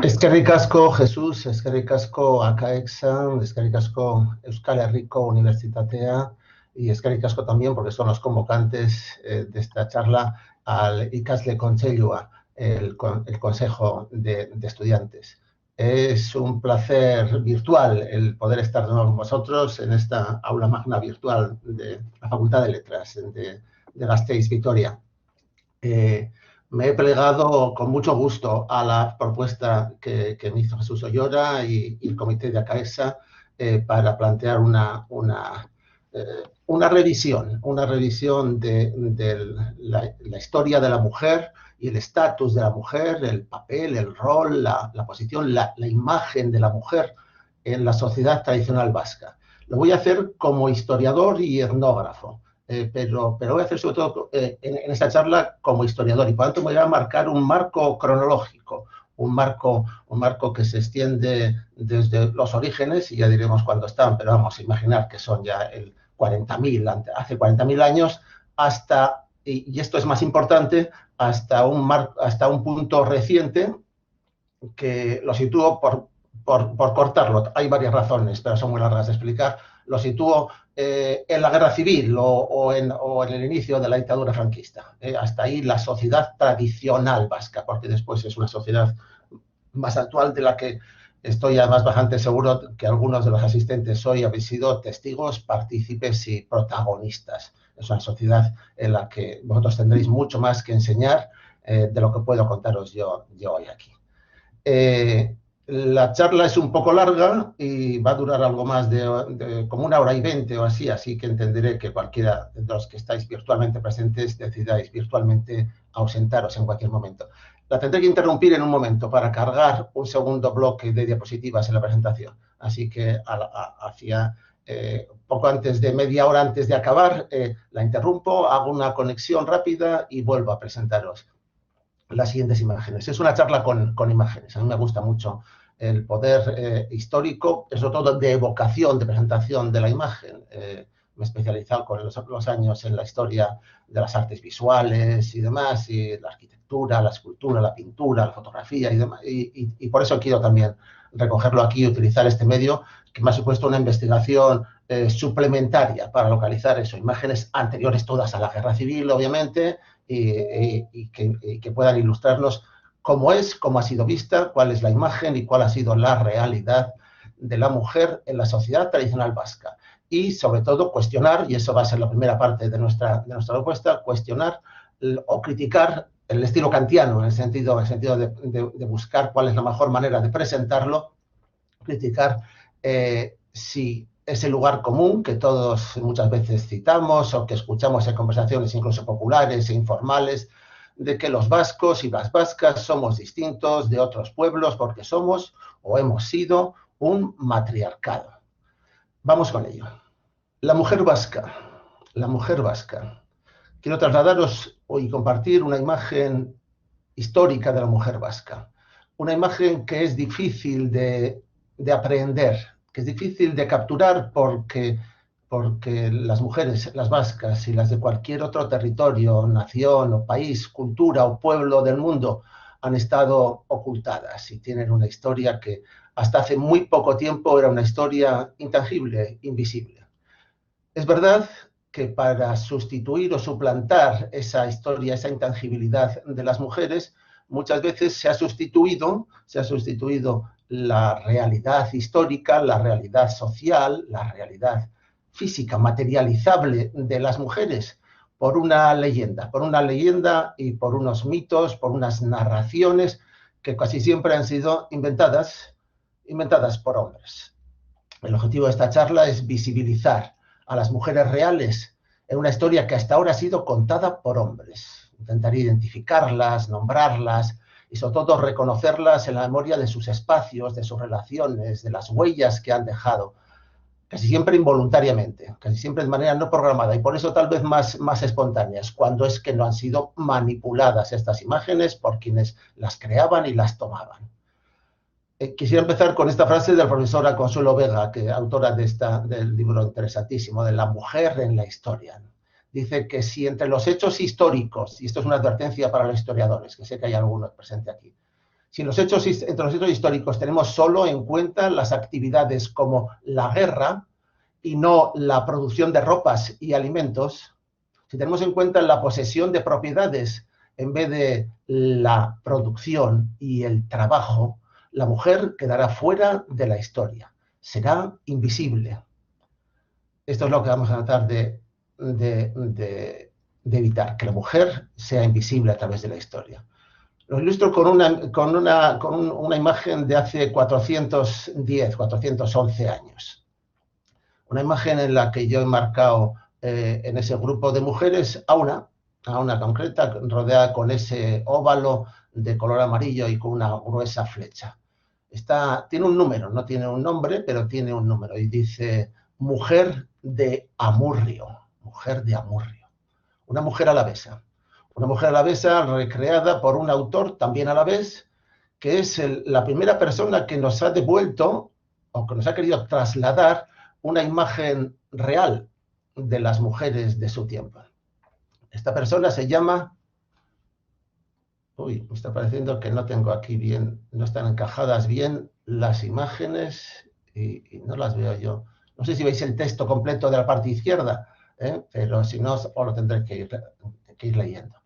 Eskerrik asko, Jesús, eskerrik asko Akaexan, eskerrik asko Euskal Herriko Unibertsitatea y eskerrik asko también porque son los convocantes de esta charla al Ikasle Kontseilua, el Consejo de Estudiantes. Es un placer virtual el poder estar de nuevo con vosotros en esta aula magna virtual de la Facultad de Letras de Gasteiz, Vitoria. Me he plegado con mucho gusto a la propuesta que me hizo Jesús Ollora y el comité de ACAESA para plantear una revisión de la historia de la mujer y el estatus de la mujer, el papel, el rol, la posición, la imagen de la mujer en la sociedad tradicional vasca. Lo voy a hacer como historiador y etnógrafo. Pero voy a hacer sobre todo en esta charla como historiador y por lo tanto me voy a marcar un marco cronológico, un marco que se extiende desde los orígenes, y ya diremos cuándo están, pero vamos a imaginar que son ya el 40.000, hace 40.000 años, hasta, y esto es más importante, hasta un punto reciente que lo sitúo por cortarlo. Hay varias razones, pero son muy largas de explicar. Lo sitúo en la guerra civil o en el inicio de la dictadura franquista. Hasta ahí la sociedad tradicional vasca, porque después es una sociedad más actual de la que estoy además bastante seguro que algunos de los asistentes hoy habéis sido testigos, partícipes y protagonistas. Es una sociedad en la que vosotros tendréis mucho más que enseñar de lo que puedo contaros yo hoy aquí. La charla es un poco larga y va a durar algo más de como 1 hora y 20 o así que entenderé que cualquiera de los que estáis virtualmente presentes decidáis virtualmente ausentaros en cualquier momento. La tendré que interrumpir en un momento para cargar un segundo bloque de diapositivas en la presentación. Así que hacia poco antes de media hora antes de acabar, la interrumpo, hago una conexión rápida y vuelvo a presentaros las siguientes imágenes. Es una charla con imágenes. A mí me gusta mucho el poder histórico, sobre todo de evocación, de presentación de la imagen. Me he especializado con los años en la historia de las artes visuales y demás, y la arquitectura, la escultura, la pintura, la fotografía y demás. Y por eso quiero también recogerlo aquí y utilizar este medio, que me ha supuesto una investigación suplementaria para localizar eso, imágenes anteriores todas a la guerra civil, obviamente, y que puedan ilustrarnos cómo ha sido vista, cuál es la imagen y cuál ha sido la realidad de la mujer en la sociedad tradicional vasca. Y sobre todo cuestionar, y eso va a ser la primera parte de nuestra propuesta, cuestionar o criticar el estilo kantiano, en el sentido de buscar cuál es la mejor manera de presentarlo, criticar si ese lugar común que todos muchas veces citamos o que escuchamos en conversaciones incluso populares e informales, de que los vascos y las vascas somos distintos de otros pueblos porque somos o hemos sido un matriarcado. Vamos con ello. La mujer vasca. Quiero trasladaros y compartir una imagen histórica de la mujer vasca. Una imagen que es difícil de aprehender, que es difícil de capturar porque las mujeres, las vascas y las de cualquier otro territorio, nación o país, cultura o pueblo del mundo han estado ocultadas y tienen una historia que hasta hace muy poco tiempo era una historia intangible, invisible. Es verdad que para sustituir o suplantar esa historia, esa intangibilidad de las mujeres, muchas veces se ha sustituido la realidad histórica, la realidad social, la realidad física, materializable de las mujeres por una leyenda y por unos mitos, por unas narraciones que casi siempre han sido inventadas por hombres. El objetivo de esta charla es visibilizar a las mujeres reales en una historia que hasta ahora ha sido contada por hombres. Intentar identificarlas, nombrarlas y sobre todo reconocerlas en la memoria de sus espacios, de sus relaciones, de las huellas que han dejado, casi siempre involuntariamente, casi siempre de manera no programada y por eso tal vez más espontáneas, cuando es que no han sido manipuladas estas imágenes por quienes las creaban y las tomaban. Quisiera empezar con esta frase de la profesora Consuelo Vega, autora del libro interesantísimo de La mujer en la historia. Dice que si entre los hechos históricos, y esto es una advertencia para los historiadores, que sé que hay algunos presentes aquí, Si entre los hechos históricos tenemos solo en cuenta las actividades como la guerra y no la producción de ropas y alimentos, si tenemos en cuenta la posesión de propiedades en vez de la producción y el trabajo, la mujer quedará fuera de la historia, será invisible. Esto es lo que vamos a tratar de evitar, que la mujer sea invisible a través de la historia. Lo ilustro con una imagen de hace 410, 411 años. Una imagen en la que yo he marcado en ese grupo de mujeres a una concreta, rodeada con ese óvalo de color amarillo y con una gruesa flecha. Tiene un número, no tiene un nombre, pero tiene un número y dice mujer de Amurrio, mujer de Amurrio. Una mujer alavesa. Una mujer alavesa recreada por un autor también alavés, que es la primera persona que nos ha devuelto o que nos ha querido trasladar una imagen real de las mujeres de su tiempo. Esta persona se llama... Uy, me está pareciendo que no tengo aquí bien, no están encajadas bien las imágenes y no las veo yo. No sé si veis el texto completo de la parte izquierda, pero si no, os lo tendré que ir leyendo.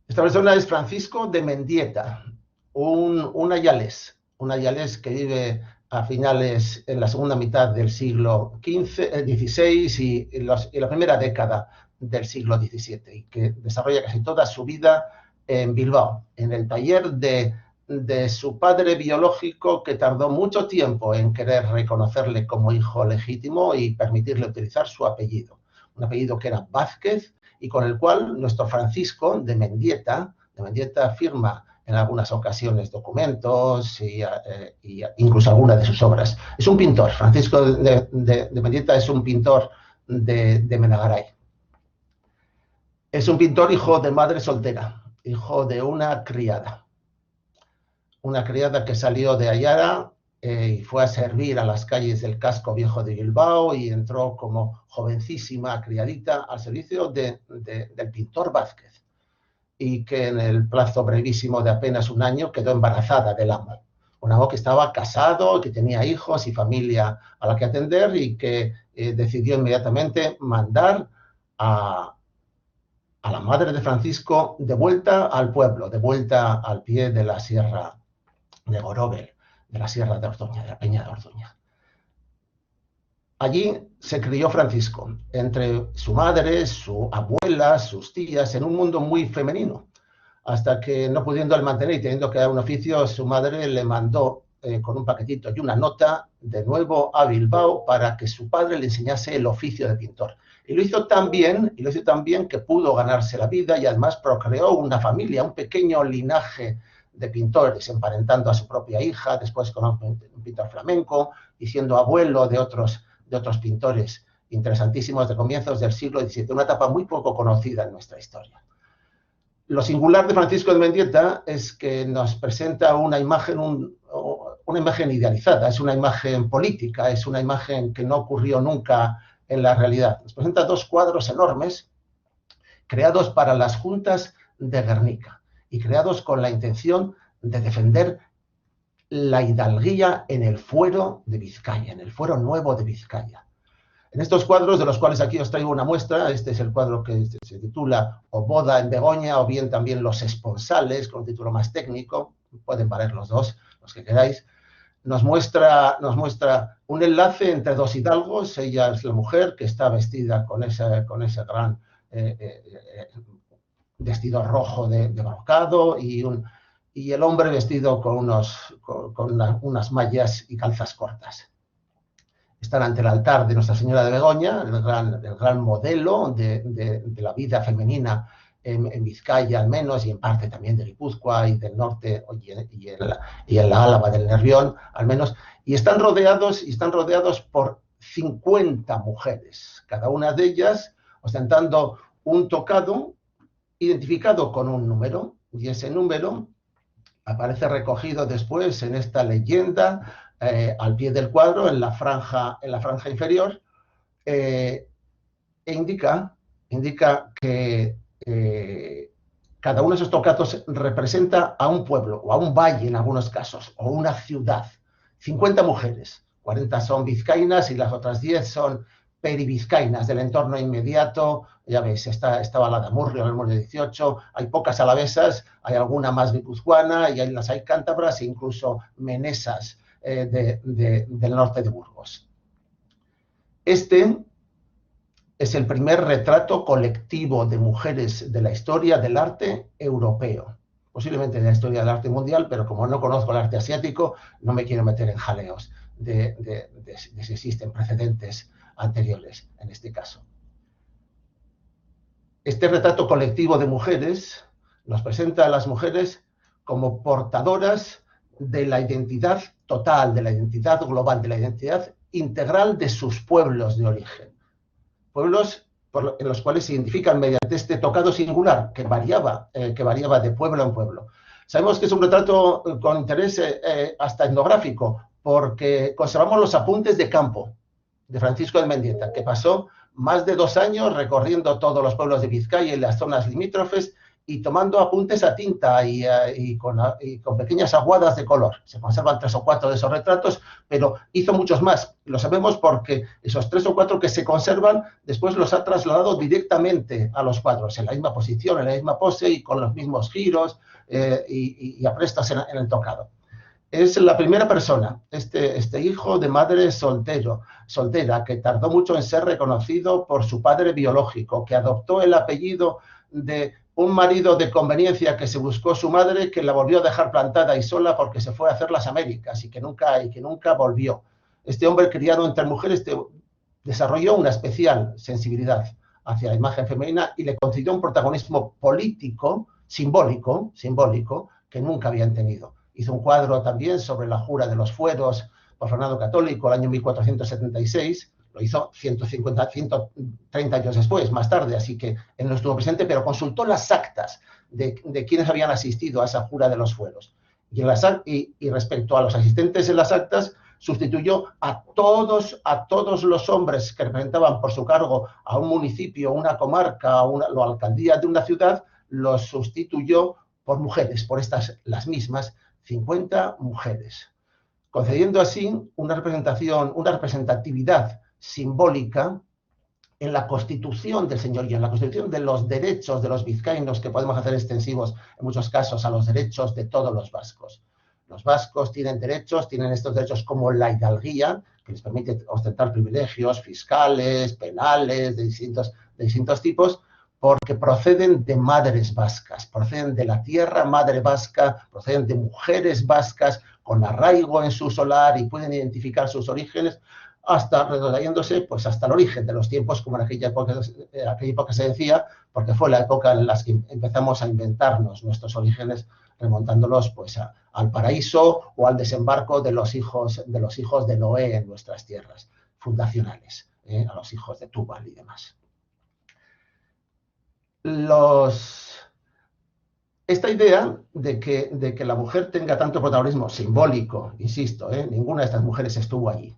Esta persona es Francisco de Mendieta, un ayalés que vive a finales, en la segunda mitad del siglo XVI y la primera década del siglo XVII, y que desarrolla casi toda su vida en Bilbao, en el taller de su padre biológico, que tardó mucho tiempo en querer reconocerle como hijo legítimo y permitirle utilizar su apellido, un apellido que era Vázquez, y con el cual nuestro Francisco de Mendieta firma en algunas ocasiones documentos y incluso algunas de sus obras. Es un pintor, Francisco de Mendieta es un pintor de Menagaray. Es un pintor hijo de madre soltera, hijo de una criada que salió de Ayara y fue a servir a las calles del casco viejo de Bilbao y entró como jovencísima criadita al servicio del pintor Vázquez, y que en el plazo brevísimo de apenas un año quedó embarazada del amo. Un amo que estaba casado, que tenía hijos y familia a la que atender y que decidió inmediatamente mandar a la madre de Francisco de vuelta al pueblo, de vuelta al pie de la sierra de Gorovell, de la sierra de Orduña, de la peña de Orduña. Allí se crió Francisco, entre su madre, su abuela, sus tías, en un mundo muy femenino, hasta que, no pudiendo él mantener y teniendo que dar un oficio, su madre le mandó con un paquetito y una nota de nuevo a Bilbao para que su padre le enseñase el oficio de pintor. Y lo hizo tan bien que pudo ganarse la vida y además procreó una familia, un pequeño linaje de pintores, emparentando a su propia hija, después con un pintor flamenco y siendo abuelo de otros pintores interesantísimos de comienzos del siglo XVII, una etapa muy poco conocida en nuestra historia. Lo singular de Francisco de Mendieta es que nos presenta una imagen idealizada, es una imagen política, es una imagen que no ocurrió nunca en la realidad. Nos presenta dos cuadros enormes creados para las juntas de Guernica y creados con la intención de defender la hidalguía en el fuero de Vizcaya, en el fuero nuevo de Vizcaya. En estos cuadros, de los cuales aquí os traigo una muestra, este es el cuadro que se titula O boda en Begoña, o bien también Los esponsales, con un título más técnico, pueden valer los dos, los que queráis. Nos muestra un enlace entre dos hidalgos. Ella es la mujer que está vestida con ese gran vestido rojo de brocado y el hombre vestido con unas mallas y calzas cortas. Están ante el altar de Nuestra Señora de Begoña, el gran modelo de la vida femenina en Vizcaya al menos, y en parte también de Guipúzcoa y del norte y en la Álava del Nervión al menos, y están rodeados por 50 mujeres, cada una de ellas ostentando un tocado identificado con un número, y ese número aparece recogido después en esta leyenda al pie del cuadro, en la franja inferior, e indica que Cada uno de esos tocados representa a un pueblo, o a un valle en algunos casos, o una ciudad. 50 mujeres, 40 son vizcaínas y las otras 10 son perivizcaínas del entorno inmediato. Ya veis, estaba la de Amurrio en el Murrio 18, hay pocas alavesas, hay alguna más guipuzcoana y las hay cántabras e incluso menesas del norte de Burgos. Este es el primer retrato colectivo de mujeres de la historia del arte europeo, posiblemente de la historia del arte mundial, pero como no conozco el arte asiático, no me quiero meter en jaleos de si existen precedentes anteriores en este caso. Este retrato colectivo de mujeres nos presenta a las mujeres como portadoras de la identidad total, de la identidad global, de la identidad integral de sus pueblos de origen. Pueblos en los cuales se identifican mediante este tocado singular que variaba de pueblo en pueblo. Sabemos que es un retrato con interés hasta etnográfico, porque conservamos los apuntes de campo de Francisco de Mendieta, que pasó más de 2 años recorriendo todos los pueblos de Vizcaya y las zonas limítrofes y tomando apuntes a tinta y con pequeñas aguadas de color. Se conservan 3 o 4 de esos retratos, pero hizo muchos más. Lo sabemos porque esos 3 o 4 que se conservan, después los ha trasladado directamente a los cuadros, en la misma posición, en la misma pose y con los mismos giros y aprestos en el tocado. Es la primera persona, este hijo de madre soltera, que tardó mucho en ser reconocido por su padre biológico, que adoptó el apellido de un marido de conveniencia que se buscó su madre, que la volvió a dejar plantada y sola porque se fue a hacer las Américas y que nunca volvió. Este hombre criado entre mujeres desarrolló una especial sensibilidad hacia la imagen femenina y le concedió un protagonismo político, simbólico, que nunca habían tenido. Hizo un cuadro también sobre la jura de los fueros por Fernando Católico el año 1476, lo hizo 130 años después, más tarde, así que él no estuvo presente, pero consultó las actas de quienes habían asistido a esa jura de los fueros. Y respecto a los asistentes en las actas, sustituyó a todos los hombres que representaban por su cargo a un municipio, una comarca, la alcaldía de una ciudad, los sustituyó por mujeres, por las mismas 50 mujeres, concediendo así una representatividad simbólica en la constitución del señorío, en la constitución de los derechos de los vizcaínos, que podemos hacer extensivos en muchos casos a los derechos de todos los vascos. Los vascos tienen derechos, tienen estos derechos como la hidalguía, que les permite ostentar privilegios fiscales, penales, de distintos tipos, porque proceden de madres vascas, proceden de la tierra madre vasca, proceden de mujeres vascas con arraigo en su solar y pueden identificar sus orígenes hasta retrayéndose pues hasta el origen de los tiempos, como en aquella época se decía, porque fue la época en la que empezamos a inventarnos nuestros orígenes, remontándolos pues al paraíso o al desembarco de los hijos de Noé en nuestras tierras fundacionales, a los hijos de Túbal y demás. Esta idea de que la mujer tenga tanto protagonismo simbólico, insisto, ninguna de estas mujeres estuvo allí,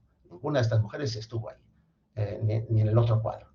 ni en el otro cuadro.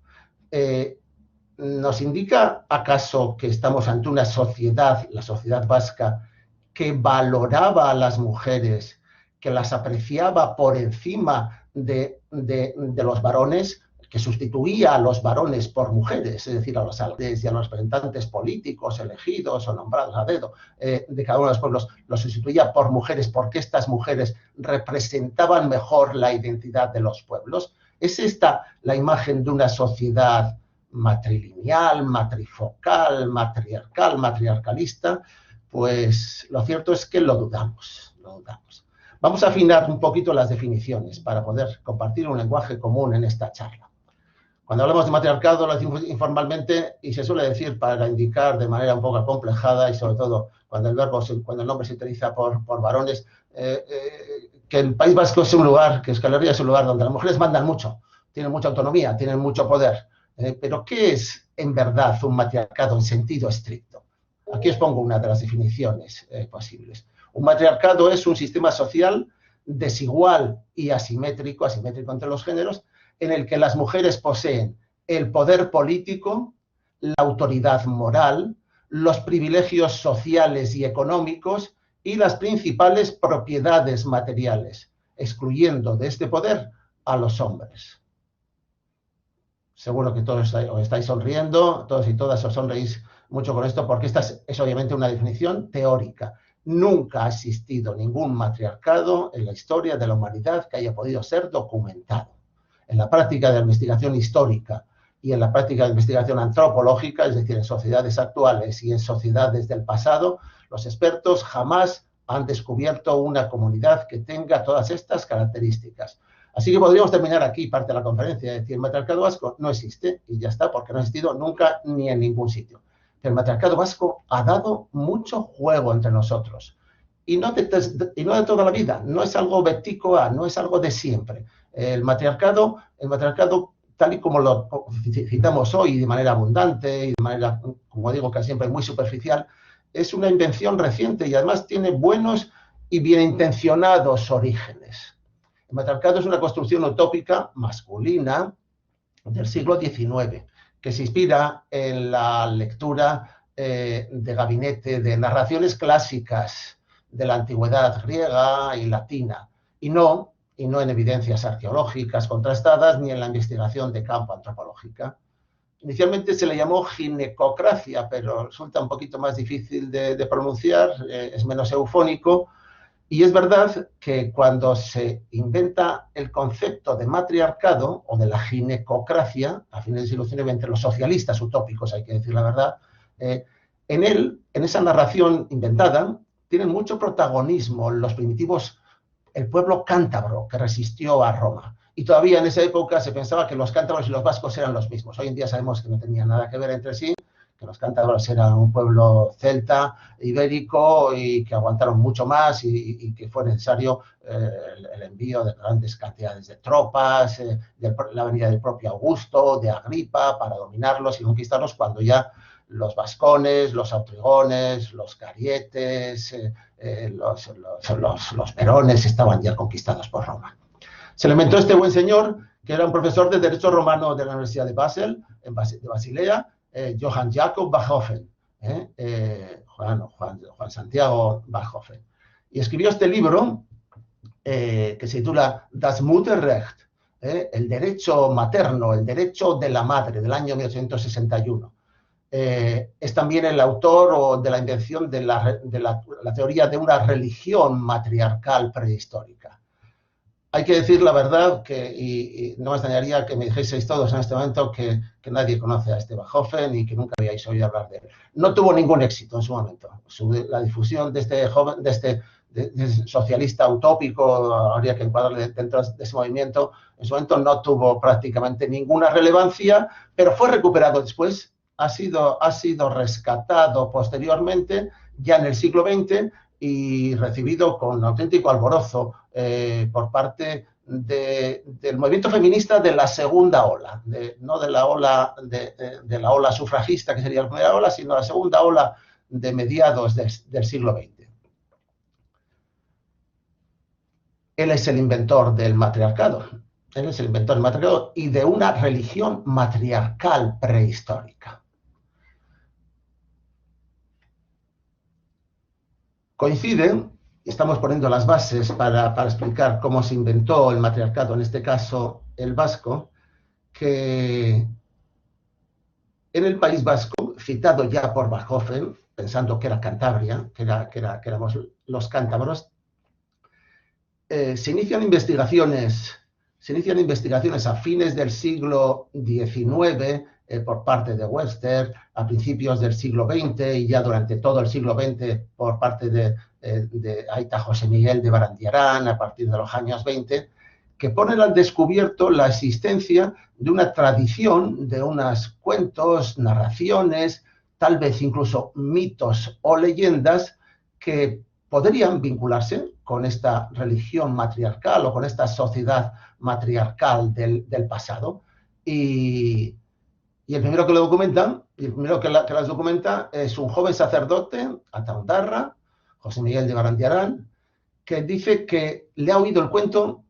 ¿Nos indica acaso que estamos ante una sociedad, la sociedad vasca, que valoraba a las mujeres, que las apreciaba por encima de los varones, que sustituía a los varones por mujeres, es decir, a los alcaldes y a los representantes políticos elegidos o nombrados a dedo de cada uno de los pueblos, los sustituía por mujeres porque estas mujeres representaban mejor la identidad de los pueblos? ¿Es esta la imagen de una sociedad matrilineal, matrifocal, matriarcal, matriarcalista? Pues lo cierto es que lo dudamos. Vamos a afinar un poquito las definiciones para poder compartir un lenguaje común en esta charla. Cuando hablamos de matriarcado lo decimos informalmente y se suele decir para indicar de manera un poco acomplejada y sobre todo cuando el nombre se utiliza por varones, que el País Vasco es un lugar, que Euskal Herria es un lugar donde las mujeres mandan mucho, tienen mucha autonomía, tienen mucho poder. Pero ¿qué es en verdad un matriarcado en sentido estricto? Aquí os pongo una de las definiciones posibles. Un matriarcado es un sistema social desigual y asimétrico entre los géneros, en el que las mujeres poseen el poder político, la autoridad moral, los privilegios sociales y económicos y las principales propiedades materiales, excluyendo de este poder a los hombres. Seguro que todos os estáis sonriendo, todos y todas os sonreís mucho con esto, porque esta es obviamente una definición teórica. Nunca ha existido ningún matriarcado en la historia de la humanidad que haya podido ser documentado. En la práctica de la investigación histórica y en la práctica de investigación antropológica, es decir, en sociedades actuales y en sociedades del pasado, los expertos jamás han descubierto una comunidad que tenga todas estas características. Así que podríamos terminar aquí parte de la conferencia, es decir, el matriarcado vasco no existe y ya está, porque no ha existido nunca ni en ningún sitio. Pero el matriarcado vasco ha dado mucho juego entre nosotros y no de toda la vida, no es algo beticoa, no es algo de siempre. El matriarcado, tal y como lo citamos hoy de manera abundante y de manera, como digo, casi siempre muy superficial, es una invención reciente y además tiene buenos y bien intencionados orígenes. El matriarcado es una construcción utópica masculina del siglo XIX, que se inspira en la lectura de gabinete de narraciones clásicas de la antigüedad griega y latina, y no en evidencias arqueológicas contrastadas ni en la investigación de campo antropológica. Inicialmente se le llamó ginecocracia, pero resulta un poquito más difícil de pronunciar, es menos eufónico. Y es verdad que cuando se inventa el concepto de matriarcado o de la ginecocracia, a fines del siglo XIX, entre los socialistas utópicos, hay que decir la verdad, en esa narración inventada, tienen mucho protagonismo los primitivos, el pueblo cántabro que resistió a Roma. Y todavía en esa época se pensaba que los cántabros y los vascos eran los mismos. Hoy en día sabemos que no tenían nada que ver entre sí, que los cántabros eran un pueblo celta, ibérico, y que aguantaron mucho más y que fue necesario el envío de grandes cantidades de tropas, la venida del propio Augusto, de Agripa, para dominarlos y conquistarlos, cuando ya los vascones, los autrigones, los carietes, los perones estaban ya conquistados por Roma. Se le inventó este buen señor, que era un profesor de Derecho Romano de la Universidad de Basel, de Basilea, Johann Jakob Bachhofen, Juan Santiago Bachhofen. Y escribió este libro que se titula Das Mutterrecht, el derecho materno, el derecho de la madre, del año 1861. Es también el autor de la invención de la teoría de una religión matriarcal prehistórica. Hay que decir la verdad, y no me extrañaría que me dijeseis todos en este momento que nadie conoce a este Bachhofen y que nunca habíais oído hablar de él. No tuvo ningún éxito en su momento. La difusión de este joven, de este socialista utópico, habría que encuadrarle dentro de ese movimiento, en su momento no tuvo prácticamente ninguna relevancia, pero fue recuperado después, ha sido rescatado posteriormente, ya en el siglo XX, y recibido con auténtico alborozo por parte del movimiento feminista de la segunda ola, no de la ola sufragista, que sería la primera ola, sino la segunda ola de mediados del siglo XX. Él es el inventor del matriarcado. Él es el inventor del matriarcado y de una religión matriarcal prehistórica. Coinciden, estamos poniendo las bases para explicar cómo se inventó el matriarcado, en este caso el vasco, que en el País Vasco, citado ya por Bachhofen, pensando que era Cantabria, que éramos los cántabros, se inician investigaciones a fines del siglo XIX por parte de Webster, a principios del siglo XX y ya durante todo el siglo XX por parte de Aita José Miguel de Barandiarán a partir de los años 20, que ponen al descubierto la existencia de una tradición, de unos cuentos, narraciones, tal vez incluso mitos o leyendas que podrían vincularse con esta religión matriarcal o con esta sociedad matriarcal del pasado. Y el primero que lo documenta, las documenta es un joven sacerdote, Ataundarra, José Miguel de Barandiarán, que dice que le ha oído el cuento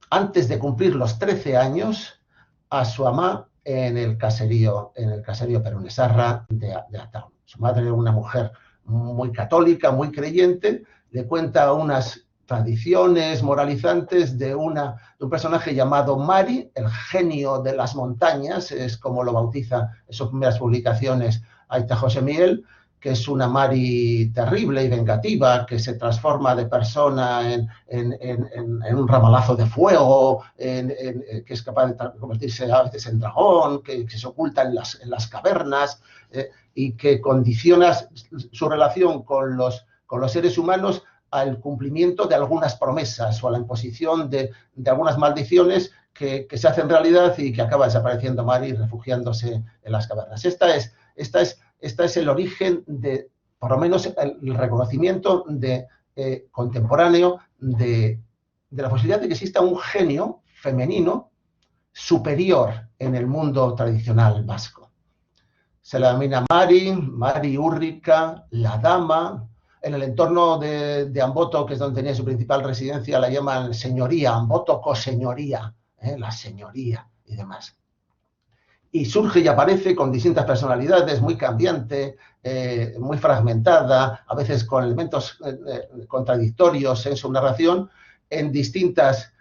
antes de cumplir los 13 años a su amá en el caserío Peronesarra de Ataun. Su madre era una mujer muy católica, muy creyente, le cuenta unas tradiciones moralizantes de un personaje llamado Mari, el genio de las montañas, es como lo bautiza en sus primeras publicaciones Aita José Miguel, que es una Mari terrible y vengativa, que se transforma de persona en un ramalazo de fuego, que es capaz de convertirse a veces en dragón, que se oculta en las cavernas, y que condiciona su relación con los seres humanos al cumplimiento de algunas promesas o a la imposición de algunas maldiciones que se hacen realidad y que acaba desapareciendo Mari refugiándose en las cavernas. Esta es el origen de, por lo menos, el reconocimiento contemporáneo de la posibilidad de que exista un genio femenino superior en el mundo tradicional vasco. Se la denomina Mari Úrrica, la dama. En el entorno de Amboto, que es donde tenía su principal residencia, la llaman señoría, Amboto coseñoría, la señoría y demás. Y surge y aparece con distintas personalidades, muy cambiante, muy fragmentada, a veces con elementos contradictorios en su narración, en distintas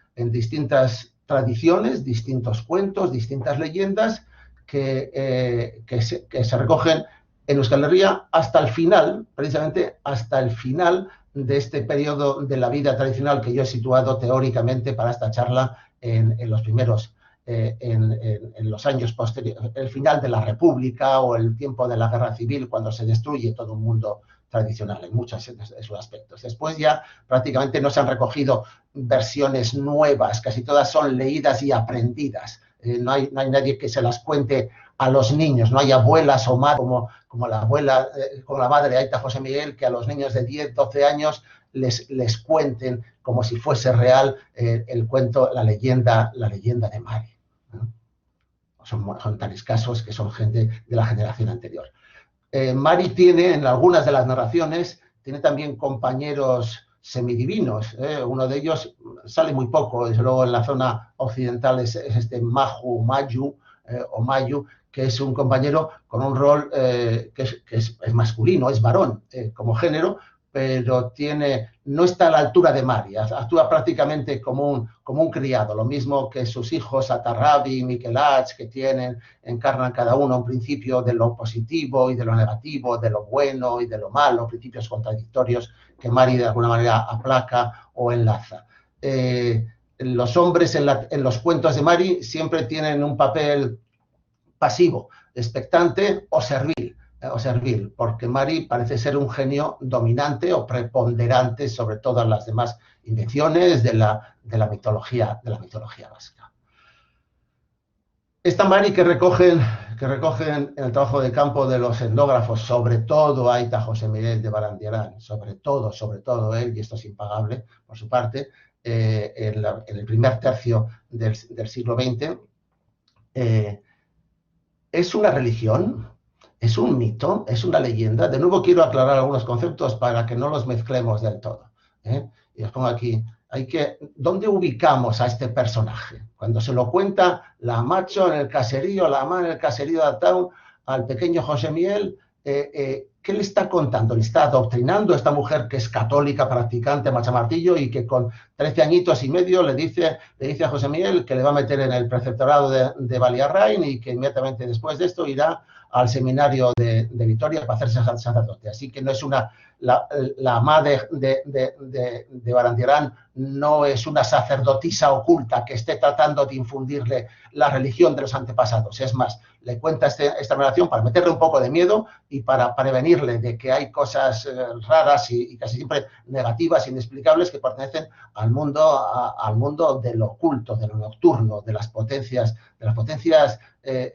tradiciones, distintos cuentos, distintas leyendas que se recogen en Euskal Herria hasta el final, precisamente hasta el final de este periodo de la vida tradicional que yo he situado teóricamente para esta charla en los primeros, en los años posteriores, el final de la República o el tiempo de la Guerra Civil, cuando se destruye todo un mundo tradicional en muchos de sus aspectos. Después ya prácticamente no se han recogido versiones nuevas, casi todas son leídas y aprendidas. No hay nadie que se las cuente a los niños, no hay abuelas o madres como la abuela, como la madre de Aita José Miguel, que a los niños de 10, 12 años les cuenten como si fuese real el cuento, la leyenda de Mari, ¿no? Son tales casos que son gente de la generación anterior. Mari tiene, en algunas de las narraciones, tiene también compañeros semidivinos. Uno de ellos sale muy poco, desde luego en la zona occidental es este Mayu, que es un compañero con un rol que es masculino, es varón como género, pero no está a la altura de Mari, actúa prácticamente como un criado, lo mismo que sus hijos Atarrabi y Miquelach, que encarnan cada uno un principio de lo positivo y de lo negativo, de lo bueno y de lo malo, principios contradictorios que Mari de alguna manera aplaca o enlaza. Los hombres en los cuentos de Mari siempre tienen un papel pasivo, expectante o servil, porque Mari parece ser un genio dominante o preponderante sobre todas las demás invenciones de la mitología vasca. Esta Mari que recogen en el trabajo de campo de los etnógrafos, sobre todo Aita José Miguel de Barandiarán, sobre todo él, y esto es impagable por su parte, en el primer tercio del siglo XX, ¿es una religión? ¿Es un mito? ¿Es una leyenda? De nuevo quiero aclarar algunos conceptos para que no los mezclemos del todo. Y os pongo aquí, ¿dónde ubicamos a este personaje? Cuando se lo cuenta la macho en el caserío, la ama en el caserío de Ataun, al pequeño José Miguel, ¿qué le está contando? Le está adoctrinando a esta mujer que es católica, practicante, machamartillo, y que con 13 añitos y medio le dice a José Miguel que le va a meter en el preceptorado de Baliarrain y que inmediatamente después de esto irá al seminario de Vitoria para hacerse sacerdote. Así que no es la ama de Barandiarán no es una sacerdotisa oculta que esté tratando de infundirle la religión de los antepasados. Es más, le cuenta esta relación para meterle un poco de miedo y para prevenirle de que hay cosas raras y casi siempre negativas, inexplicables, que pertenecen al mundo de lo oculto, de lo nocturno, de las potencias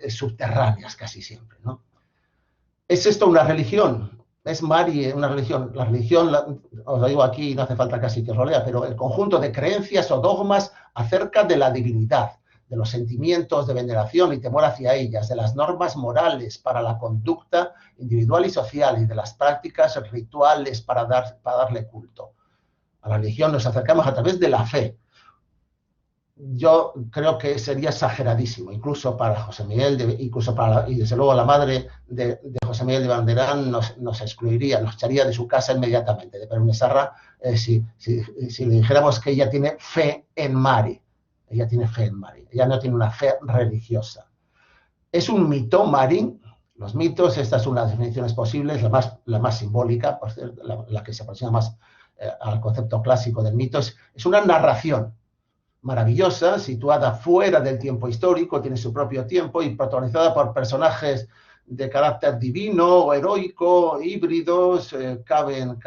subterráneas casi siempre, ¿no? ¿Es esto una religión? ¿Es Mari una religión? La religión, os lo digo aquí, no hace falta casi que os lo lea, pero el conjunto de creencias o dogmas acerca de la divinidad, de los sentimientos de veneración y temor hacia ellas, de las normas morales para la conducta individual y social y de las prácticas rituales para darle culto. A la religión nos acercamos a través de la fe. yo creo que sería exageradísimo, incluso para José Miguel, incluso para, y desde luego la madre de José Miguel de Banderán nos excluiría, nos echaría de su casa inmediatamente, de Perú Sarra, si le dijéramos que ella tiene fe en Mari. Ella tiene fe en Mari, ella no tiene una fe religiosa. Es un mito, Mari. Los mitos, estas son las definiciones posibles, la más simbólica, la que se aproxima más al concepto clásico del mito, es una narración maravillosa, situada fuera del tiempo histórico, tiene su propio tiempo y protagonizada por personajes de carácter divino o heroico, híbridos, caben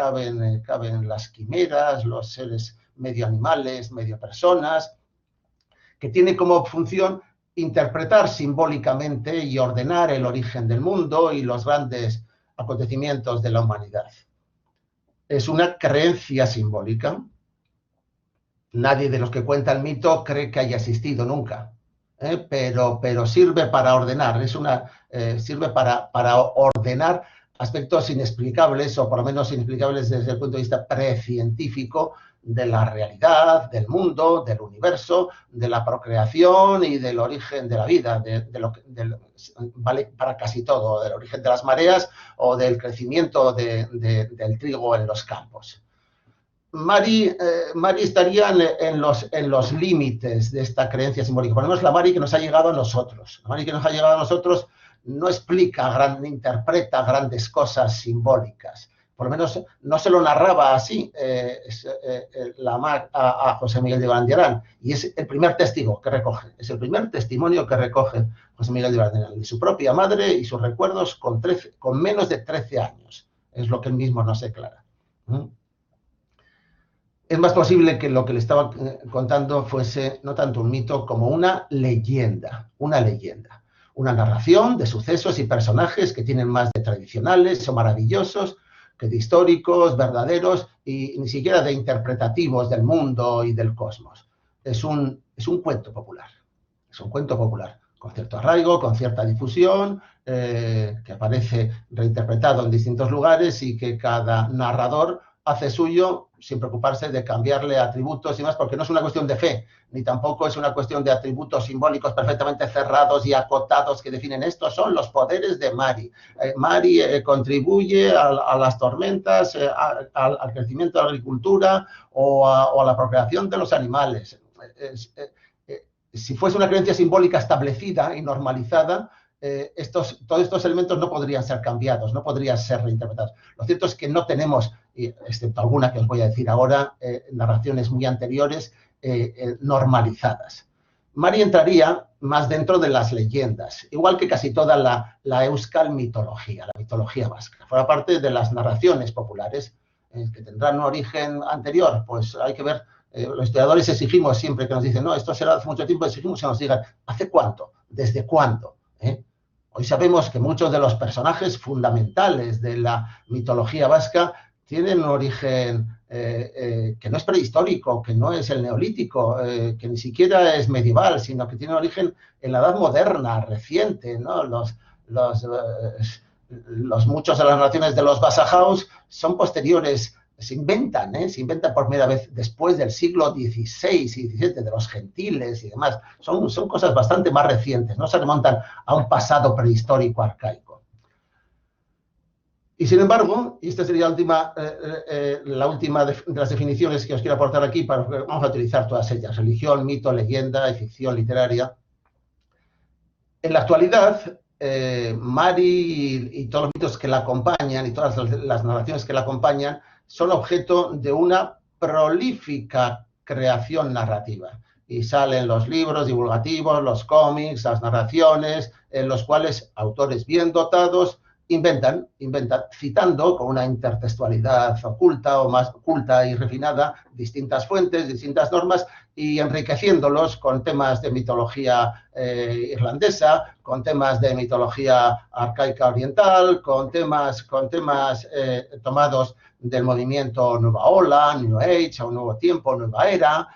las quimeras, los seres medio animales, medio personas, que tiene como función interpretar simbólicamente y ordenar el origen del mundo y los grandes acontecimientos de la humanidad. Es una creencia simbólica. Nadie de los que cuenta el mito cree que haya existido nunca, pero sirve para ordenar, sirve para ordenar aspectos inexplicables, o por lo menos inexplicables desde el punto de vista precientífico, de la realidad, del mundo, del universo, de la procreación y del origen de la vida, vale para casi todo, del origen de las mareas o del crecimiento del trigo en los campos. Mari estaría en los límites de esta creencia simbólica. Por lo menos la Mari que nos ha llegado a nosotros. La Mari que nos ha llegado a nosotros no interpreta grandes cosas simbólicas. Por lo menos no se lo narraba así a José Miguel de Banderán. Y es el primer testigo que recoge, es el primer testimonio que recoge José Miguel de Banderán, de su propia madre y sus recuerdos con menos de 13 años. Es lo que él mismo nos declara. Es más posible que lo que le estaba contando fuese no tanto un mito como una leyenda, una narración de sucesos y personajes que tienen más de tradicionales o maravillosos que de históricos, verdaderos y ni siquiera de interpretativos del mundo y del cosmos. Es un cuento popular, con cierto arraigo, con cierta difusión, que aparece reinterpretado en distintos lugares y que cada narrador hace suyo sin preocuparse de cambiarle atributos y más, porque no es una cuestión de fe, ni tampoco es una cuestión de atributos simbólicos perfectamente cerrados y acotados que definen esto. Son los poderes de Mari. Mari contribuye a las tormentas, al crecimiento de la agricultura o a la procreación de los animales. Si fuese una creencia simbólica establecida y normalizada, todos estos elementos no podrían ser cambiados, no podrían ser reinterpretados. Lo cierto es que no tenemos, excepto alguna que os voy a decir ahora, narraciones muy anteriores normalizadas. Mari entraría más dentro de las leyendas, igual que casi toda la euskal mitología, la mitología vasca. Forma parte de las narraciones populares que tendrán un origen anterior, pues hay que ver. Los historiadores exigimos siempre que nos dicen, no, esto será hace mucho tiempo, exigimos que nos digan, ¿hace cuánto? ¿Desde cuándo? Hoy sabemos que muchos de los personajes fundamentales de la mitología vasca tienen un origen que no es prehistórico, que no es el neolítico, que ni siquiera es medieval, sino que tiene origen en la edad moderna, reciente, ¿no? Muchos de las narraciones de los Wasahaus son posteriores. Se inventan por primera vez después del siglo XVI y XVII, de los gentiles y demás. Son cosas bastante más recientes, no se remontan a un pasado prehistórico arcaico. Y sin embargo, y esta sería la última de las definiciones que os quiero aportar aquí, vamos a utilizar todas ellas: religión, mito, leyenda y ficción literaria. En la actualidad, Mari y todos los mitos que la acompañan y todas las narraciones que la acompañan son objeto de una prolífica creación narrativa. Y salen los libros divulgativos, los cómics, las narraciones, en los cuales autores bien dotados inventan, citando con una intertextualidad oculta o más oculta y refinada distintas fuentes, distintas normas, y enriqueciéndolos con temas de mitología irlandesa, con temas de mitología arcaica oriental, con temas tomados del movimiento Nueva Ola, New Age, o Nuevo Tiempo, Nueva Era.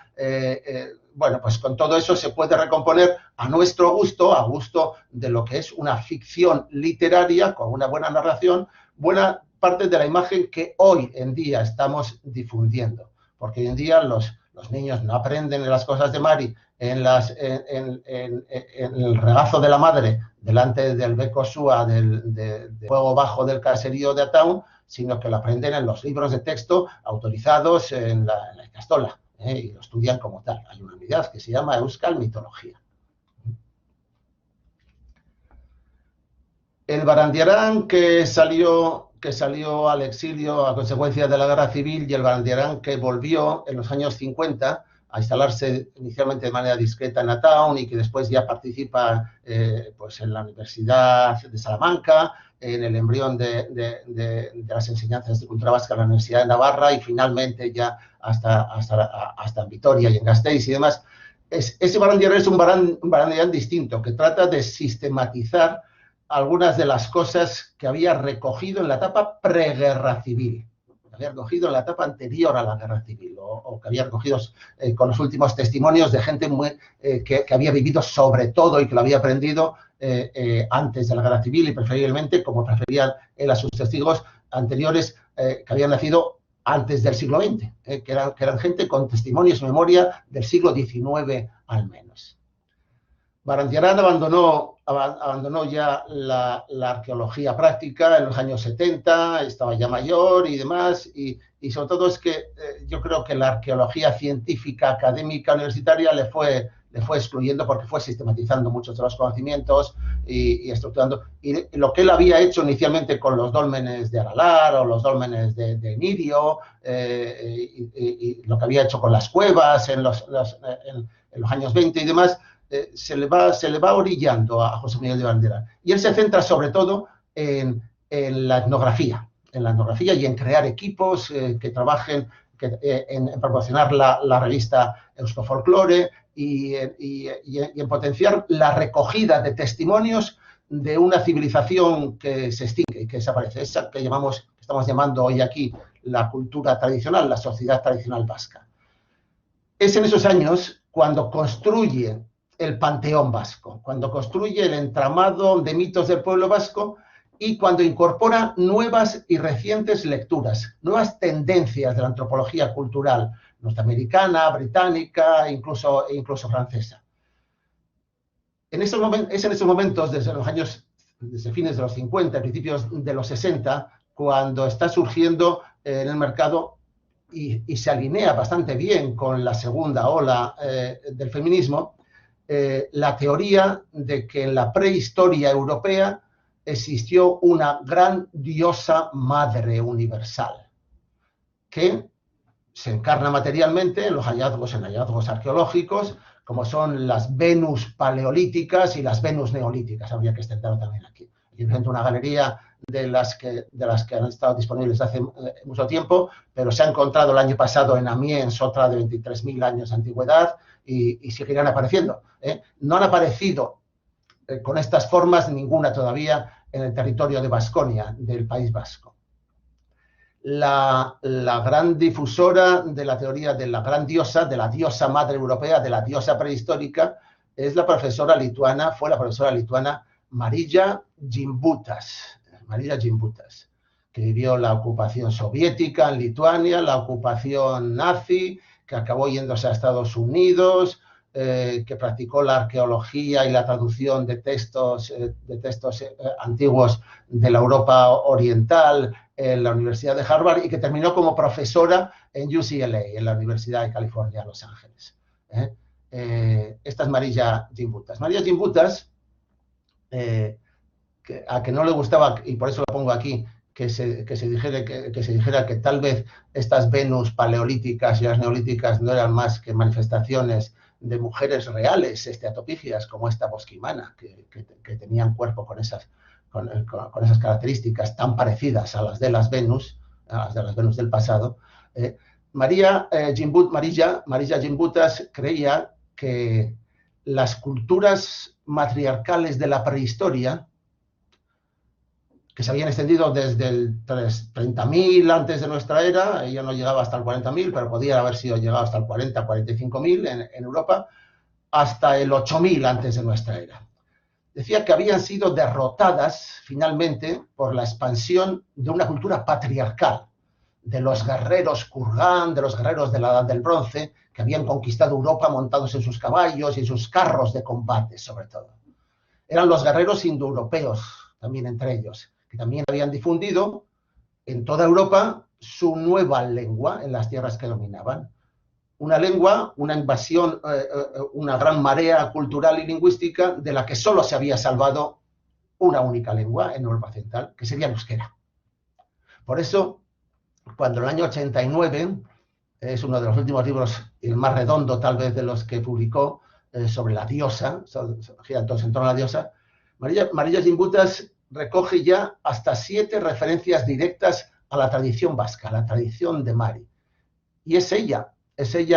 Bueno, pues con todo eso se puede recomponer a nuestro gusto, a gusto de lo que es una ficción literaria con una buena narración, buena parte de la imagen que hoy en día estamos difundiendo. Porque hoy en día los Los niños no aprenden las cosas de Mari en el regazo de la madre, delante del beco súa del fuego bajo del caserío de Ataun, sino que lo aprenden en los libros de texto autorizados en la Ikastola, y lo estudian como tal. Hay una unidad que se llama Euskal Mitología. El Barandiarán que salió al exilio a consecuencia de la guerra civil, y el Barandiarán que volvió en los años 50 a instalarse inicialmente de manera discreta en Ataun y que después ya participa pues en la Universidad de Salamanca, en el embrión de las enseñanzas de cultura vasca en la Universidad de Navarra y finalmente ya hasta en Vitoria y en Gasteiz y demás. Ese Barandiarán es un Barandiarán distinto que trata de sistematizar algunas de las cosas que había recogido en la etapa preguerra civil, que había recogido en la etapa anterior a la guerra civil, o que había recogido con los últimos testimonios de gente que había vivido sobre todo y que lo había aprendido antes de la guerra civil y preferiblemente, como preferían él a sus testigos anteriores, que habían nacido antes del siglo XX, que eran gente con testimonios y memoria del siglo XIX al menos. Barandiarán abandonó ya la arqueología práctica en los años 70, estaba ya mayor y demás, y sobre todo es que yo creo que la arqueología científica, académica, universitaria le fue excluyendo porque fue sistematizando muchos de los conocimientos y estructurando. Y lo que él había hecho inicialmente con los dólmenes de Aralar o los dólmenes de Nirio, y lo que había hecho con las cuevas en los años 20 y demás, se le va orillando a José Miguel de Barandiarán. Y él se centra sobre todo en la etnografía y en crear equipos que trabajen en proporcionar la revista Euskofolklore y en potenciar la recogida de testimonios de una civilización que se extingue y que desaparece, esa que estamos llamando hoy aquí la cultura tradicional, la sociedad tradicional vasca. Es en esos años cuando construye el panteón vasco, cuando construye el entramado de mitos del pueblo vasco y cuando incorpora nuevas y recientes lecturas, nuevas tendencias de la antropología cultural norteamericana, británica, incluso francesa. Es en esos momentos, desde fines de los 50, principios de los 60, cuando está surgiendo en el mercado y se alinea bastante bien con la segunda ola del feminismo, la teoría de que en la prehistoria europea existió una gran diosa madre universal que se encarna materialmente en hallazgos arqueológicos, como son las Venus paleolíticas y las Venus neolíticas. Habría que extenderlo también aquí. Aquí presento una galería de las que han estado disponibles hace mucho tiempo, pero se ha encontrado el año pasado en Amiens otra de 23.000 años de antigüedad y seguirán apareciendo. No han aparecido con estas formas ninguna todavía en el territorio de Baskonia, del País Vasco. La gran difusora de la teoría de la gran diosa, de la diosa madre europea, de la diosa prehistórica, fue la profesora lituana Marija Gimbutas, que vivió la ocupación soviética en Lituania, la ocupación nazi, que acabó yéndose a Estados Unidos, que practicó la arqueología y la traducción de textos antiguos de la Europa oriental en la Universidad de Harvard y que terminó como profesora en UCLA, en la Universidad de California, Los Ángeles. Esta es Marija Gimbutas. Marija Gimbutas, a que no le gustaba, y por eso lo pongo aquí, que se dijera que tal vez estas Venus paleolíticas y las neolíticas no eran más que manifestaciones de mujeres reales, atopigias, como esta bosquimana, que tenían cuerpo con esas características tan parecidas a las de las Venus del pasado. Marija Gimbutas creía que las culturas matriarcales de la prehistoria, que se habían extendido desde el 30.000 antes de nuestra era, ella no llegaba hasta el 40.000, pero podía haber llegado hasta el 40, 45.000 en Europa, hasta el 8.000 antes de nuestra era. Decía que habían sido derrotadas finalmente por la expansión de una cultura patriarcal, de los guerreros Kurgán, de los guerreros de la Edad del Bronce, que habían conquistado Europa montados en sus caballos y en sus carros de combate, sobre todo. Eran los guerreros indoeuropeos, también entre ellos, que también habían difundido en toda Europa su nueva lengua en las tierras que dominaban. Una lengua, una invasión, una gran marea cultural y lingüística de la que solo se había salvado una única lengua en Europa Occidental, que sería el euskera. Por eso, cuando en el año 89, es uno de los últimos libros, el más redondo tal vez de los que publicó, sobre la diosa, gira todos en torno a la diosa, Marilla Gimbutas recoge ya hasta 7 referencias directas a la tradición vasca, a la tradición de Mari. Y es ella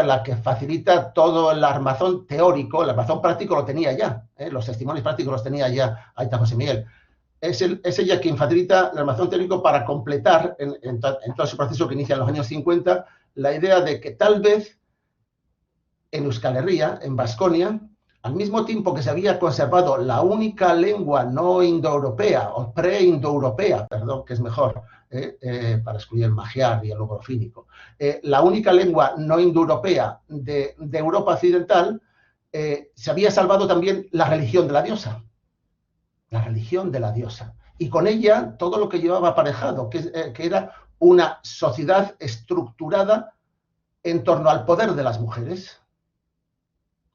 la que facilita todo el armazón teórico, el armazón práctico lo tenía ya, los testimonios prácticos los tenía ya Aita José Miguel. Es ella quien facilita el armazón teórico para completar en todo ese proceso que inicia en los años 50 la idea de que tal vez en Euskal Herria, en Baskonia, al mismo tiempo que se había conservado la única lengua no indoeuropea, o pre-indoeuropea, perdón, que es mejor, para excluir el magiar y el logofínico, la única lengua no indoeuropea de Europa Occidental, se había salvado también la religión de la diosa. La religión de la diosa. Y con ella todo lo que llevaba aparejado, que era una sociedad estructurada en torno al poder de las mujeres.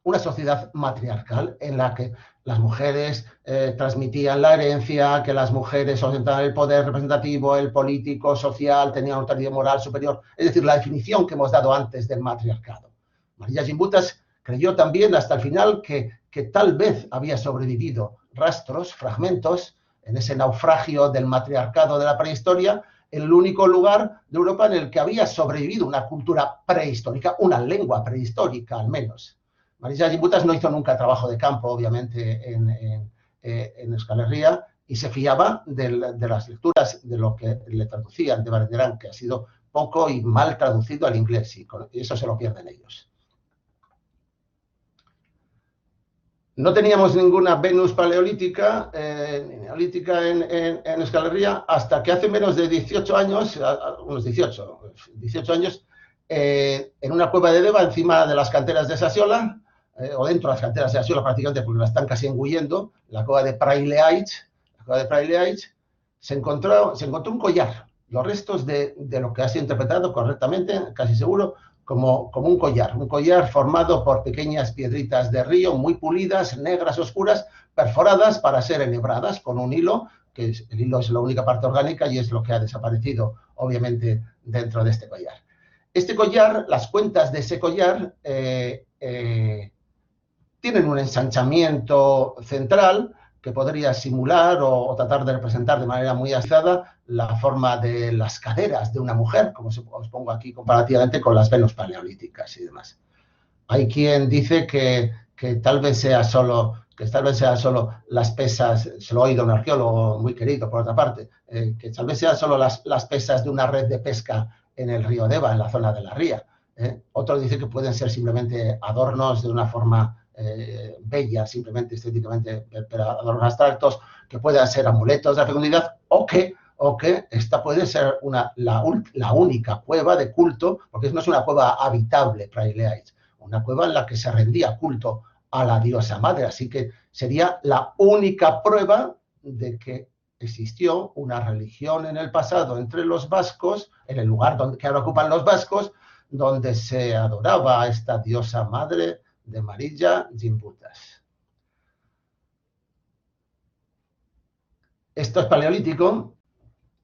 Una sociedad matriarcal en la que las mujeres transmitían la herencia, que las mujeres ostentaban el poder representativo, el político, social, tenían autoridad moral superior. Es decir, la definición que hemos dado antes del matriarcado. Marilla Gimbutas creyó también hasta el final que tal vez había sobrevivido rastros, fragmentos, en ese naufragio del matriarcado de la prehistoria, en el único lugar de Europa en el que había sobrevivido una cultura prehistórica, una lengua prehistórica al menos. Marilla Gimbutas no hizo nunca trabajo de campo, obviamente, en Euskal Herria, y se fiaba de las lecturas de lo que le traducían de Barandiarán, que ha sido poco y mal traducido al inglés, y eso se lo pierden ellos. No teníamos ninguna Venus paleolítica, neolítica en Euskal Herria hasta que hace menos de 18 años, unos 18 años, en una cueva de Deva, encima de las canteras de Sasiola, o dentro de las canteras de Sasiola prácticamente, porque la están casi engullendo, la cueva de Praileaich, se encontró un collar, los restos de lo que ha sido interpretado correctamente, casi seguro, como un collar formado por pequeñas piedritas de río muy pulidas, negras, oscuras, perforadas para ser enhebradas con un hilo, que el hilo es la única parte orgánica y es lo que ha desaparecido, obviamente, dentro de este collar. Este collar, las cuentas de ese collar tienen un ensanchamiento central que podría simular o tratar de representar de manera muy avanzada la forma de las caderas de una mujer, como os pongo aquí comparativamente con las Venus paleolíticas y demás. Hay quien dice que tal vez sea solo las pesas, se lo he oído a un arqueólogo muy querido por otra parte, que tal vez sean solo las pesas de una red de pesca en el río Deva, en la zona de la ría. Otros dicen que pueden ser simplemente adornos de una forma bella, simplemente estéticamente, pero adornos abstractos, que puedan ser amuletos de la fecundidad, o que esta puede ser la única cueva de culto, porque no es una cueva habitable, Praileaich, una cueva en la que se rendía culto a la diosa madre, así que sería la única prueba de que existió una religión en el pasado entre los vascos, en el lugar que ahora ocupan los vascos, donde se adoraba a esta diosa madre de Marilla Gimbutas. Esto es paleolítico,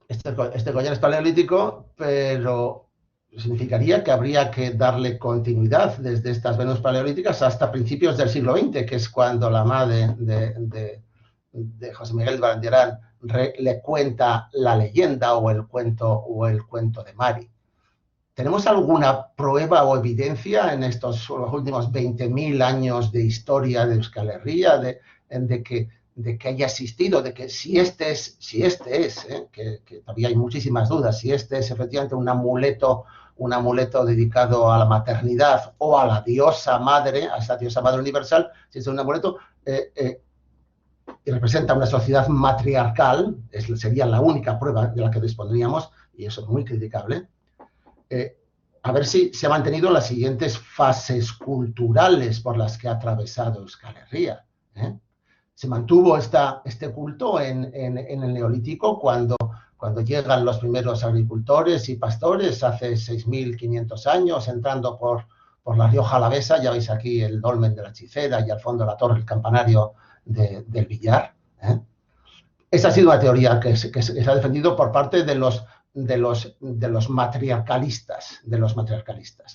este collar es paleolítico, pero significaría que habría que darle continuidad desde estas Venus paleolíticas hasta principios del siglo XX, que es cuando la madre de José Miguel de Barandiarán le cuenta la leyenda o el cuento de Mari. ¿Tenemos alguna prueba o evidencia en estos los últimos 20.000 años de historia de Euskal Herria de que haya existido, de que si este es, que todavía hay muchísimas dudas, si este es efectivamente un amuleto dedicado a la maternidad o a la diosa madre, a esa diosa madre universal, si es un amuleto, y representa una sociedad matriarcal, sería la única prueba de la que dispondríamos, y eso es muy criticable. a ver si se ha mantenido las siguientes fases culturales por las que ha atravesado Euskal Herria. Se mantuvo este culto en el Neolítico cuando llegan los primeros agricultores y pastores hace 6.500 años, entrando por la Rioja Alavesa. Ya veis aquí el dolmen de la Hechicera y al fondo la torre, el campanario del Villar. Esa ha sido una teoría que se ha defendido por parte de los matriarcalistas,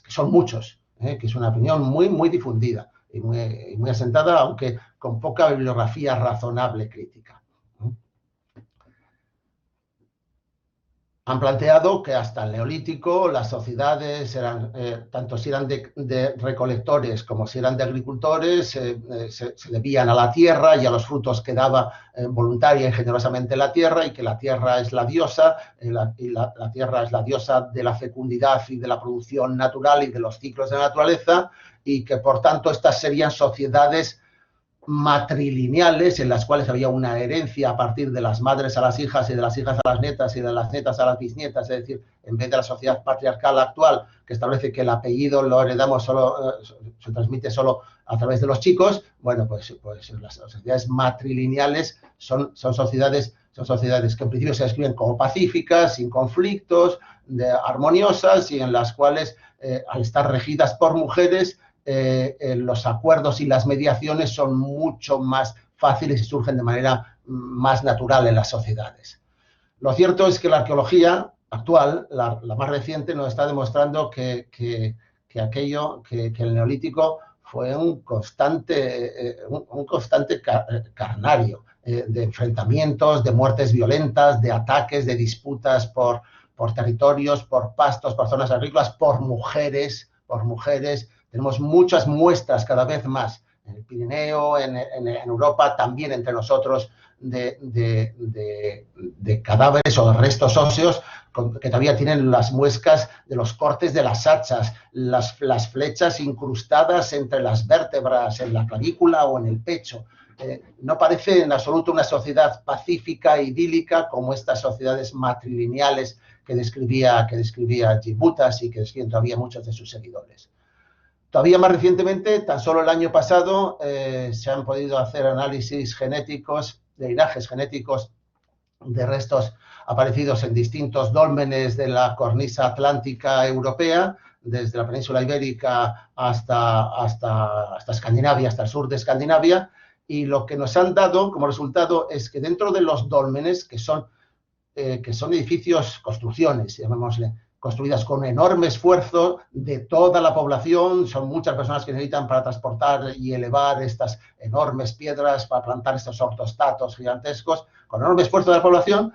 que son muchos, que es una opinión muy, muy difundida y muy asentada, aunque con poca bibliografía razonable crítica. Han planteado que hasta el Neolítico las sociedades eran, tanto si eran de recolectores como si eran de agricultores, se debían a la tierra y a los frutos que daba voluntaria y generosamente la tierra, y que la tierra es la diosa, y la tierra es la diosa de la fecundidad y de la producción natural y de los ciclos de la naturaleza, y que por tanto estas serían sociedades matrilineales en las cuales había una herencia a partir de las madres a las hijas y de las hijas a las nietas y de las nietas a las bisnietas. Es decir, en vez de la sociedad patriarcal actual que establece que el apellido lo heredamos se transmite solo a través de los chicos, bueno, pues las sociedades matrilineales son sociedades que en principio se describen como pacíficas, sin conflictos, armoniosas, y en las cuales al estar regidas por mujeres, los acuerdos y las mediaciones son mucho más fáciles y surgen de manera más natural en las sociedades. Lo cierto es que la arqueología actual, la más reciente, nos está demostrando que el Neolítico fue un constante carnario de enfrentamientos, de muertes violentas, de ataques, de disputas por territorios, por pastos, por zonas agrícolas, por mujeres. Tenemos muchas muestras cada vez más en el Pirineo, en Europa, también entre nosotros, de cadáveres o de restos óseos que todavía tienen las muescas de los cortes de las hachas, las flechas incrustadas entre las vértebras, en la clavícula o en el pecho. No parece en absoluto una sociedad pacífica, idílica, como estas sociedades matrilineales que describía Gibutas y que describen todavía muchos de sus seguidores. Todavía más recientemente, tan solo el año pasado, se han podido hacer análisis genéticos, de linajes genéticos de restos aparecidos en distintos dólmenes de la cornisa atlántica europea, desde la península ibérica hasta Escandinavia, hasta el sur de Escandinavia, y lo que nos han dado como resultado es que dentro de los dólmenes, que son edificios, construcciones, llamémosle, construidas con enorme esfuerzo de toda la población, son muchas personas que necesitan para transportar y elevar estas enormes piedras, para plantar estos ortostatos gigantescos, con enorme esfuerzo de la población,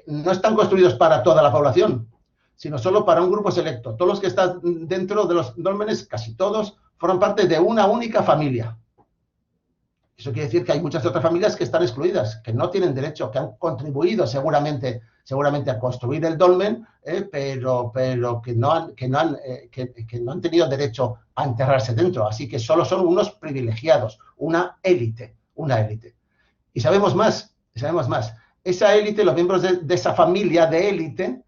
no están construidos para toda la población, sino solo para un grupo selecto. Todos los que están dentro de los dólmenes, casi todos, forman parte de una única familia. Eso quiere decir que hay muchas otras familias que están excluidas, que no tienen derecho, que han contribuido seguramente a construir el dolmen, pero que no han tenido derecho a enterrarse dentro. Así que solo son unos privilegiados, una élite. Y sabemos más. Esa élite, los miembros de esa familia de élite,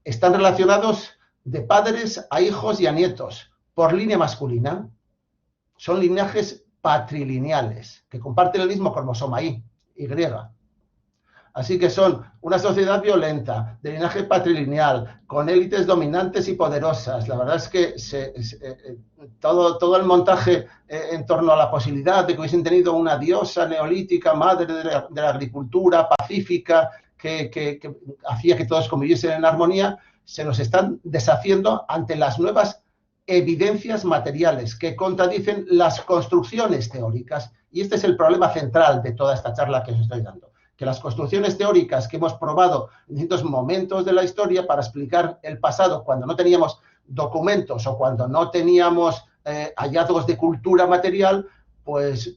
están relacionados de padres a hijos y a nietos por línea masculina. Son linajes patrilineales, que comparten el mismo cromosoma Y. Así que son una sociedad violenta, de linaje patrilineal, con élites dominantes y poderosas. La verdad es que todo el montaje en torno a la posibilidad de que hubiesen tenido una diosa neolítica, madre de la agricultura pacífica, que hacía que todos conviviesen en armonía, se nos están deshaciendo ante las nuevas evidencias materiales que contradicen las construcciones teóricas. Y este es el problema central de toda esta charla que os estoy dando, que las construcciones teóricas que hemos probado en distintos momentos de la historia para explicar el pasado, cuando no teníamos documentos o cuando no teníamos hallazgos de cultura material, pues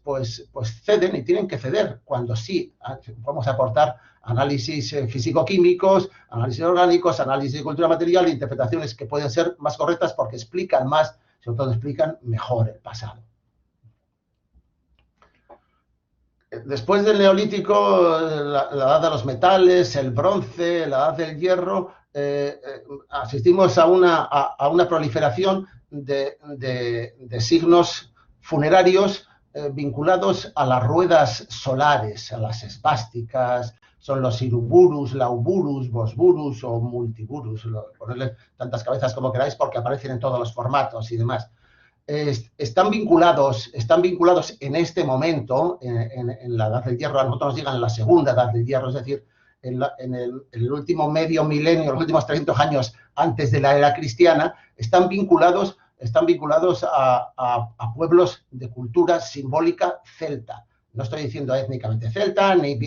ceden, y tienen que ceder cuando sí vamos a aportar análisis físico-químicos, análisis orgánicos, análisis de cultura material, interpretaciones que pueden ser más correctas porque explican más, sobre todo explican mejor el pasado. Después del Neolítico, la edad de los metales, el bronce, la edad del hierro, asistimos a una proliferación de signos funerarios vinculados a las ruedas solares, a las esvásticas, son los Iruburus, Lauburus, Bosburus o Multiburus, ponerle tantas cabezas como queráis porque aparecen en todos los formatos y demás. Están vinculados en este momento, en la Edad del Hierro, a nosotros nos digan en la Segunda Edad del Hierro, es decir, en el último medio milenio, los últimos 300 años antes de la era cristiana, están vinculados a pueblos de cultura simbólica celta. No estoy diciendo étnicamente celta, ni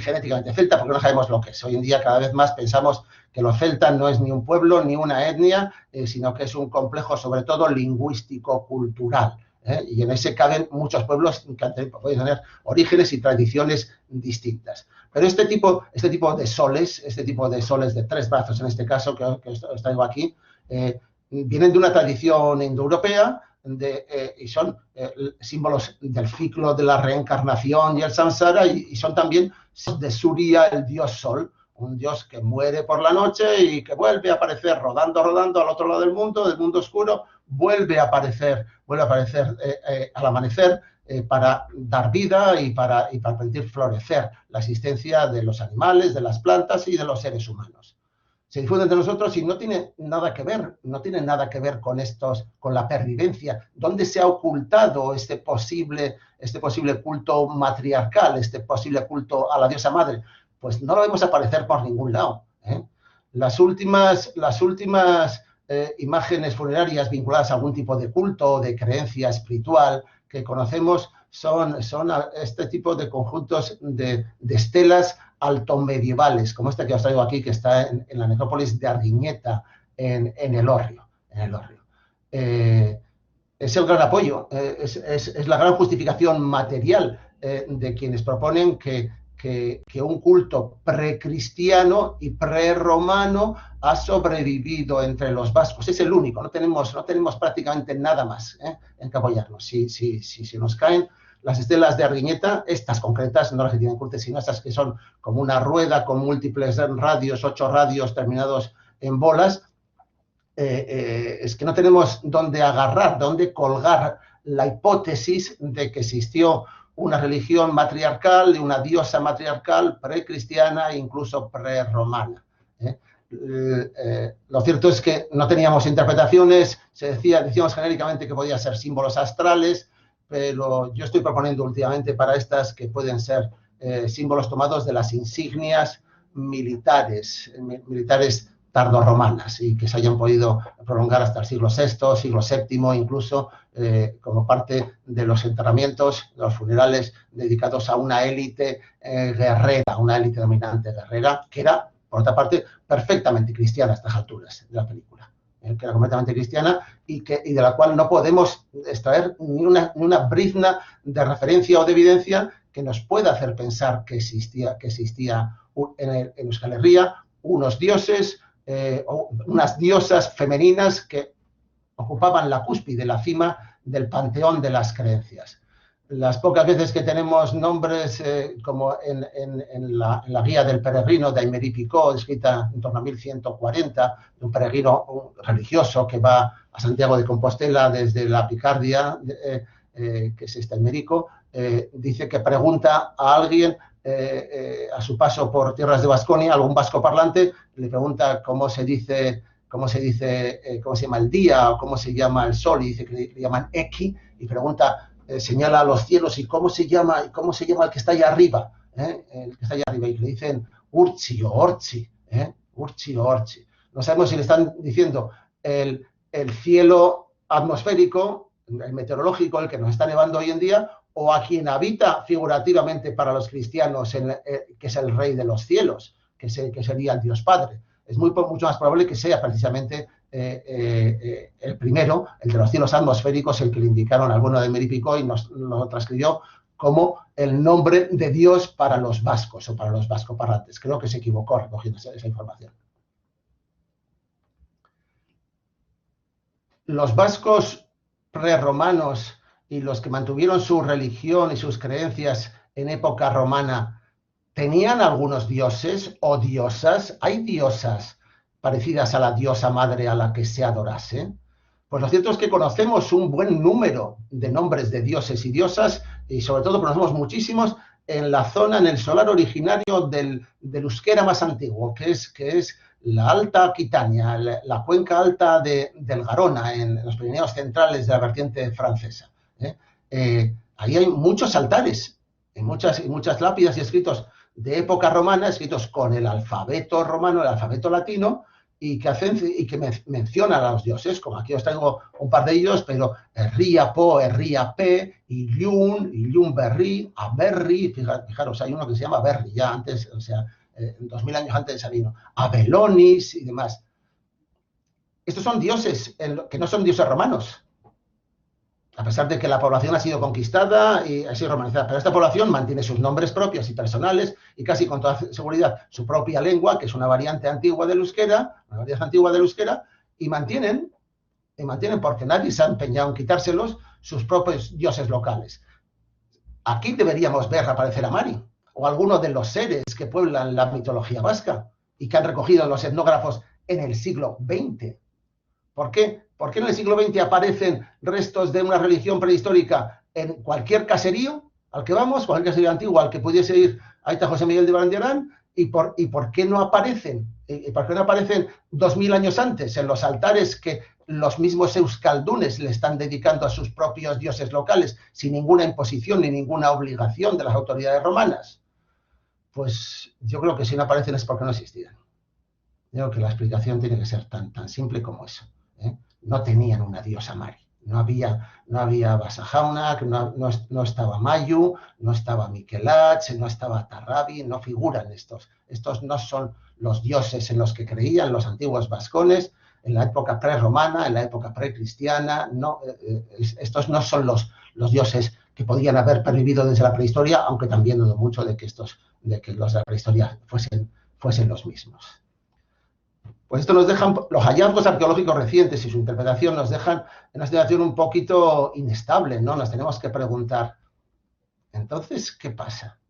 genéticamente celta, porque no sabemos lo que es. Hoy en día cada vez más pensamos que los celtas no es ni un pueblo ni una etnia, sino que es un complejo sobre todo lingüístico-cultural. Y en ese caben muchos pueblos que pueden tener orígenes y tradiciones distintas. Pero este tipo de soles de 3 brazos, en este caso, que os traigo aquí, vienen de una tradición indoeuropea y son símbolos del ciclo de la reencarnación y el samsara, y son también de Surya, el dios sol, un dios que muere por la noche y que vuelve a aparecer rodando al otro lado del mundo oscuro, vuelve a aparecer al amanecer para dar vida y para permitir florecer la existencia de los animales, de las plantas y de los seres humanos. Se difunde entre nosotros y no tiene nada que ver con la pervivencia. ¿Dónde se ha ocultado este posible culto matriarcal, este posible culto a la diosa madre? Pues no lo vemos aparecer por ningún lado. Las últimas imágenes funerarias vinculadas a algún tipo de culto o de creencia espiritual que conocemos son este tipo de conjuntos de estelas altomedievales, como esta que os traigo aquí, que está en la necrópolis de Arguiñeta, en El Hórreo. Es el gran apoyo, es la gran justificación material de quienes proponen que un culto precristiano y prerromano ha sobrevivido entre los vascos. Es el único, no tenemos prácticamente nada más en que apoyarnos. Si nos caen las estelas de Arguiñeta, estas concretas, no las que tienen curtes, sino estas que son como una rueda con múltiples radios, 8 radios terminados en bolas, es que no tenemos dónde agarrar, dónde colgar la hipótesis de que existió una religión matriarcal, de una diosa matriarcal precristiana e incluso prerromana. Lo cierto es que no teníamos interpretaciones, decíamos genéricamente que podían ser símbolos astrales, pero yo estoy proponiendo últimamente para estas que pueden ser símbolos tomados de las insignias militares tardorromanas y que se hayan podido prolongar hasta el siglo VI, siglo VII, incluso como parte de los enterramientos, de los funerales dedicados a una élite guerrera, una élite dominante guerrera, que era, por otra parte, perfectamente cristiana a estas alturas de la película. Que era completamente cristiana y de la cual no podemos extraer ni una brizna de referencia o de evidencia que nos pueda hacer pensar que existía en Euskal Herria unos dioses o unas diosas femeninas que ocupaban la cúspide, la cima del panteón de las creencias. Las pocas veces que tenemos nombres, como en la guía del peregrino de Aymerí Picó, escrita en torno a 1140, de un peregrino religioso que va a Santiago de Compostela desde la Picardia, que es este Aymerico, dice que pregunta a alguien, a su paso por tierras de Baskonia, algún vasco parlante, le pregunta cómo se llama el día o cómo se llama el sol, y dice que le llaman Eki, y pregunta, señala a los cielos, y cómo se llama el que está allá arriba, el que está allá arriba, y le dicen Urtzi o Ortzi, Urtzi o Ortzi. No sabemos si le están diciendo el cielo atmosférico, el meteorológico, el que nos está nevando hoy en día, o a quien habita figurativamente para los cristianos, que es el rey de los cielos, que sería el Dios Padre. Es mucho más probable que sea precisamente el primero, el de los cielos atmosféricos, el que le indicaron al bueno de Aymerí Picó y nos lo transcribió como el nombre de Dios para los vascos o para los vascoparlantes. Creo que se equivocó recogiendo esa información. Los vascos prerromanos y los que mantuvieron su religión y sus creencias en época romana tenían algunos dioses o diosas? ¿Hay diosas parecidas a la diosa madre a la que se adorase? Pues lo cierto es que conocemos un buen número de nombres de dioses y diosas, y sobre todo conocemos muchísimos en la zona, en el solar originario del euskera más antiguo, que es la Alta Aquitania, la cuenca alta del Garona, en los Pirineos centrales de la vertiente francesa. Ahí hay muchos altares, y muchas lápidas y escritos de época romana, escritos con el alfabeto romano, el alfabeto latino, y que mencionan a los dioses, como aquí os traigo un par de ellos, pero Erriapo, Erriape, Iliun Berri, Aberri, fijaros, hay uno que se llama Berri, ya antes, o sea, 2000 años antes de Sabino, Abelonis y demás. Estos son dioses que no son dioses romanos, a pesar de que la población ha sido conquistada y ha sido romanizada, pero esta población mantiene sus nombres propios y personales y casi con toda seguridad su propia lengua, que es una variante antigua del euskera, y mantienen porque nadie se ha empeñado en quitárselos sus propios dioses locales. Aquí deberíamos ver aparecer a Mari o alguno de los seres que pueblan la mitología vasca y que han recogido los etnógrafos en el siglo XX. ¿Por qué? ¿Por qué en el siglo XX aparecen restos de una religión prehistórica en cualquier caserío al que vamos, cualquier caserío antiguo al que pudiese ir Aita José Miguel de Barandiarán? ¿Y por qué no aparecen? ¿Por qué no aparecen 2000 años antes en los altares que los mismos euskaldunes le están dedicando a sus propios dioses locales sin ninguna imposición ni ninguna obligación de las autoridades romanas? Pues yo creo que si no aparecen es porque no existían. Yo creo que la explicación tiene que ser tan simple como eso. No tenían una diosa Mari. No había Basajaunak, no estaba Mayu, no estaba Miquelach, no estaba Tarrabi, no figuran estos. Estos no son los dioses en los que creían los antiguos vascones en la época prerromana, en la época precristiana. No, estos no son los dioses que podían haber pervivido desde la prehistoria, aunque también dudo mucho de que los de la prehistoria fuesen los mismos. Pues esto nos dejan, los hallazgos arqueológicos recientes y su interpretación nos dejan en una situación un poquito inestable, ¿no? Nos tenemos que preguntar, entonces, ¿qué pasa?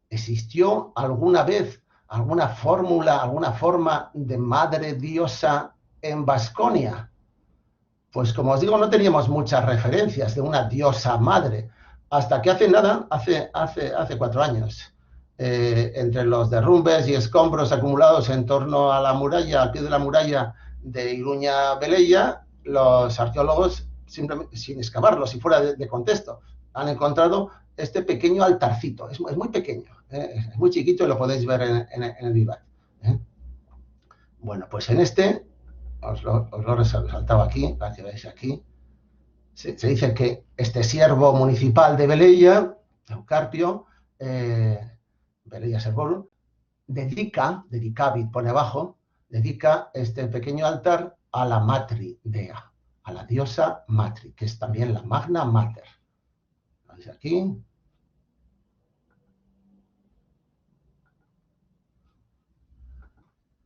¿Existió alguna vez alguna fórmula, alguna forma de madre diosa en Baskonia? Pues como os digo, no teníamos muchas referencias de una diosa madre, hasta que hace 4 años. Entre los derrumbes y escombros acumulados en torno a la muralla, al pie de la muralla de Iruña-Beleia, los arqueólogos, simplemente sin excavarlos y fuera de contexto, han encontrado este pequeño altarcito. Es muy pequeño, es muy chiquito y lo podéis ver en el Vivat. Bueno, pues en este, os lo resaltaba aquí, para que veáis aquí, se dice que este siervo municipal de Beleia, Eucarpio, Beleia Servol, dedicavit, pone abajo, dedica este pequeño altar a la Matri Dea, a la diosa Matri, que es también la Magna Mater. ¿Veis aquí?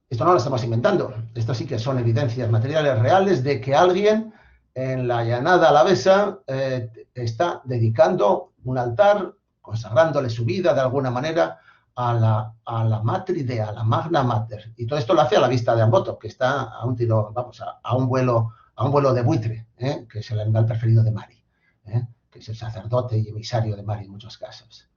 Esto no lo estamos inventando, esto sí que son evidencias materiales reales de que alguien en la llanada alavesa está dedicando un altar, consagrándole su vida de alguna manera a la Matri Dea, a la Magna Mater. Y todo esto lo hace a la vista de Amboto, que está a un tiro, vamos, a un vuelo de buitre, que es el animal preferido de Mari, que es el sacerdote y emisario de Mari en muchos casos.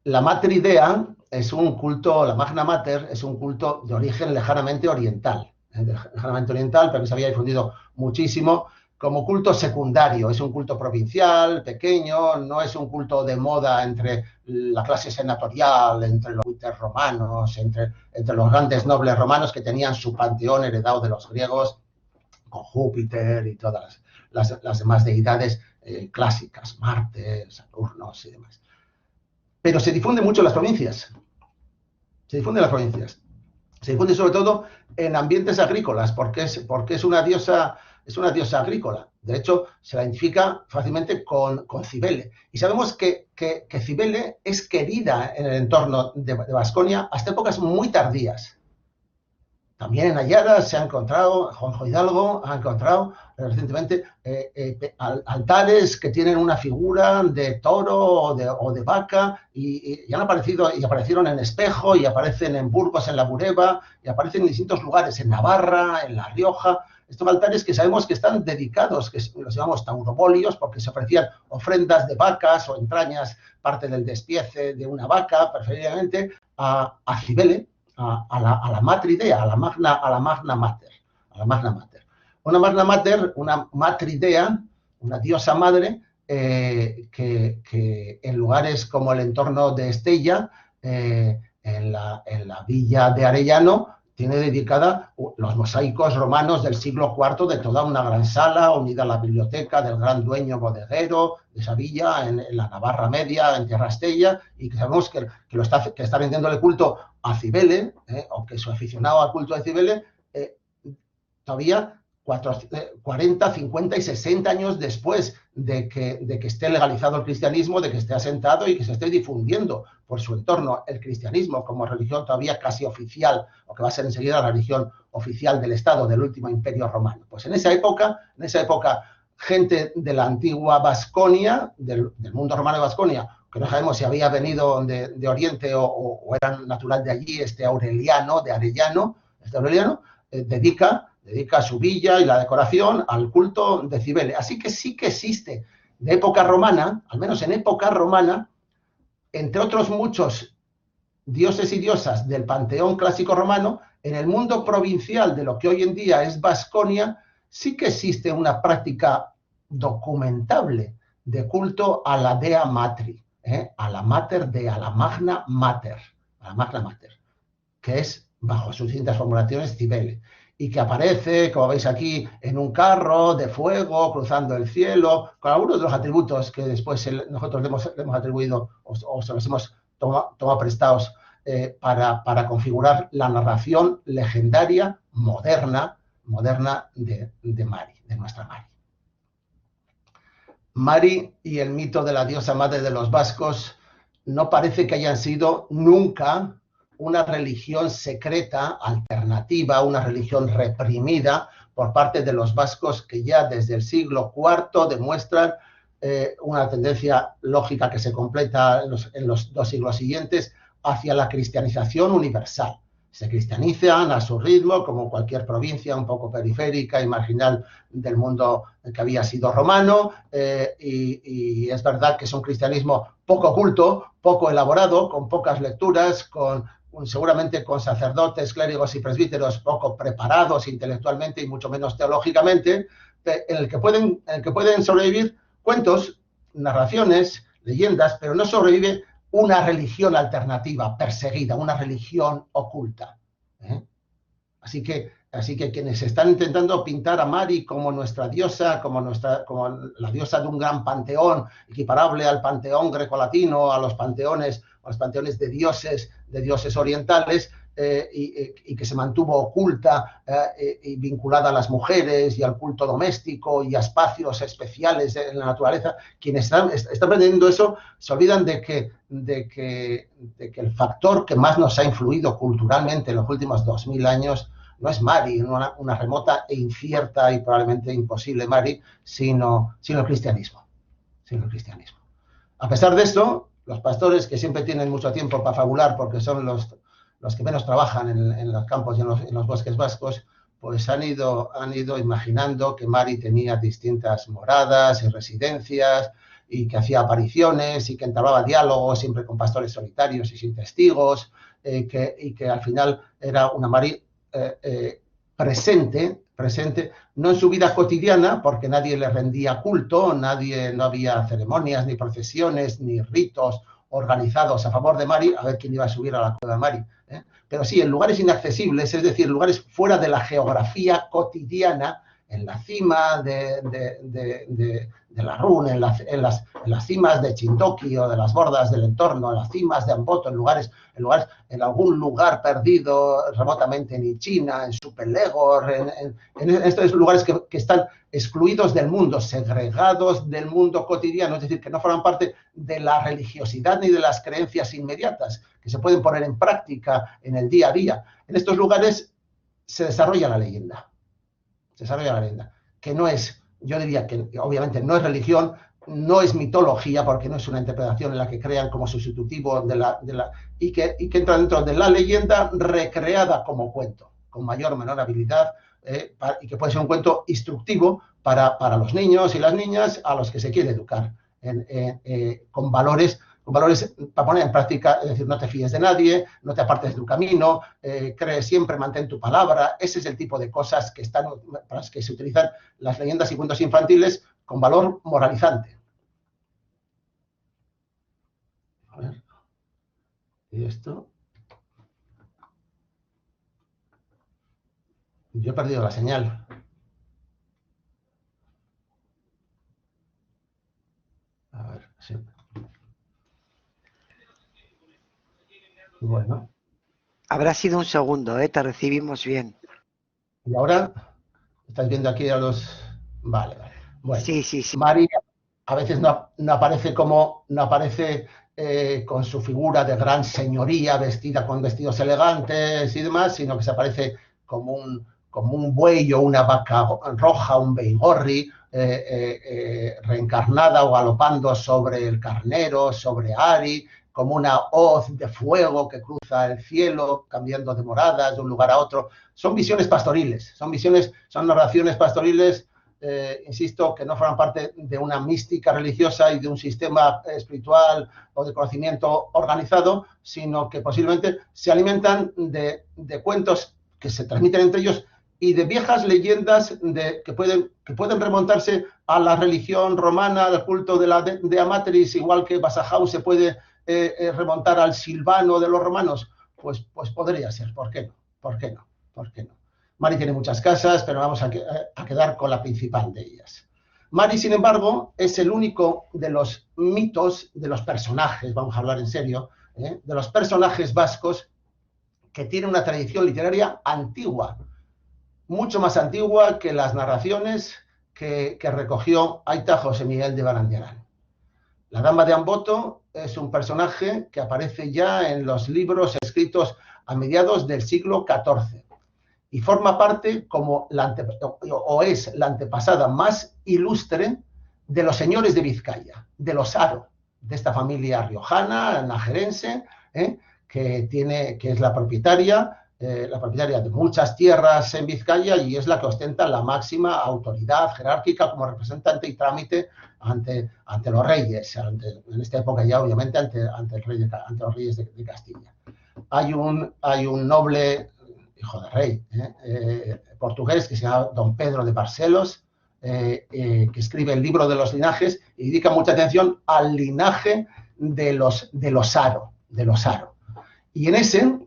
La Matri Dea es un culto, la Magna Mater es un culto de origen lejanamente oriental, pero que se había difundido muchísimo como culto secundario. Es un culto provincial, pequeño, no es un culto de moda entre la clase senatorial, entre los buitres romanos, entre los grandes nobles romanos que tenían su panteón heredado de los griegos con Júpiter y todas las demás deidades clásicas, Marte, Saturno y demás. Pero se difunde mucho en las provincias. Se difunde sobre todo en ambientes agrícolas, porque es una diosa agrícola. De hecho, se la identifica fácilmente con Cibele. Y sabemos que Cibele es querida en el entorno de Baskonia hasta épocas muy tardías. También en Ayara se ha encontrado, Juanjo Hidalgo ha encontrado recientemente altares que tienen una figura de toro o de vaca y han aparecido y aparecieron en Espejo y aparecen en Burgos, en la Bureba, y aparecen en distintos lugares, en Navarra, en La Rioja. Estos altares que sabemos que están dedicados, que los llamamos taurobolios, porque se ofrecían ofrendas de vacas o entrañas, parte del despiece de una vaca, preferiblemente, a Cibele, a la matridea, a la magna mater, a la magna mater. Una magna mater, una matridea, una diosa madre, que en lugares como el entorno de Estella, en la villa de Arellano, tiene dedicada los mosaicos romanos del siglo IV de toda una gran sala unida a la biblioteca del gran dueño bodeguero de esa villa en la Navarra Media, en Tierra Estella, y que sabemos que está rindiéndole culto a Cibele, o que su aficionado al culto de Cibele, todavía 40, 50 y 60 años después de que esté legalizado el cristianismo, de que esté asentado y que se esté difundiendo por su entorno el cristianismo como religión todavía casi oficial, o que va a ser enseguida la religión oficial del Estado, del último imperio romano. Pues en esa época, gente de la antigua Vasconia, del mundo romano de Vasconia, que no sabemos si había venido de Oriente o era natural de allí, Aureliano, de Arellano, dedica su villa y la decoración al culto de Cibele. Así que sí que existe de época romana, al menos en época romana, entre otros muchos dioses y diosas del panteón clásico romano, en el mundo provincial de lo que hoy en día es Vasconia, sí que existe una práctica documentable de culto a la Dea Matri, a la Mater Dea, a la Magna Mater, que es, bajo sus distintas formulaciones, Cibele, y que aparece, como veis aquí, en un carro de fuego, cruzando el cielo, con algunos de los atributos que después nosotros le hemos atribuido o se los hemos tomado prestados para configurar la narración legendaria moderna de Mari, de nuestra Mari. Mari y el mito de la diosa madre de los vascos no parece que hayan sido nunca una religión secreta, alternativa, una religión reprimida por parte de los vascos que ya desde el siglo IV demuestran una tendencia lógica que se completa en los 2 siglos siguientes hacia la cristianización universal. Se cristianizan a su ritmo, como cualquier provincia un poco periférica y marginal del mundo que había sido romano, y es verdad que es un cristianismo poco culto, poco elaborado, con pocas lecturas, seguramente con sacerdotes, clérigos y presbíteros poco preparados intelectualmente y mucho menos teológicamente, en el que pueden sobrevivir cuentos, narraciones, leyendas, pero no sobrevive una religión alternativa, perseguida, una religión oculta. Así que quienes están intentando pintar a Mari como nuestra diosa, como la diosa de un gran panteón, equiparable al panteón grecolatino, a los panteones de dioses orientales, y que se mantuvo oculta y vinculada a las mujeres y al culto doméstico y a espacios especiales en la naturaleza, quienes están aprendiendo eso se olvidan de que el factor que más nos ha influido culturalmente en los últimos 2000 años no es Mari, una remota e incierta y probablemente imposible Mari, sino el cristianismo. A pesar de esto, los pastores, que siempre tienen mucho tiempo para fabular porque son los que menos trabajan en los campos y en los bosques vascos, pues han ido imaginando que Mari tenía distintas moradas y residencias y que hacía apariciones y que entablaba diálogos siempre con pastores solitarios y sin testigos, y que al final era una Mari presente, no en su vida cotidiana, porque nadie le rendía culto, no había ceremonias, ni procesiones, ni ritos organizados a favor de Mari, a ver quién iba a subir a la cueva de Mari, pero sí en lugares inaccesibles, es decir, lugares fuera de la geografía cotidiana, en la cima de la Run, en las cimas de Chindoki o de las bordas del entorno, en las cimas de Amboto, en algún lugar perdido remotamente en Ichina, en Supelegor, en estos lugares que están excluidos del mundo, segregados del mundo cotidiano, es decir, que no forman parte de la religiosidad ni de las creencias inmediatas que se pueden poner en práctica en el día a día. En estos lugares se desarrolla la leyenda. Se desarrolla la leyenda. Que no es, yo diría que obviamente no es religión, no es mitología, porque no es una interpretación en la que crean como sustitutivo y que entra dentro de la leyenda recreada como cuento, con mayor o menor habilidad, y que puede ser un cuento instructivo para los niños y las niñas a los que se quiere educar, con valores para poner en práctica, es decir, no te fíes de nadie, no te apartes de tu camino, cree siempre, mantén tu palabra. Ese es el tipo de cosas para las que se utilizan las leyendas y cuentos infantiles con valor moralizante. A ver. ¿Y esto? Yo he perdido la señal. A ver, sí. Bueno. Habrá sido un segundo, te recibimos bien. ¿Y ahora? ¿Estáis viendo aquí a los...? Vale. Bueno, sí. María a veces no aparece con su figura de gran señoría, vestida con vestidos elegantes y demás, sino que se aparece como un buey o una vaca roja, un beigorri, reencarnada o galopando sobre el carnero, sobre Ari, como una hoz de fuego que cruza el cielo, cambiando de moradas de un lugar a otro. Son visiones pastoriles, son narraciones pastoriles, insisto, que no forman parte de una mística religiosa y de un sistema espiritual o de conocimiento organizado, sino que posiblemente se alimentan de cuentos que se transmiten entre ellos y de viejas leyendas que pueden remontarse a la religión romana, al culto de Amatris, igual que Basajau se puede remontar al Silvano de los romanos. Pues podría ser, ¿por qué no? ¿Por qué no? ¿Por qué no? Mari tiene muchas casas, pero vamos a quedar con la principal de ellas. Mari, sin embargo, es el único de los mitos, de los personajes, vamos a hablar en serio, de los personajes vascos que tiene una tradición literaria antigua, mucho más antigua que las narraciones que recogió Aita José Miguel de Barandiarán. La Dama de Amboto es un personaje que aparece ya en los libros escritos a mediados del siglo XIV y forma parte es la antepasada más ilustre de los señores de Vizcaya, de los Haro, de esta familia riojana, najerense, que es la propietaria de muchas tierras en Vizcaya y es la que ostenta la máxima autoridad jerárquica como representante y trámite ante los reyes, en esta época ya obviamente ante los reyes de Castilla. Hay un noble, hijo de rey, portugués que se llama Don Pedro de Barcelos, que escribe el libro de los linajes y dedica mucha atención al linaje de los Haro. Y en ese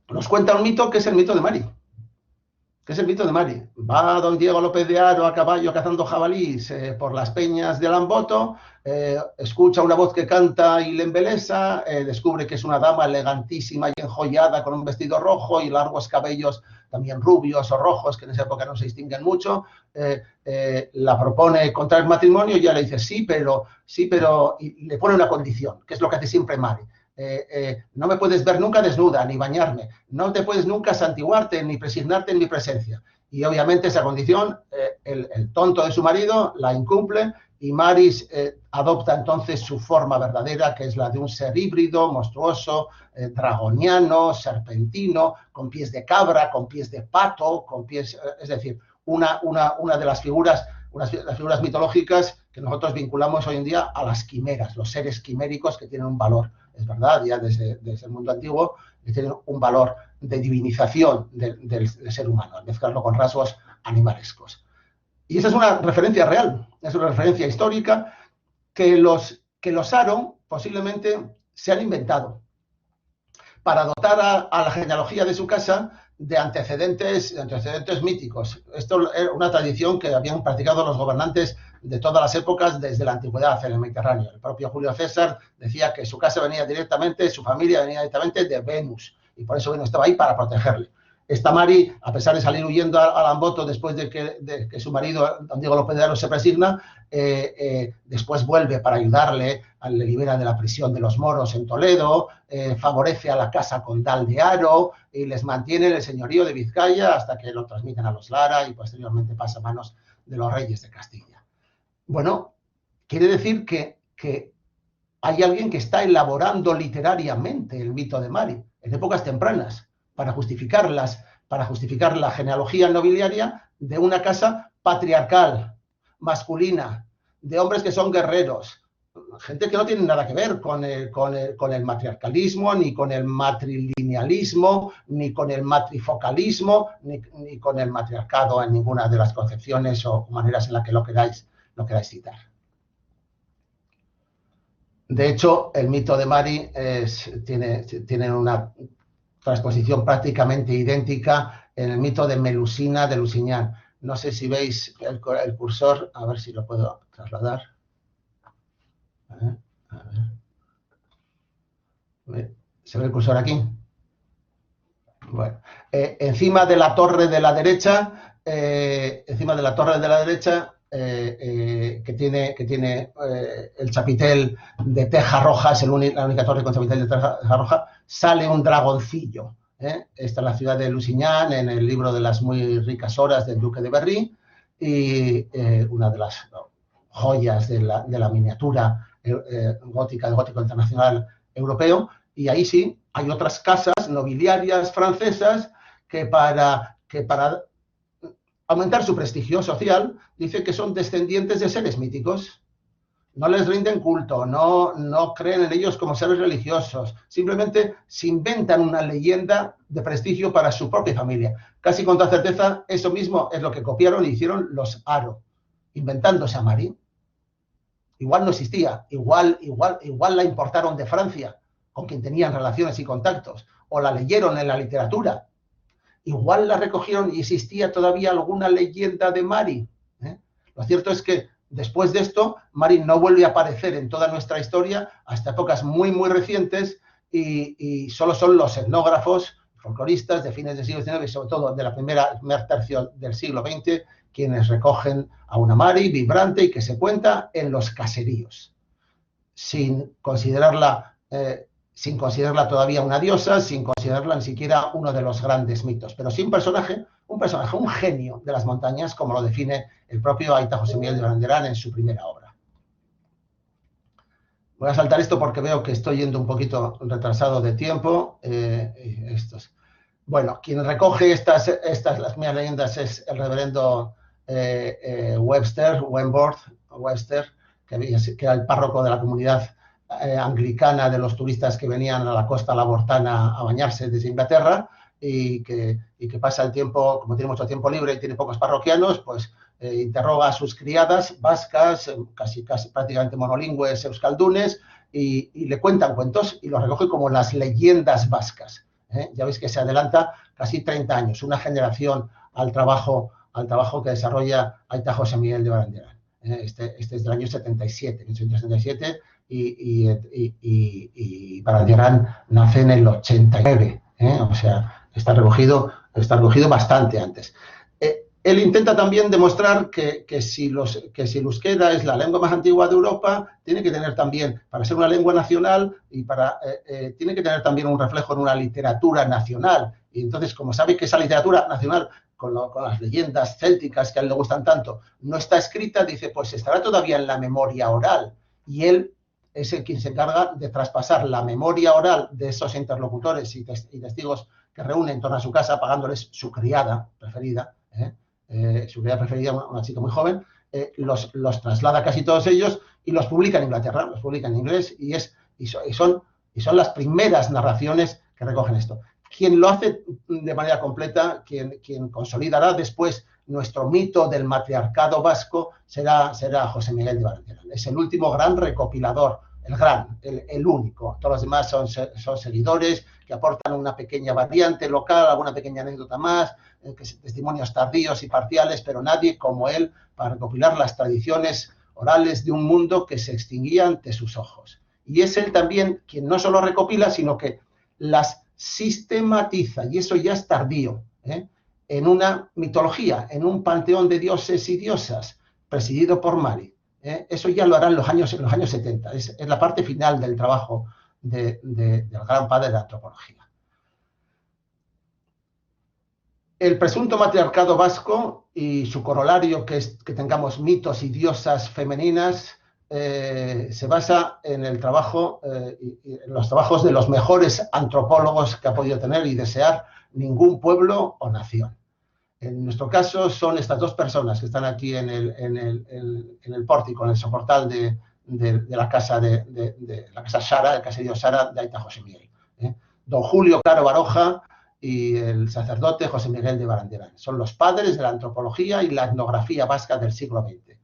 nos cuenta un mito que es el mito de Mari. Va don Diego López de Haro a caballo cazando jabalís por las peñas del Amboto, escucha una voz que canta y le embelesa, descubre que es una dama elegantísima y enjollada con un vestido rojo y largos cabellos también rubios o rojos, que en esa época no se distinguen mucho, la propone contraer matrimonio y ella le dice sí, pero, y le pone una condición, que es lo que hace siempre Mari. No me puedes ver nunca desnuda, ni bañarme, no te puedes nunca santiguarte, ni presignarte en mi presencia. Y obviamente esa condición, el tonto de su marido la incumple y Maris adopta entonces su forma verdadera, que es la de un ser híbrido, monstruoso, dragoniano, serpentino, con pies de cabra, con pies de pato, es decir, una de las figuras mitológicas que nosotros vinculamos hoy en día a las quimeras, los seres quiméricos que tienen un valor, es verdad, ya desde el mundo antiguo, que tienen un valor de divinización del ser humano, al mezclarlo con rasgos animalescos. Y esa es una referencia real, es una referencia histórica que los Haro posiblemente se han inventado para dotar a la genealogía de su casa de antecedentes míticos. Esto era una tradición que habían practicado los gobernantes de todas las épocas desde la antigüedad en el Mediterráneo. El propio Julio César decía que su familia venía directamente de Venus, y por eso Venus estaba ahí para protegerle. Esta Mari, a pesar de salir huyendo a Amboto después de que su marido, don Diego López de Haro, se presigna, después vuelve para ayudarle, le libera de la prisión de los moros en Toledo, favorece a la casa condal de Haro y les mantiene en el señorío de Vizcaya hasta que lo transmiten a los Lara y posteriormente pasa a manos de los reyes de Castilla. Bueno, quiere decir que hay alguien que está elaborando literariamente el mito de Mari en épocas tempranas para justificar la genealogía nobiliaria de una casa patriarcal, masculina, de hombres que son guerreros, gente que no tiene nada que ver con el matriarcalismo, ni con el matrilinealismo, ni con el matrifocalismo, ni con el matriarcado en ninguna de las concepciones o maneras en las que lo queráis citar. De hecho, el mito de Mari tiene una transposición prácticamente idéntica en el mito de Melusina de Lusignan. No sé si veis el cursor, a ver si lo puedo trasladar. A ver. ¿Se ve el cursor aquí? Bueno, encima de la torre de la derecha, que tiene el chapitel de teja roja, es la única torre con chapitel de teja roja, sale un dragoncillo. Esta es la ciudad de Lusignan, en el libro de las muy ricas horas del duque de Berry, y una de las joyas de la miniatura gótica, del gótico internacional europeo. Y ahí sí, hay otras casas nobiliarias francesas que para aumentar su prestigio social, dice que son descendientes de seres míticos. No les rinden culto, no creen en ellos como seres religiosos, simplemente se inventan una leyenda de prestigio para su propia familia. Casi con toda certeza, eso mismo es lo que copiaron y hicieron los Haro, inventándose a Mari. Igual no existía, igual la importaron de Francia, con quien tenían relaciones y contactos, o la leyeron en la literatura. Igual la recogieron y existía todavía alguna leyenda de Mari. Lo cierto es que después de esto, Mari no vuelve a aparecer en toda nuestra historia hasta épocas muy, muy recientes y solo son los etnógrafos, folcloristas de fines del siglo XIX y sobre todo de la primer tercio del siglo XX quienes recogen a una Mari vibrante y que se cuenta en los caseríos, sin considerarla todavía una diosa, sin considerarla ni siquiera uno de los grandes mitos, pero sí un personaje, un genio de las montañas, como lo define el propio Aita José Miguel de Barandiarán en su primera obra. Voy a saltar esto porque veo que estoy yendo un poquito retrasado de tiempo. Bueno, quien recoge las mías leyendas es el reverendo Webster, que era el párroco de la comunidad anglicana de los turistas que venían a la costa labortana a bañarse desde Inglaterra y que pasa el tiempo, como tiene mucho tiempo libre y tiene pocos parroquianos, pues interroga a sus criadas vascas, casi prácticamente monolingües euskaldunes, y le cuentan cuentos y los recoge como las leyendas vascas. Ya veis que se adelanta casi 30 años, una generación al trabajo que desarrolla Aita José Miguel de Barandiarán. Este es del año 77, 1977, y Barandiarán nace en el 89, o sea, está recogido bastante antes. Él intenta también demostrar que si el euskera es la lengua más antigua de Europa, tiene que tener también, para ser una lengua nacional, tiene que tener también un reflejo en una literatura nacional. Y entonces, como sabe que esa literatura nacional, con las leyendas célticas que a él le gustan tanto, no está escrita, dice, pues estará todavía en la memoria oral. Y él es el quien se encarga de traspasar la memoria oral de esos interlocutores y testigos que reúnen en torno a su casa, pagándoles su criada preferida, una chica muy joven, los traslada casi todos ellos y los publica en Inglaterra, los publica en inglés y son las primeras narraciones que recogen esto. Quien lo hace de manera completa, quien consolidará después nuestro mito del matriarcado vasco será José Miguel de Barandiarán. Es el último gran recopilador, el único. Todos los demás son seguidores que aportan una pequeña variante local, alguna pequeña anécdota más, testimonios tardíos y parciales, pero nadie como él para recopilar las tradiciones orales de un mundo que se extinguía ante sus ojos. Y es él también quien no solo recopila, sino que las sistematiza, y eso ya es tardío. en una mitología, en un panteón de dioses y diosas, presidido por Mari. Eso ya lo hará en los años 70. Es la parte final del trabajo del gran padre de la antropología. El presunto matriarcado vasco y su corolario, que es que tengamos mitos y diosas femeninas, se basa en el trabajo, en los trabajos de los mejores antropólogos que ha podido tener y desear ningún pueblo o nación. En nuestro caso son estas dos personas que están aquí en el pórtico, en el soportal de la casa la casa Sara, el caserío Sara de Aita José Miguel. Don Julio Caro Baroja y el sacerdote José Miguel de Barandiarán. Son los padres de la antropología y la etnografía vasca del siglo XX.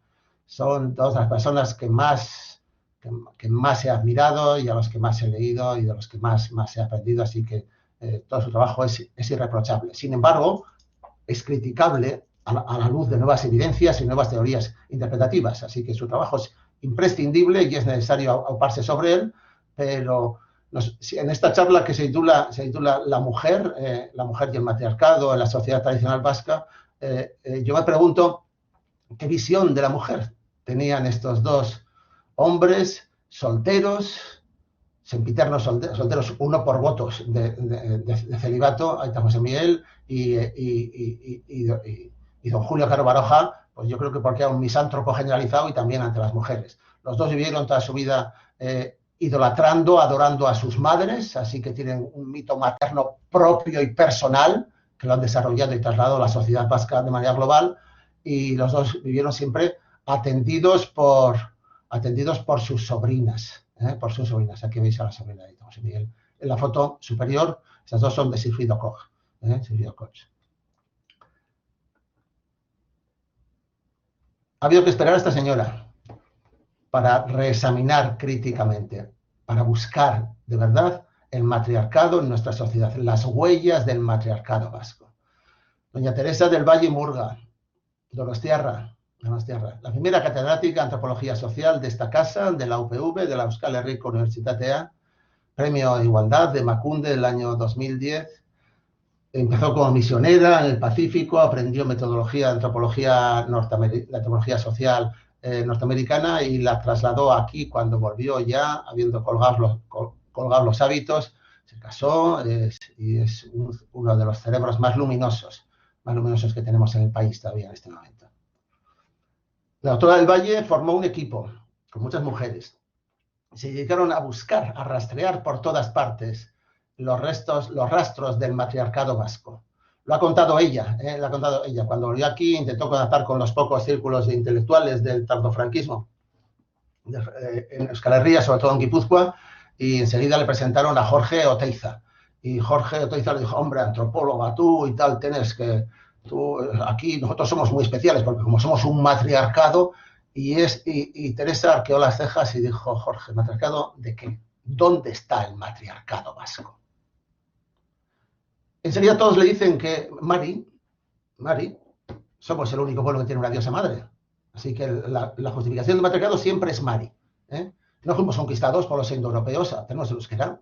Son dos de las personas que más he admirado y a los que más he leído y de los que más he aprendido, así que todo su trabajo es irreprochable. Sin embargo, es criticable a la luz de nuevas evidencias y nuevas teorías interpretativas, así que su trabajo es imprescindible y es necesario auparse sobre él, pero en esta charla que se titula La mujer y el matriarcado en la sociedad tradicional vasca, yo me pregunto qué visión de la mujer tenían estos dos hombres solteros, sempiternos solteros, uno por votos de celibato, Aita José Miguel, y don Julio Caro Baroja, pues yo creo que porque era un misántropo generalizado y también ante las mujeres. Los dos vivieron toda su vida idolatrando, adorando a sus madres, así que tienen un mito materno propio y personal, que lo han desarrollado y trasladado a la sociedad vasca de manera global, y los dos vivieron siempre atendidos por sus sobrinas. Por sus sobrinas. Aquí veis a la sobrina de José Miguel. En la foto superior, estas dos son de Sigfrido Koch. Sigfrido Koch. Ha habido que esperar a esta señora para reexaminar críticamente, para buscar de verdad el matriarcado en nuestra sociedad, las huellas del matriarcado vasco. Doña Teresa del Valle Murga, Donostiarra, la primera catedrática de antropología social de esta casa, de la UPV, de la Euskal Herriko Unibertsitatea, premio a Igualdad de Emakunde del año 2010. Empezó como misionera en el Pacífico, aprendió metodología de antropología la antropología social norteamericana y la trasladó aquí cuando volvió ya, habiendo colgado los hábitos, se casó y es uno de los cerebros más luminosos que tenemos en el país todavía en este momento. La doctora del Valle formó un equipo con muchas mujeres. Se dedicaron a buscar, a rastrear por todas partes los rastros del matriarcado vasco. Lo ha contado ella, Cuando volvió aquí intentó contactar con los pocos círculos de intelectuales del tardofranquismo en Euskal Herria, sobre todo en Guipúzcoa, y enseguida le presentaron a Jorge Oteiza. Y Jorge Oteiza le dijo, hombre, antropóloga, tú y tal, aquí nosotros somos muy especiales porque como somos un matriarcado y Teresa arqueó las cejas y dijo, Jorge, ¿matriarcado de qué? ¿Dónde está el matriarcado vasco? Enseguida todos le dicen que Mari, somos el único pueblo que tiene una diosa madre. Así que la justificación del matriarcado siempre es Mari. No fuimos conquistados por los indoeuropeos, tenemos el euskera.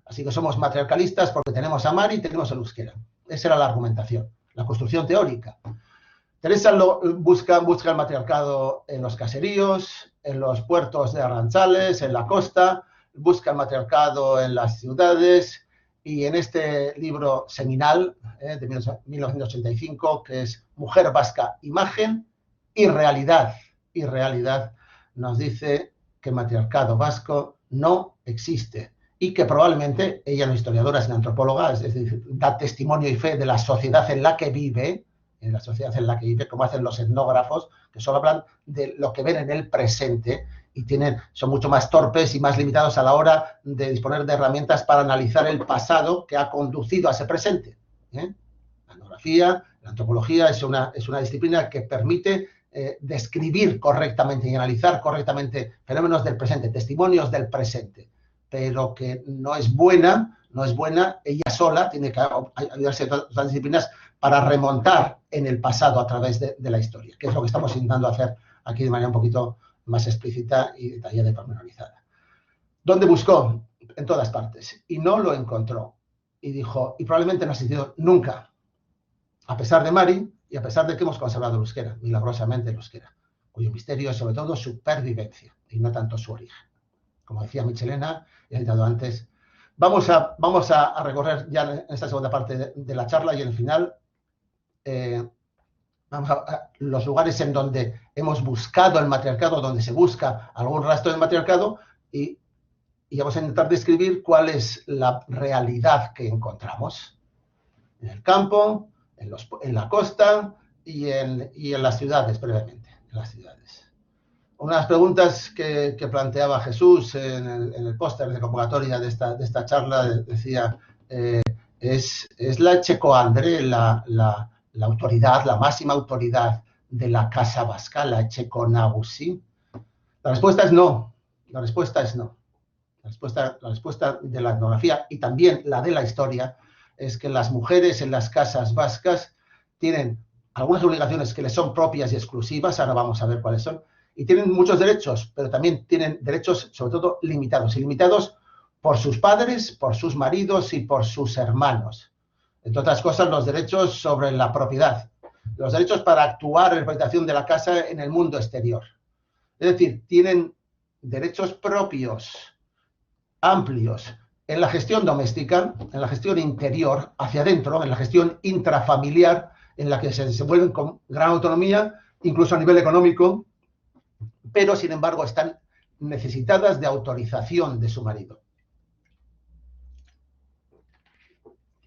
Así que somos matriarcalistas porque tenemos a Mari y tenemos el euskera. Esa era la argumentación. La construcción teórica. Teresa busca el matriarcado en los caseríos, en los puertos de arranchales, en la costa, busca el matriarcado en las ciudades y en este libro seminal de 1985, que es Mujer Vasca, Imagen y Realidad, nos dice que el matriarcado vasco no existe. Y que probablemente ella no es historiadora, es una antropóloga, es decir, da testimonio y fe de la sociedad en la que vive, como hacen los etnógrafos, que solo hablan de lo que ven en el presente y son mucho más torpes y más limitados a la hora de disponer de herramientas para analizar el pasado que ha conducido a ese presente. La etnografía, la antropología es una disciplina que permite describir correctamente y analizar correctamente fenómenos del presente, testimonios del presente, pero que no es buena ella sola, tiene que ayudarse a otras disciplinas para remontar en el pasado a través de la historia, que es lo que estamos intentando hacer aquí de manera un poquito más explícita y detallada y pormenorizada. ¿Dónde buscó? En todas partes. Y no lo encontró. Y dijo, y probablemente no ha existido nunca a pesar de Mari y a pesar de que hemos conservado el euskera, milagrosamente el euskera, cuyo misterio es sobre todo su pervivencia y no tanto su origen. Como decía Michelena, y he citado antes, vamos a recorrer ya en esta segunda parte de la charla y en el final los lugares en donde hemos buscado el matriarcado, donde se busca algún rastro del matriarcado y vamos a intentar describir cuál es la realidad que encontramos en el campo, en la costa y en las ciudades, brevemente, en las ciudades. Una de las preguntas que planteaba Jesús en el póster de convocatoria de esta charla decía, ¿es la Echekoandre la autoridad, la máxima autoridad de la Casa Vasca, la Echeko Nagusi? La respuesta es no. La respuesta es no. La respuesta de la etnografía y también la de la historia es que las mujeres en las casas vascas tienen algunas obligaciones que les son propias y exclusivas, ahora vamos a ver cuáles son, y tienen muchos derechos, pero también tienen derechos sobre todo limitados, y limitados por sus padres, por sus maridos y por sus hermanos. Entre otras cosas, los derechos sobre la propiedad, los derechos para actuar en la representación de la casa en el mundo exterior. Es decir, tienen derechos propios, amplios, en la gestión doméstica, en la gestión interior, hacia adentro, en la gestión intrafamiliar, en la que se desenvuelven con gran autonomía, incluso a nivel económico, pero sin embargo están necesitadas de autorización de su marido,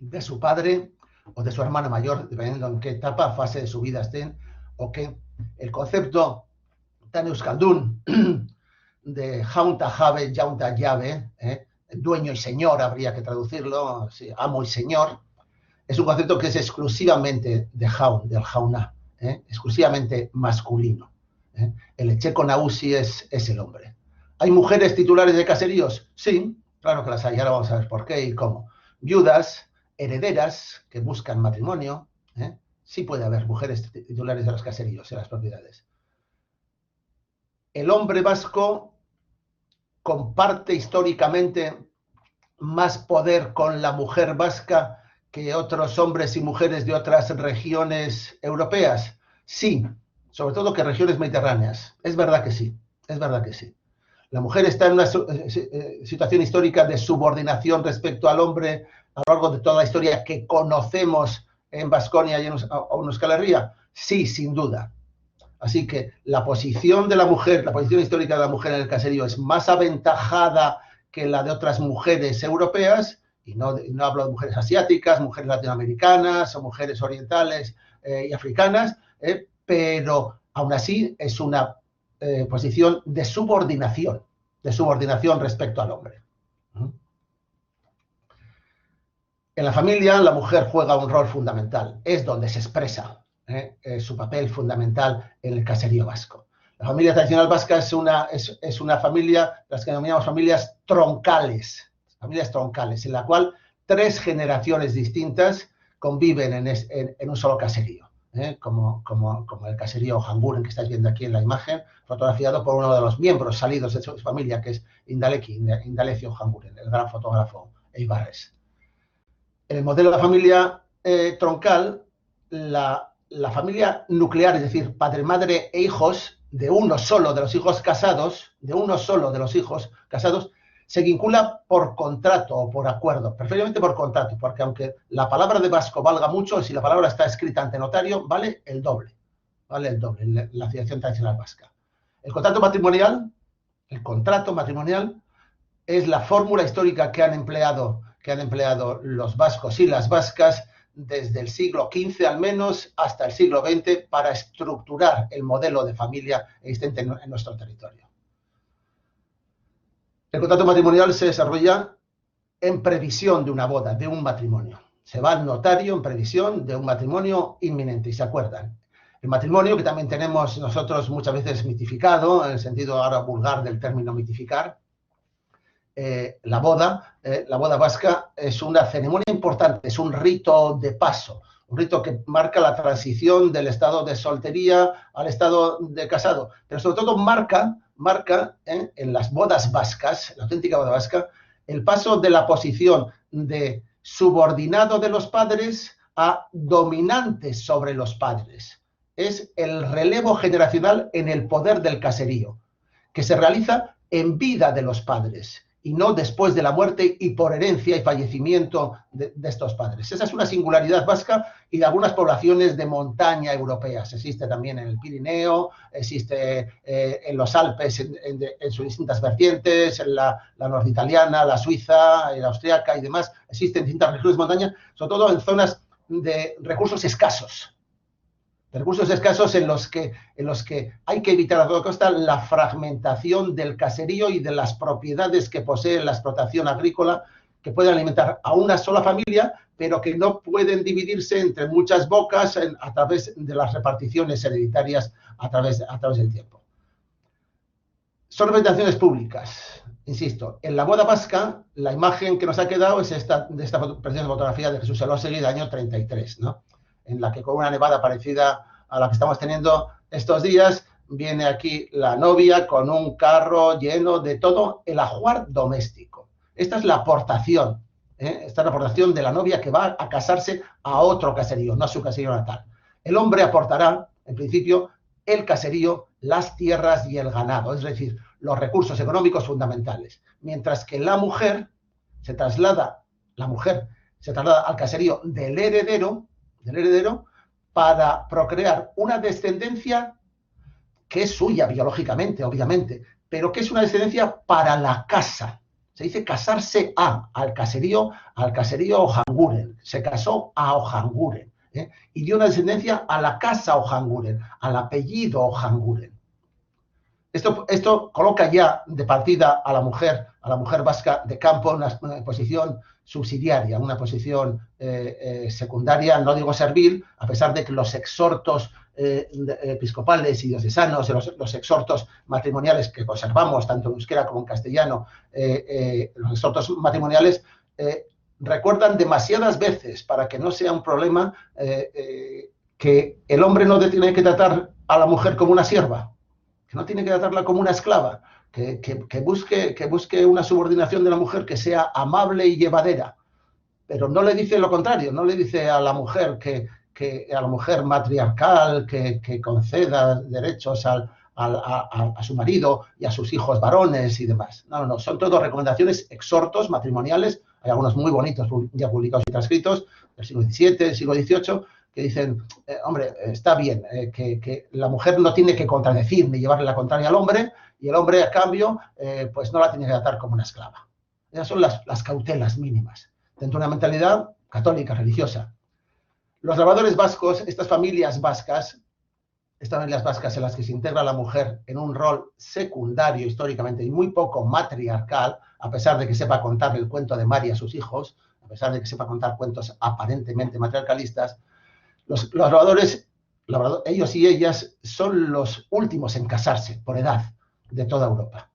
de su padre o de su hermano mayor, dependiendo en qué etapa, fase de su vida estén, o que el concepto tan euskaldun de jaunta jave, jaunta llave, dueño y señor, habría que traducirlo, sí, amo y señor, es un concepto que es exclusivamente de jaun, del jauná, exclusivamente masculino. El Echeko Nagusi es el hombre. ¿Hay mujeres titulares de caseríos? Sí, claro que las hay, ahora vamos a ver por qué y cómo. Viudas, herederas que buscan matrimonio, sí puede haber mujeres titulares de los caseríos, en las propiedades. El hombre vasco comparte históricamente más poder con la mujer vasca que otros hombres y mujeres de otras regiones europeas. Sí, sobre todo que regiones mediterráneas. Es verdad que sí, es verdad que sí. La mujer está en una situación histórica de subordinación respecto al hombre a lo largo de toda la historia que conocemos en Baskonia y en Euskal Herria. Sí, sin duda. Así que la posición de la mujer, la posición histórica de la mujer en el caserío es más aventajada que la de otras mujeres europeas, y no hablo de mujeres asiáticas, mujeres latinoamericanas o mujeres orientales y africanas, pero aún así es una posición de subordinación respecto al hombre. En la familia la mujer juega un rol fundamental, es donde se expresa su papel fundamental en el caserío vasco. La familia tradicional vasca es una familia, las que denominamos familias troncales, en la cual 3 generaciones distintas conviven en un solo caserío, como el caserío Hanguren que estáis viendo aquí en la imagen, fotografiado por uno de los miembros salidos de su familia, que es Indalecio Hanguren, el gran fotógrafo eibarres. En el modelo de la familia troncal, la familia nuclear, es decir, padre, madre e hijos, de uno solo de los hijos casados, se vincula por contrato o por acuerdo, preferiblemente por contrato, porque aunque la palabra de vasco valga mucho, si la palabra está escrita ante notario, vale el doble en la afiliación tradicional vasca. El contrato matrimonial es la fórmula histórica que han empleado los vascos y las vascas desde el siglo XV al menos hasta el siglo XX para estructurar el modelo de familia existente en nuestro territorio. El contrato matrimonial se desarrolla en previsión de una boda, de un matrimonio. Se va al notario en previsión de un matrimonio inminente y se acuerdan. El matrimonio, que también tenemos nosotros muchas veces mitificado, en el sentido ahora vulgar del término mitificar, la boda vasca es una ceremonia importante, es un rito de paso, un rito que marca la transición del estado de soltería al estado de casado, pero sobre todo marca en las bodas vascas, la auténtica boda vasca, el paso de la posición de subordinado de los padres a dominantes sobre los padres. Es el relevo generacional en el poder del caserío, que se realiza en vida de los padres y no después de la muerte y por herencia y fallecimiento de estos padres. Esa es una singularidad vasca y de algunas poblaciones de montaña europeas. Existe también en el Pirineo, existe en los Alpes en sus distintas vertientes, en la norteitaliana, la suiza, la austriaca y demás. Existen distintas regiones de montaña, sobre todo en zonas de recursos escasos. Recursos escasos en los que hay que evitar a toda costa la fragmentación del caserío y de las propiedades que posee la explotación agrícola, que pueden alimentar a una sola familia, pero que no pueden dividirse entre muchas bocas a través de las reparticiones hereditarias a través del tiempo. Son representaciones públicas. Insisto, en la boda vasca, la imagen que nos ha quedado es esta preciosa fotografía de Jesús Elósegui del año 33, ¿no? En la que con una nevada parecida a la que estamos teniendo estos días, viene aquí la novia con un carro lleno de todo el ajuar doméstico. Esta es la aportación, esta es la aportación de la novia que va a casarse a otro caserío, no a su caserío natal. El hombre aportará, en principio, el caserío, las tierras y el ganado, es decir, los recursos económicos fundamentales, mientras que la mujer se traslada al caserío del heredero para procrear una descendencia que es suya biológicamente, obviamente, pero que es una descendencia para la casa. Se dice casarse al caserío Ojanguren. Se casó a Ojanguren, y dio una descendencia a la casa Ojanguren, al apellido Ojanguren. Esto coloca ya de partida a la mujer vasca de campo en una posición subsidiaria, una posición secundaria, no digo servil, a pesar de que los exhortos episcopales y diocesanos, los exhortos matrimoniales que conservamos tanto en euskera como en castellano, los exhortos matrimoniales recuerdan demasiadas veces, para que no sea un problema, que el hombre no tiene que tratar a la mujer como una sierva, que no tiene que tratarla como una esclava, que busque una subordinación de la mujer que sea amable y llevadera, pero no le dice lo contrario, no le dice a la mujer a la mujer matriarcal que conceda derechos a su marido y a sus hijos varones y demás. No, son todas recomendaciones, exhortos matrimoniales, hay algunos muy bonitos ya publicados y transcritos, del siglo XVII, del siglo XVIII, que dicen, hombre, está bien, que la mujer no tiene que contradecir ni llevarle la contraria al hombre, y el hombre, a cambio, pues no la tiene que tratar como una esclava. Esas son las cautelas mínimas dentro de una mentalidad católica, religiosa. Los labradores vascos, estas familias vascas en las que se integra la mujer en un rol secundario históricamente y muy poco matriarcal, a pesar de que sepa contar el cuento de María a sus hijos, a pesar de que sepa contar cuentos aparentemente matriarcalistas, los labradores, ellos y ellas, son los últimos en casarse por edad de toda Europa.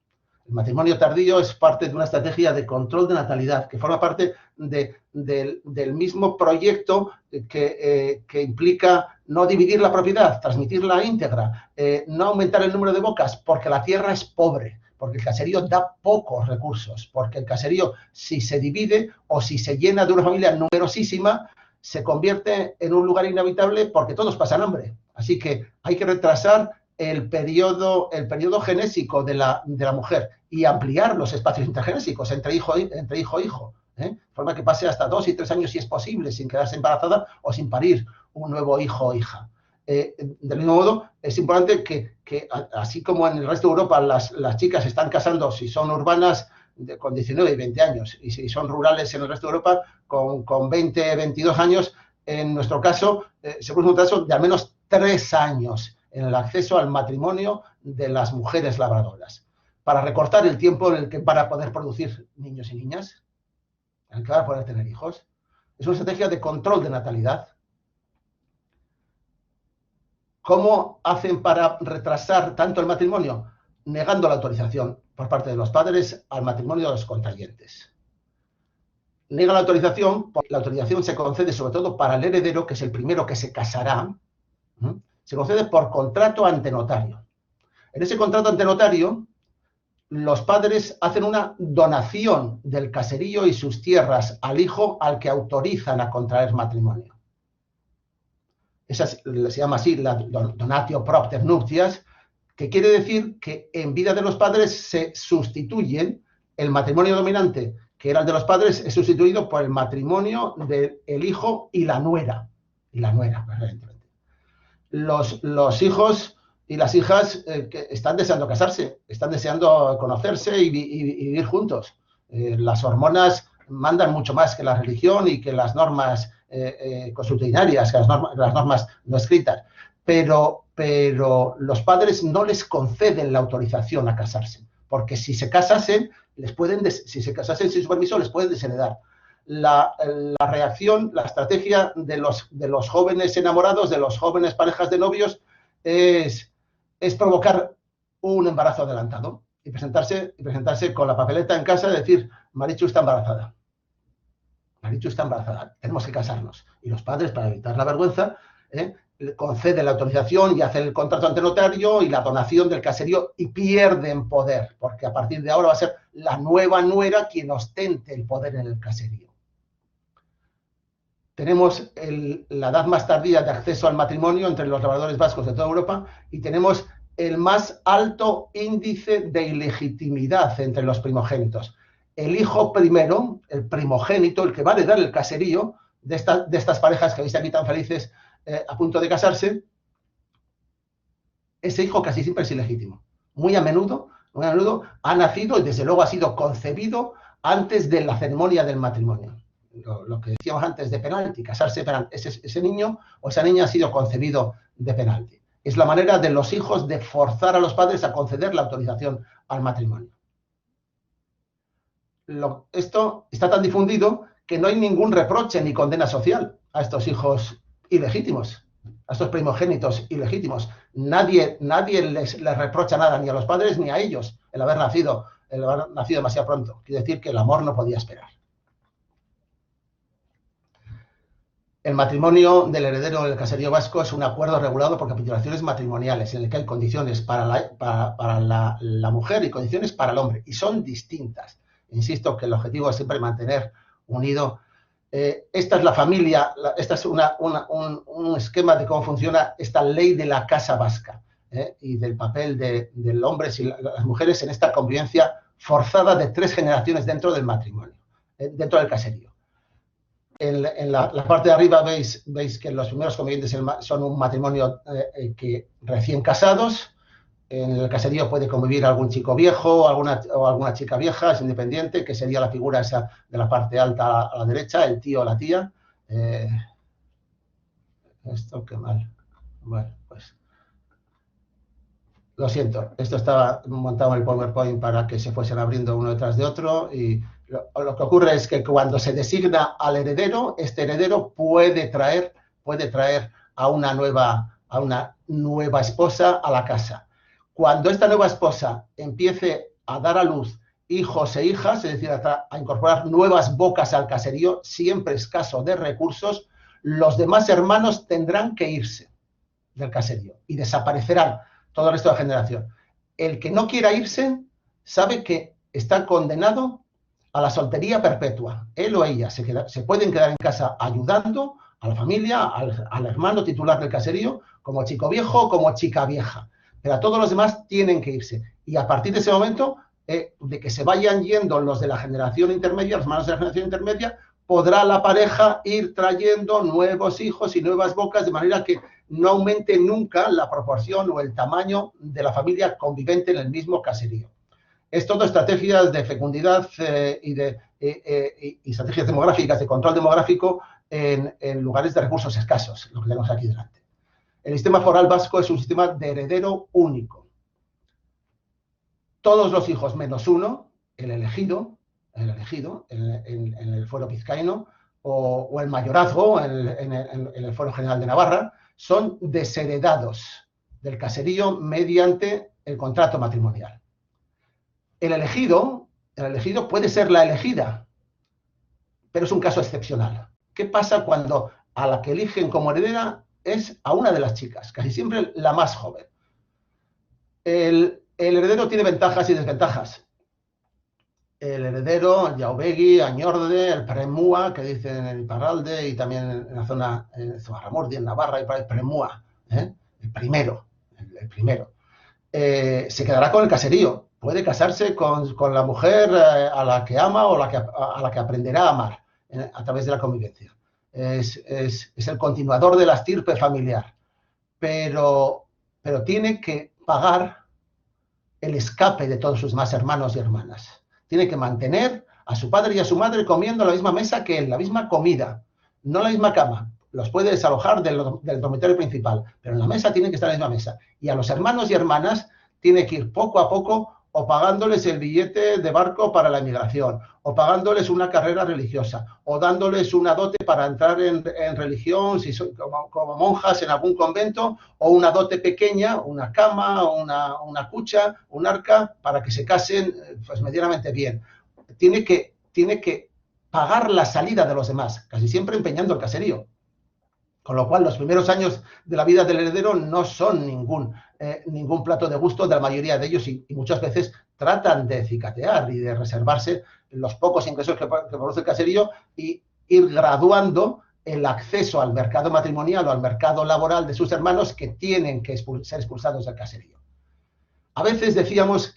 El matrimonio tardío es parte de una estrategia de control de natalidad que forma parte del mismo proyecto que implica no dividir la propiedad, transmitirla íntegra, no aumentar el número de bocas, porque la tierra es pobre, porque el caserío da pocos recursos, porque el caserío, si se divide o si se llena de una familia numerosísima, se convierte en un lugar inhabitable porque todos pasan hambre. Así que hay que retrasar el periodo genésico de la mujer y ampliar los espacios intergenésicos entre hijo e hijo, de forma que pase hasta 2 y 3 años si es posible, sin quedarse embarazada o sin parir un nuevo hijo o hija. Del mismo modo, es importante que así como en el resto de Europa las chicas se están casando, si son urbanas, con 19 y 20 años, y si son rurales en el resto de Europa, con 20, 22 años, en nuestro caso, se produce un retraso de al menos 3 años en el acceso al matrimonio de las mujeres labradoras, para recortar el tiempo en el que van a poder producir niños y niñas, en el que van a poder tener hijos. Es una estrategia de control de natalidad. ¿Cómo hacen para retrasar tanto el matrimonio? Negando la autorización por parte de los padres al matrimonio de los contrayentes. Niega la autorización, porque la autorización se concede sobre todo para el heredero, que es el primero que se casará, se concede por contrato ante notario. En ese contrato ante notario, los padres hacen una donación del caserío y sus tierras al hijo al que autorizan a contraer matrimonio. se llama así la donatio propter nuptias, que quiere decir que en vida de los padres se sustituyen el matrimonio dominante, que era el de los padres, es sustituido por el matrimonio del hijo y la nuera. Evidentemente. Los hijos y las hijas que están deseando casarse, están deseando conocerse y vivir juntos. Las hormonas mandan mucho más que la religión y que las normas consuetudinarias, que las normas no escritas. Pero los padres no les conceden la autorización a casarse, porque si se casasen sin su permiso, les pueden desheredar. La reacción, la estrategia de los jóvenes enamorados, de los jóvenes parejas de novios, es provocar un embarazo adelantado y presentarse con la papeleta en casa y decir: Marichu está embarazada. Marichu está embarazada, tenemos que casarnos. Y los padres, para evitar la vergüenza, conceden la autorización y hacen el contrato ante notario y la donación del caserío y pierden poder, porque a partir de ahora va a ser la nueva nuera quien ostente el poder en el caserío. Tenemos la edad más tardía de acceso al matrimonio entre los labradores vascos de toda Europa y tenemos el más alto índice de ilegitimidad entre los primogénitos. El hijo primero, el primogénito, el que va a heredar el caserío de estas parejas que veis aquí tan felices a punto de casarse, ese hijo casi siempre es ilegítimo. Muy a menudo ha nacido y desde luego ha sido concebido antes de la ceremonia del matrimonio. Lo que decíamos antes de penalti, casarse, ese niño o esa niña ha sido concebido de penalti. Es la manera de los hijos de forzar a los padres a conceder la autorización al matrimonio. Esto está tan difundido que no hay ningún reproche ni condena social a estos hijos ilegítimos, a estos primogénitos ilegítimos. Nadie les reprocha nada, ni a los padres ni a ellos, el haber nacido demasiado pronto. Quiere decir que el amor no podía esperar. El matrimonio del heredero del caserío vasco es un acuerdo regulado por capitulaciones matrimoniales en el que hay condiciones para la mujer y condiciones para el hombre, y son distintas. Insisto que el objetivo es siempre mantener unido. Esta es la familia, esta es un esquema de cómo funciona esta ley de la casa vasca y del papel del hombre y las mujeres en esta convivencia forzada de 3 generaciones dentro del matrimonio, dentro del caserío. En la parte de arriba veis que los primeros convivientes son un matrimonio que recién casados. En el caserío puede convivir algún chico viejo o alguna chica vieja, es independiente, que sería la figura esa de la parte alta a la derecha, el tío o la tía. Esto qué mal. Bueno, pues lo siento. Esto estaba montado en el PowerPoint para que se fuesen abriendo uno detrás de otro y lo que ocurre es que cuando se designa al heredero, este heredero puede traer a una nueva esposa a la casa. Cuando esta nueva esposa empiece a dar a luz hijos e hijas, es decir, a incorporar nuevas bocas al caserío, siempre escaso de recursos, los demás hermanos tendrán que irse del caserío y desaparecerán todo el resto de la generación. El que no quiera irse sabe que está condenado a la soltería perpetua. Él o ella se pueden quedar en casa ayudando a la familia, al hermano titular del caserío, como chico viejo o como chica vieja. Pero a todos los demás tienen que irse. Y a partir de ese momento, de que se vayan yendo los de la generación intermedia, los hermanos de la generación intermedia, podrá la pareja ir trayendo nuevos hijos y nuevas bocas, de manera que no aumente nunca la proporción o el tamaño de la familia convivente en el mismo caserío. Es todo estrategias de fecundidad y estrategias demográficas, de control demográfico en lugares de recursos escasos, lo que tenemos aquí delante. El sistema foral vasco es un sistema de heredero único. Todos los hijos menos uno, el elegido en el fuero vizcaíno, o el mayorazgo en el fuero general de Navarra, son desheredados del caserío mediante el contrato matrimonial. El elegido puede ser la elegida, pero es un caso excepcional. ¿Qué pasa cuando a la que eligen como heredera es a una de las chicas, casi siempre la más joven? El heredero tiene ventajas y desventajas. el heredero, Yaubegui, Añorde, el Premúa, que dicen en el Iparralde y también en la zona de Zugarramurdi, en Navarra, y por ahí, Premúa, el primero, el primero. Se quedará con el caserío. Puede casarse con la mujer a la que ama o a la que aprenderá a amar a través de la convivencia. Es el continuador de la estirpe familiar. Pero tiene que pagar el escape de todos sus más hermanos y hermanas. Tiene que mantener a su padre y a su madre comiendo la misma mesa que él, la misma comida, no la misma cama. Los puede desalojar del dormitorio principal, pero en la mesa tiene que estar en la misma mesa. Y a los hermanos y hermanas tiene que ir poco a poco o pagándoles el billete de barco para la emigración, o pagándoles una carrera religiosa, o dándoles una dote para entrar en religión, si son como monjas en algún convento, o una dote pequeña, una cama, una cucha, un arca, para que se casen pues medianamente bien. Tiene que pagar la salida de los demás, casi siempre empeñando el caserío. Con lo cual, los primeros años de la vida del heredero no son ningún plato de gusto de la mayoría de ellos y muchas veces tratan de cicatear y de reservarse los pocos ingresos que produce el caserío y ir graduando el acceso al mercado matrimonial o al mercado laboral de sus hermanos que tienen que ser expulsados del caserío. A veces decíamos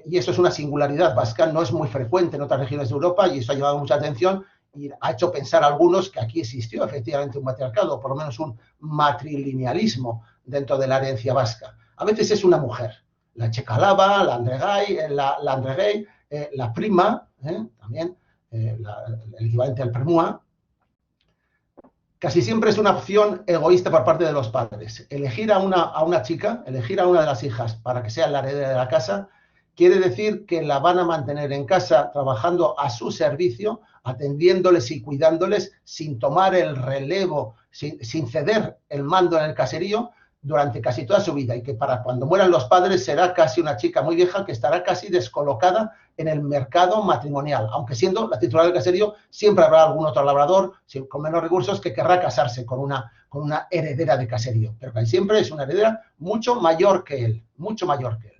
y eso es una singularidad vasca, no es muy frecuente en otras regiones de Europa y eso ha llevado mucha atención, y ha hecho pensar a algunos que aquí existió efectivamente un matriarcado, o por lo menos un matrilinealismo dentro de la herencia vasca. A veces es una mujer, la checalaba, la andregay, la prima, también el equivalente al premúa. Casi siempre es una opción egoísta por parte de los padres. Elegir a una chica, elegir a una de las hijas para que sea la heredera de la casa, quiere decir que la van a mantener en casa trabajando a su servicio, atendiéndoles y cuidándoles sin tomar el relevo, sin ceder el mando en el caserío durante casi toda su vida y que para cuando mueran los padres será casi una chica muy vieja que estará casi descolocada en el mercado matrimonial, aunque siendo la titular del caserío siempre habrá algún otro labrador con menos recursos que querrá casarse con una heredera de caserío, pero casi siempre es una heredera mucho mayor que él, mucho mayor que él.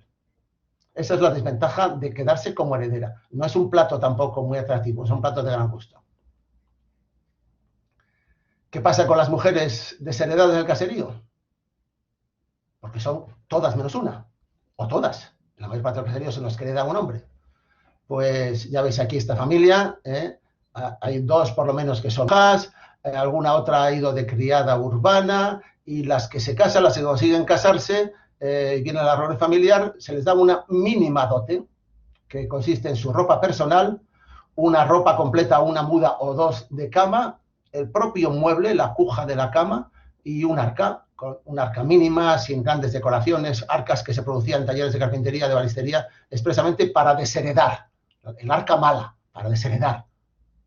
Esa es la desventaja de quedarse como heredera. No es un plato tampoco muy atractivo, es un plato de gran gusto. ¿Qué pasa con las mujeres desheredadas del caserío? Porque son todas menos una, o todas. La mayor parte del caserío son los que hereda un hombre. Pues ya veis aquí esta familia, hay dos por lo menos que son hijas, alguna otra ha ido de criada urbana, y las que se casan, las que consiguen casarse, viene el arroyo familiar, se les da una mínima dote, que consiste en su ropa personal, una ropa completa, una muda o dos de cama, el propio mueble, la cuja de la cama, y un arca mínima, sin grandes decoraciones, arcas que se producían en talleres de carpintería, de balistería, expresamente para desheredar, el arca mala, para desheredar,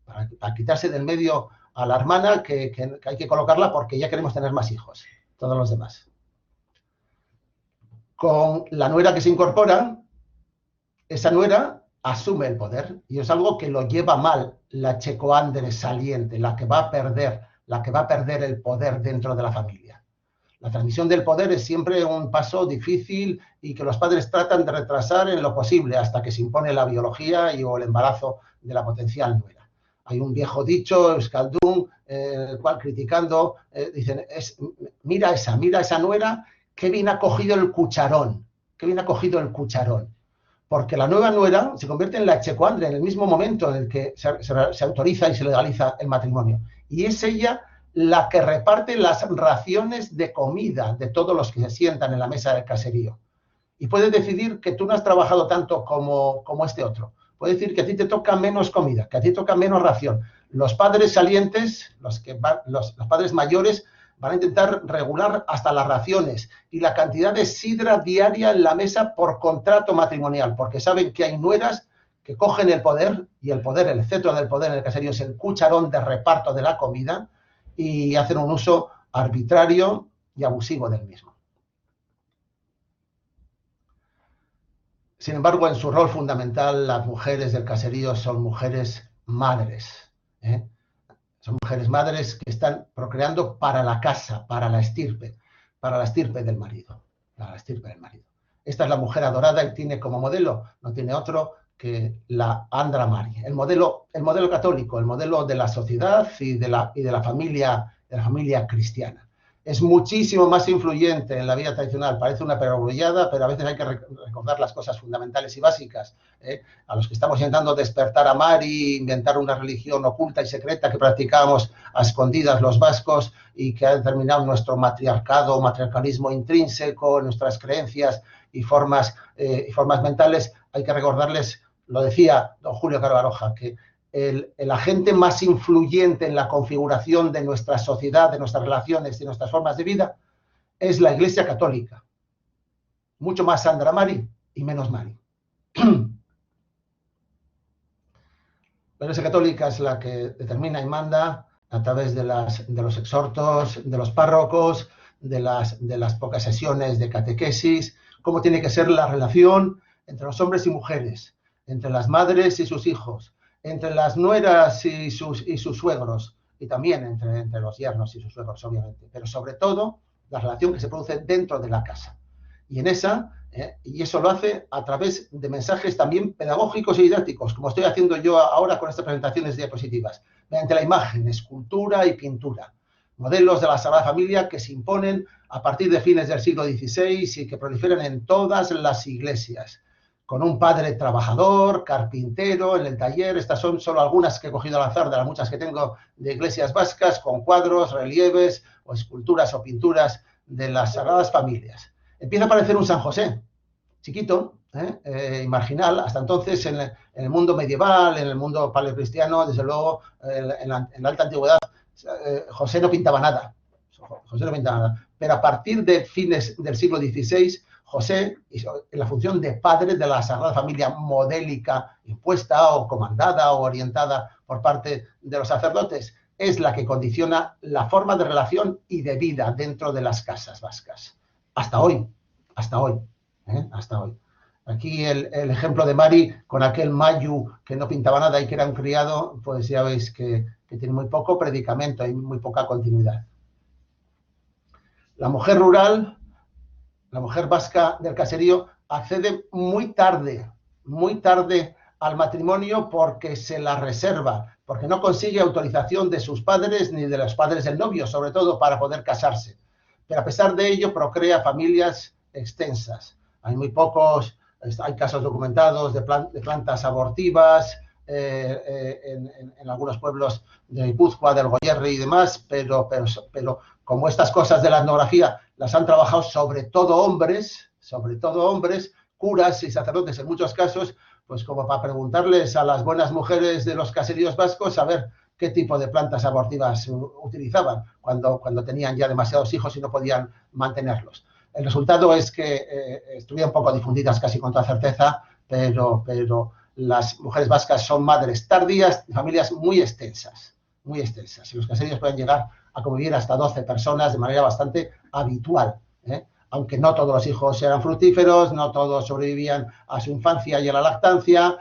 para quitarse del medio a la hermana que hay que colocarla porque ya queremos tener más hijos, todos los demás. Con la nuera que se incorpora, esa nuera asume el poder y es algo que lo lleva mal la checoandre saliente, la que va a perder el poder dentro de la familia. La transmisión del poder es siempre un paso difícil y que los padres tratan de retrasar en lo posible hasta que se impone la biología o el embarazo de la potencial nuera. Hay un viejo dicho, Euskaldun, el cual criticando, dicen, mira esa nuera, qué bien ha cogido el cucharón, porque la nueva nuera se convierte en la checoandre en el mismo momento en el que se autoriza y se legaliza el matrimonio. Y es ella la que reparte las raciones de comida de todos los que se sientan en la mesa del caserío. Y puede decidir que tú no has trabajado tanto como este otro. Puede decir que a ti te toca menos comida, que a ti te toca menos ración. Los padres salientes, los padres mayores, van a intentar regular hasta las raciones y la cantidad de sidra diaria en la mesa por contrato matrimonial, porque saben que hay nueras que cogen el poder, y el cetro del poder en el caserío es el cucharón de reparto de la comida, y hacen un uso arbitrario y abusivo del mismo. Sin embargo, en su rol fundamental, las mujeres del caserío son mujeres madres, Son mujeres madres que están procreando para la casa, para la estirpe del marido, Esta es la mujer adorada y tiene como modelo, no tiene otro que la Andra Mari, el modelo católico, el modelo de la sociedad y de la familia cristiana. Es muchísimo más influyente en la vida tradicional, parece una perogrullada, pero a veces hay que recordar las cosas fundamentales y básicas. A los que estamos intentando despertar a Mari, inventar una religión oculta y secreta que practicábamos a escondidas los vascos y que ha determinado nuestro matriarcalismo intrínseco, nuestras creencias y formas mentales, hay que recordarles, lo decía don Julio Caro Baroja, que el agente más influyente en la configuración de nuestra sociedad, de nuestras relaciones y nuestras formas de vida es la Iglesia Católica. Mucho más Sandra Mari y menos Mari. La Iglesia Católica es la que determina y manda a través de los exhortos, de los párrocos, de las pocas sesiones de catequesis, cómo tiene que ser la relación entre los hombres y mujeres, entre las madres y sus hijos, entre las nueras y sus suegros, y también entre los yernos y sus suegros, obviamente, pero sobre todo la relación que se produce dentro de la casa. Y y eso lo hace a través de mensajes también pedagógicos y didácticos, como estoy haciendo yo ahora con estas presentaciones diapositivas, mediante la imagen, escultura y pintura. Modelos de la Sagrada Familia que se imponen a partir de fines del siglo XVI y que proliferan en todas las iglesias, con un padre trabajador, carpintero, en el taller. Estas son solo algunas que he cogido al azar de las muchas que tengo de iglesias vascas, con cuadros, relieves o esculturas o pinturas de las Sagradas Familias. Empieza a aparecer un San José, chiquito, y marginal, hasta entonces en el mundo medieval, en el mundo paleocristiano, desde luego en la alta antigüedad, José no pintaba nada. Pero a partir de fines del siglo XVI, José, en la función de padre de la Sagrada Familia modélica, impuesta o comandada o orientada por parte de los sacerdotes, es la que condiciona la forma de relación y de vida dentro de las casas vascas. Hasta hoy. Aquí el ejemplo de Mari con aquel Mayu que no pintaba nada y que era un criado, pues ya veis que tiene muy poco predicamento y muy poca continuidad. La mujer rural, la mujer vasca del caserío, accede muy tarde al matrimonio porque se la reserva, porque no consigue autorización de sus padres ni de los padres del novio, sobre todo para poder casarse. Pero a pesar de ello procrea familias extensas. Hay muy pocos, hay casos documentados de plantas abortivas en algunos pueblos de Guipúzcoa, del Goierri y demás, pero como estas cosas de la etnografía las han trabajado sobre todo hombres, curas y sacerdotes en muchos casos, pues como para preguntarles a las buenas mujeres de los caseríos vascos a ver qué tipo de plantas abortivas utilizaban cuando tenían ya demasiados hijos y no podían mantenerlos. El resultado es que estuvieron poco difundidas casi con toda certeza, pero las mujeres vascas son madres tardías de familias muy extensas. Y los caseríos pueden llegar a convivir hasta 12 personas de manera bastante habitual, aunque no todos los hijos eran fructíferos, no todos sobrevivían a su infancia y a la lactancia,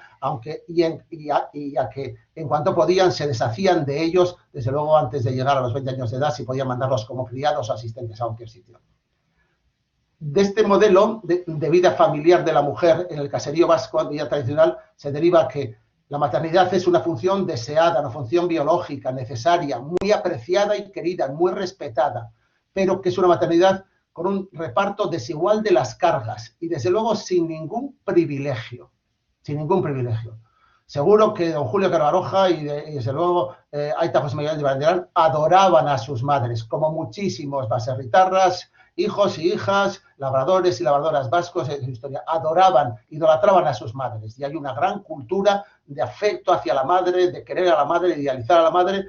y a que en cuanto podían se deshacían de ellos, desde luego antes de llegar a los 20 años de edad, si podían mandarlos como criados o asistentes a cualquier sitio. De este modelo de vida familiar de la mujer en el caserío vasco, en vida tradicional, se deriva que la maternidad es una función deseada, una función biológica, necesaria, muy apreciada y querida, muy respetada, pero que es una maternidad con un reparto desigual de las cargas y, desde luego, sin ningún privilegio. Seguro que don Julio Caro Baroja y desde luego Aita José Miguel de Barandiarán adoraban a sus madres, como muchísimos baserritarras, hijos y hijas, labradores y labradoras vascos en su historia, adoraban, idolatraban a sus madres. Y hay una gran cultura de afecto hacia la madre, de querer a la madre, de idealizar a la madre,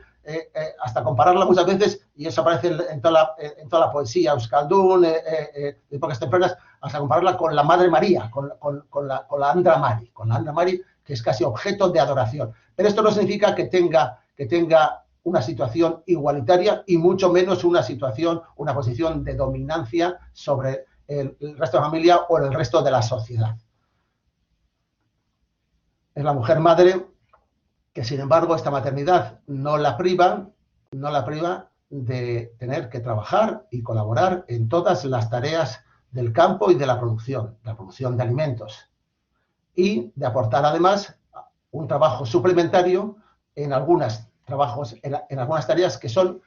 hasta compararla muchas veces, y eso aparece en toda la poesía euskaldun, de épocas tempranas, hasta compararla con la Madre María, con la Andra Mari, que es casi objeto de adoración. Pero esto no significa que tenga una situación igualitaria y mucho menos una posición de dominancia sobre el resto de la familia o el resto de la sociedad. Es la mujer madre que, sin embargo, esta maternidad no la priva de tener que trabajar y colaborar en todas las tareas del campo y de la producción de alimentos. y de aportar además un trabajo suplementario en algunas tareas que son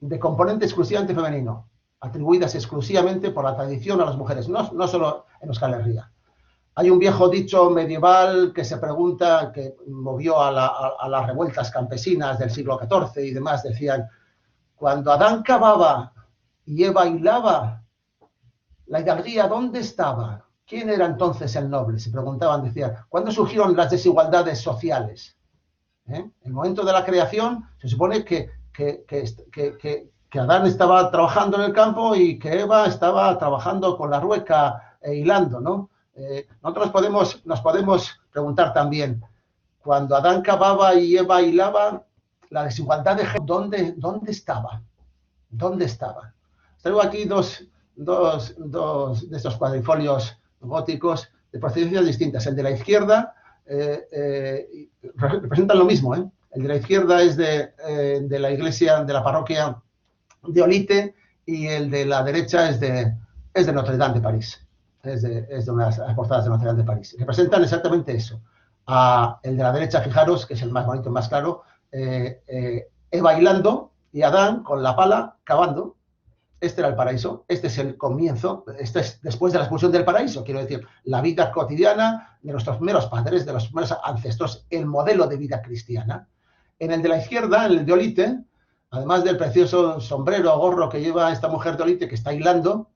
de componente exclusivamente femenino, atribuidas exclusivamente por la tradición a las mujeres, no solo en Euskal Herria. Hay un viejo dicho medieval que se pregunta, que movió a las revueltas campesinas del siglo XIV y demás, decían: cuando Adán cavaba y Eva hilaba, la hidalguía, ¿dónde estaba? ¿Quién era entonces el noble? Se preguntaban, decían, ¿cuándo surgieron las desigualdades sociales? En el momento de la creación se supone que Adán estaba trabajando en el campo y que Eva estaba trabajando con la rueca e hilando, ¿no? Nosotros nos podemos preguntar también, cuando Adán cavaba y Eva hilaba, la desigualdad de género, ¿dónde estaba? ¿Dónde estaba? Traigo aquí dos de estos cuadrifolios góticos de procedencias distintas. El de la izquierda representan lo mismo, ¿eh? El de la izquierda es de la iglesia, de la parroquia de Olite, y el de la derecha es de Notre Dame de París. Es de unas portadas de Notre Dame de París. Representan exactamente eso. El de la derecha, fijaros, que es el más bonito, más claro, Eva hilando y Adán con la pala cavando. Este era el paraíso, este es el comienzo, este es después de la expulsión del paraíso, quiero decir, la vida cotidiana de nuestros primeros padres, de los primeros ancestros, el modelo de vida cristiana. En el de la izquierda, en el de Olite, además del precioso sombrero o gorro que lleva esta mujer de Olite que está hilando,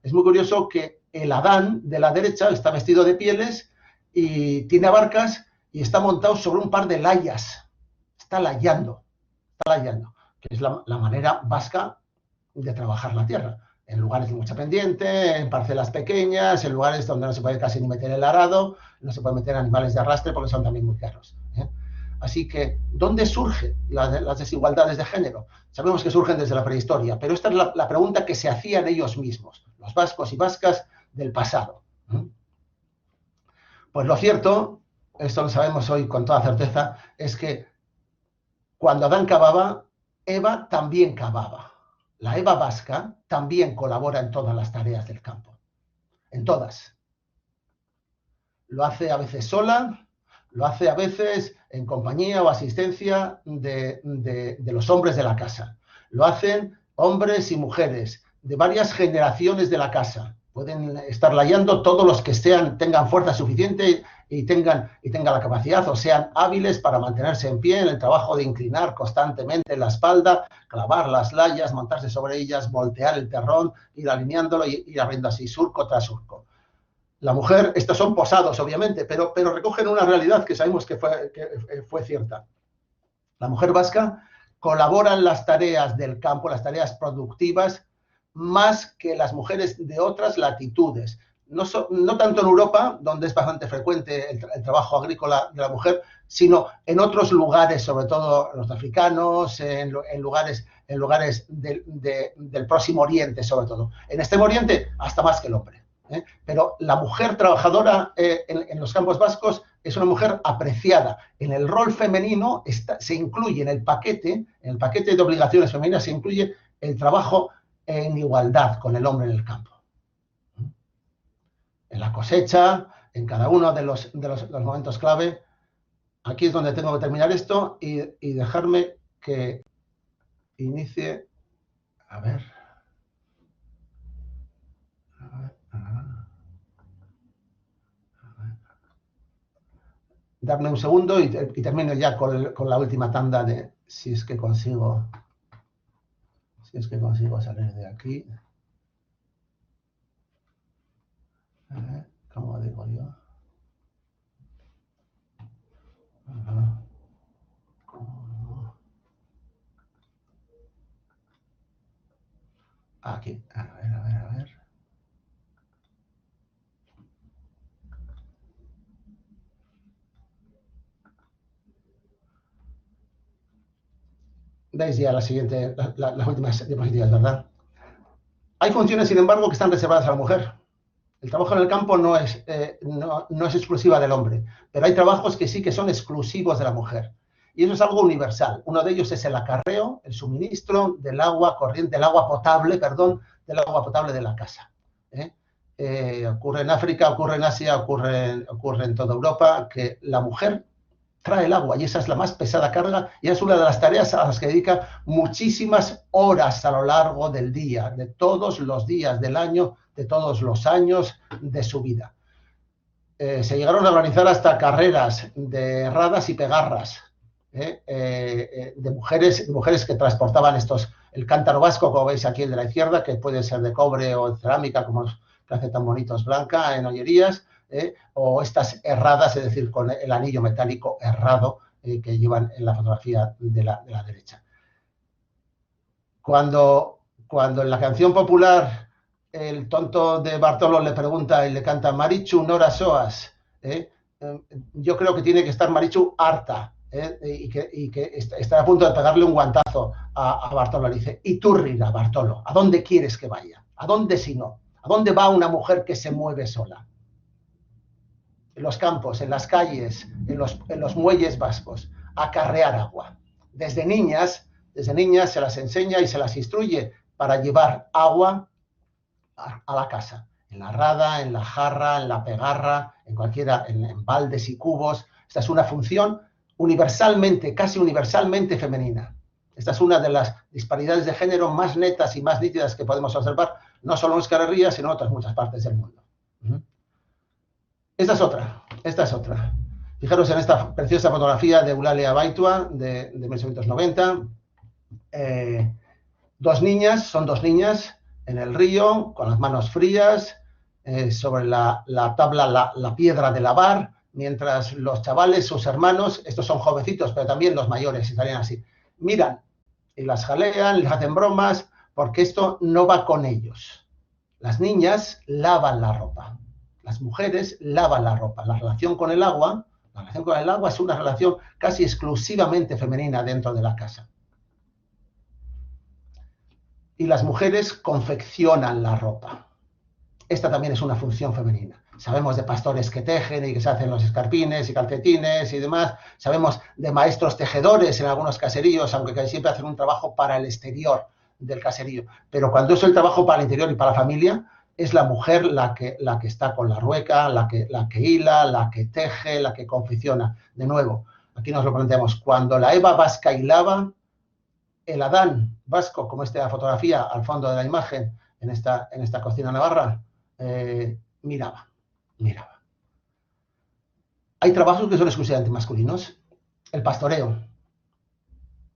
es muy curioso que el Adán de la derecha está vestido de pieles y tiene abarcas y está montado sobre un par de layas, está layando, que es la manera vasca de trabajar la tierra, en lugares de mucha pendiente, en parcelas pequeñas, en lugares donde no se puede casi ni meter el arado, no se puede meter animales de arrastre porque son también muy caros, ¿eh? Así que, ¿dónde surgen las desigualdades de género? Sabemos que surgen desde la prehistoria, pero esta es la pregunta que se hacían ellos mismos, los vascos y vascas del pasado. Pues lo cierto, esto lo sabemos hoy con toda certeza, es que cuando Adán cavaba, Eva también cavaba. La Eva vasca también colabora en todas las tareas del campo, en todas. Lo hace a veces sola, lo hace a veces en compañía o asistencia de los hombres de la casa. Lo hacen hombres y mujeres de varias generaciones de la casa. Pueden estar layando todos los que tengan fuerza suficiente y tengan la capacidad o sean hábiles para mantenerse en pie en el trabajo de inclinar constantemente la espalda, clavar las layas, montarse sobre ellas, voltear el terrón, ir alineándolo y ir abriendo así surco tras surco. La mujer, estos son posados obviamente, pero recogen una realidad que sabemos que fue cierta. La mujer vasca colabora en las tareas del campo, las tareas productivas, más que las mujeres de otras latitudes. No tanto en Europa, donde es bastante frecuente el trabajo agrícola de la mujer, sino en otros lugares, sobre todo los africanos, en lugares del Próximo Oriente, sobre todo. En Extremo Oriente, hasta más que el hombre. Pero la mujer trabajadora en los campos vascos es una mujer apreciada. En el rol femenino se incluye en el paquete de obligaciones femeninas, se incluye el trabajo en igualdad con el hombre en el campo. En la cosecha, en cada uno de los momentos clave. Aquí es donde tengo que terminar esto y dejarme que inicie. A ver. Darme un segundo y termino ya con la última tanda de si es que consigo salir de aquí. ¿Cómo digo yo? Aquí, a ver. Veis ya las últimas diapositivas, ¿verdad? Hay funciones, sin embargo, que están reservadas a la mujer. El trabajo en el campo no es exclusiva del hombre, pero hay trabajos que sí que son exclusivos de la mujer. Y eso es algo universal. Uno de ellos es el acarreo, el suministro del agua corriente, del agua potable de la casa. ocurre en África, ocurre en Asia, ocurre en toda Europa, que la mujer trae el agua y esa es la más pesada carga y es una de las tareas a las que dedica muchísimas horas a lo largo del día, de todos los días del año, de todos los años de su vida. Se llegaron a organizar hasta carreras de erradas y pegarras, de mujeres que transportaban el cántaro vasco, como veis aquí el de la izquierda, que puede ser de cobre o de cerámica, como los que hace tan bonitos blanca en ollerías, o estas erradas, es decir, con el anillo metálico errado que llevan en la fotografía de la derecha. Cuando en la canción popular el tonto de Bartolo le pregunta y le canta Marichu nora soas, yo creo que tiene que estar Marichu harta, y que está a punto de pegarle un guantazo a Bartolo. Le dice, y tú, Rina, Bartolo, ¿a dónde quieres que vaya? ¿A dónde si no? ¿A dónde va una mujer que se mueve sola? En los campos, en las calles, en los muelles vascos, a carrear agua. Desde niñas se las enseña y se las instruye para llevar agua a la casa, en la rada, en la jarra, en la pegarra, en baldes y cubos. Esta es una función universalmente, casi universalmente femenina. Esta es una de las disparidades de género más netas y más nítidas que podemos observar, no solo en Euskal Herria, sino en otras muchas partes del mundo. Esta es otra. Fijaros en esta preciosa fotografía de Eulalia Baitua, de 1990. Son dos niñas en el río, con las manos frías, sobre la tabla, la piedra de lavar, mientras los chavales, sus hermanos, estos son jovencitos, pero también los mayores, estarían así, miran y las jalean, les hacen bromas, porque esto no va con ellos. Las niñas lavan la ropa. Las mujeres lavan la ropa. La relación con el agua es una relación casi exclusivamente femenina dentro de la casa. Y las mujeres confeccionan la ropa. Esta también es una función femenina. Sabemos de pastores que tejen y que se hacen los escarpines y calcetines y demás. Sabemos de maestros tejedores en algunos caseríos, aunque casi siempre hacen un trabajo para el exterior del caserío. Pero cuando es el trabajo para el interior y para la familia, es la mujer la que está con la rueca, la que hila, la que teje, la que confecciona. De nuevo, aquí nos lo planteamos. Cuando la Eva vasca hilaba, el Adán vasco, como esta fotografía al fondo de la imagen, en esta cocina navarra, miraba. Hay trabajos que son exclusivamente masculinos. El pastoreo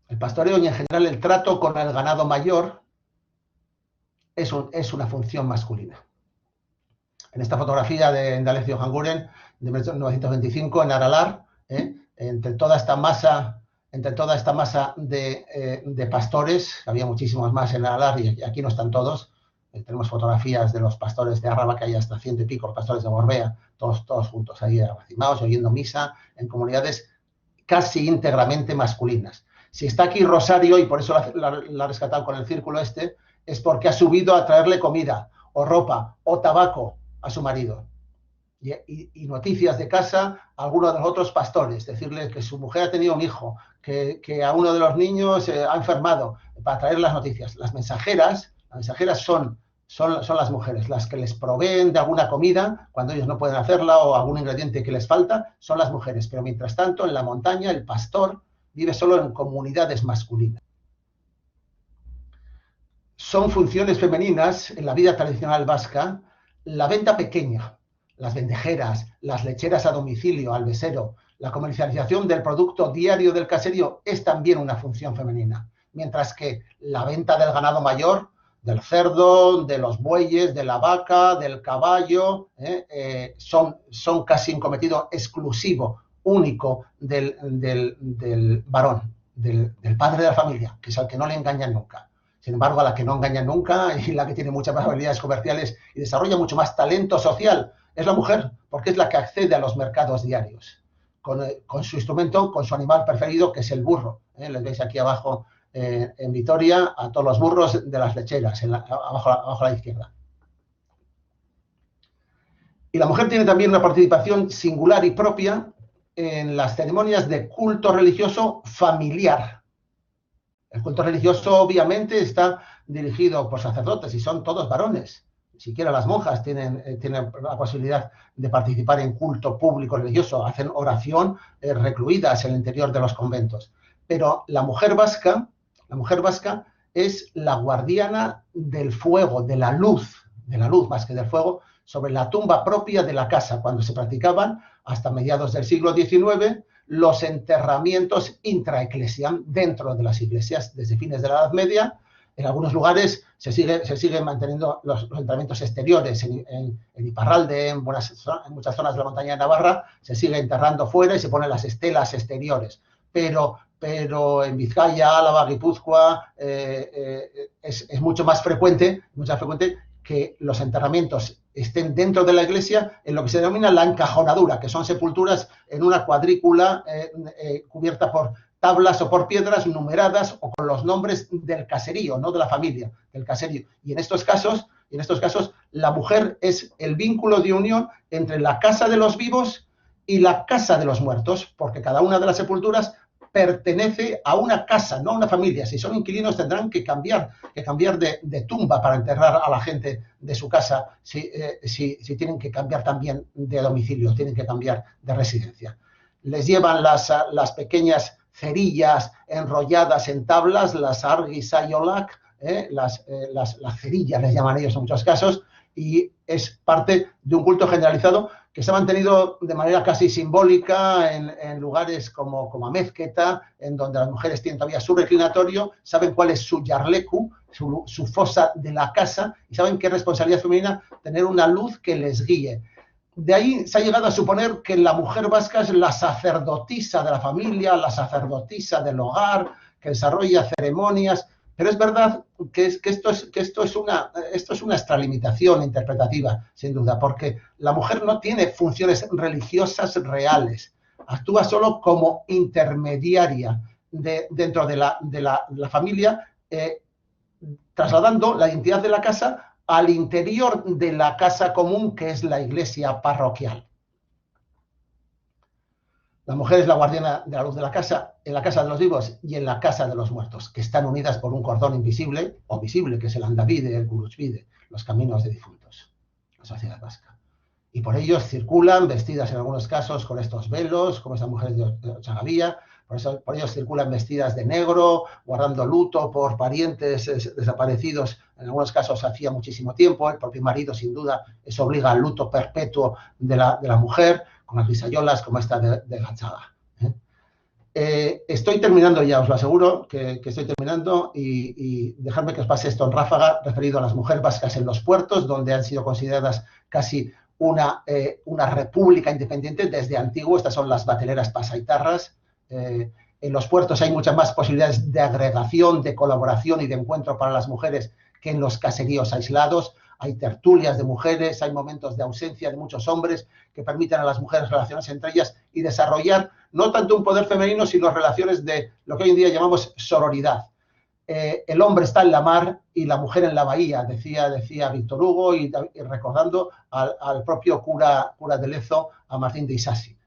y en general el trato con el ganado mayor es una función masculina. En esta fotografía de Indalecio Janguren, de 1925, en Aralar, entre toda esta masa de pastores, había muchísimos más en Aralar y aquí no están todos. Tenemos fotografías de los pastores de Arraba, que hay hasta 100 y pico, los pastores de Gorbea, todos juntos ahí abacimados, oyendo misa, en comunidades casi íntegramente masculinas. Si está aquí Rosario, y por eso la ha rescatado con el círculo es porque ha subido a traerle comida, o ropa, o tabaco a su marido. Y noticias de casa a alguno de los otros pastores, decirle que su mujer ha tenido un hijo, que a uno de los niños ha enfermado, para traer las noticias. Las mensajeras son las mujeres, las que les proveen de alguna comida cuando ellos no pueden hacerla o algún ingrediente que les falta, son las mujeres. Pero mientras tanto, en la montaña, el pastor vive solo en comunidades masculinas. Son funciones femeninas en la vida tradicional vasca, la venta pequeña, las vendejeras, las lecheras a domicilio, al besero, la comercialización del producto diario del caserío es también una función femenina, mientras que la venta del ganado mayor, del cerdo, de los bueyes, de la vaca, del caballo, son casi un cometido exclusivo, único del varón, del padre de la familia, que es al que no le engañan nunca. Sin embargo, a la que no engañan nunca y la que tiene muchas más habilidades comerciales y desarrolla mucho más talento social es la mujer, porque es la que accede a los mercados diarios con su instrumento, con su animal preferido, que es el burro. Les veis aquí abajo en Vitoria a todos los burros de las lecheras, abajo a la izquierda. Y la mujer tiene también una participación singular y propia en las ceremonias de culto religioso familiar. El culto religioso obviamente está dirigido por sacerdotes y son todos varones. siquiera las monjas tienen la posibilidad de participar en culto público religioso, hacen oración recluidas en el interior de los conventos. Pero la mujer vasca es la guardiana del fuego, de la luz más que del fuego, sobre la tumba propia de la casa, cuando se practicaban hasta mediados del siglo XIX los enterramientos intraeclesia dentro de las iglesias desde fines de la Edad Media. En algunos lugares se siguen manteniendo los enterramientos exteriores. En Iparralde, en muchas zonas de la montaña de Navarra, se sigue enterrando fuera y se ponen las estelas exteriores. Pero en Vizcaya, Álava, Guipúzcoa, es mucho más frecuente que los enterramientos estén dentro de la iglesia en lo que se denomina la encajonadura, que son sepulturas en una cuadrícula cubierta por tablas o por piedras numeradas o con los nombres del caserío, no de la familia, del caserío. Y en estos casos, la mujer es el vínculo de unión entre la casa de los vivos y la casa de los muertos, porque cada una de las sepulturas pertenece a una casa, no a una familia. Si son inquilinos tendrán que cambiar de tumba para enterrar a la gente de su casa, si tienen que cambiar también de domicilio, tienen que cambiar de residencia. Les llevan las pequeñas cerillas enrolladas en tablas, las argisayolak, las cerillas les llaman ellos en muchos casos, y es parte de un culto generalizado que se ha mantenido de manera casi simbólica en lugares como Amezqueta, en donde las mujeres tienen todavía su reclinatorio, saben cuál es su yarleku, su fosa de la casa, y saben qué responsabilidad femenina tener una luz que les guíe. De ahí se ha llegado a suponer que la mujer vasca es la sacerdotisa de la familia, la sacerdotisa del hogar, que desarrolla ceremonias, pero es verdad que esto es una extralimitación interpretativa, sin duda, porque la mujer no tiene funciones religiosas reales, actúa solo como intermediaria dentro de la familia, trasladando la identidad de la casa al interior de la casa común, que es la iglesia parroquial. La mujer es la guardiana de la luz de la casa, en la casa de los vivos y en la casa de los muertos, que están unidas por un cordón invisible o visible, que es el andavide, el gurutzvide, los caminos de difuntos, la sociedad vasca. Y por ellos circulan, vestidas en algunos casos con estos velos, como estas mujeres de Ochagavía, por ellos circulan vestidas de negro, guardando luto por parientes desaparecidos, en algunos casos hacía muchísimo tiempo. El propio marido, sin duda, eso obliga al luto perpetuo de la mujer, con las risayolas como esta de Gachaga. Estoy terminando ya, os lo aseguro que estoy terminando, y dejadme que os pase esto en ráfaga referido a las mujeres vascas en los puertos, donde han sido consideradas casi una república independiente desde antiguo. Estas son las bateleras pasaitarras. En los puertos hay muchas más posibilidades de agregación, de colaboración y de encuentro para las mujeres que en los caseríos aislados. Hay tertulias de mujeres, hay momentos de ausencia de muchos hombres que permiten a las mujeres relacionarse entre ellas y desarrollar no tanto un poder femenino, sino relaciones de lo que hoy en día llamamos sororidad. El hombre está en la mar y la mujer en la bahía, decía Víctor Hugo, y recordando al propio cura de Lezo, a Martín de Isasi.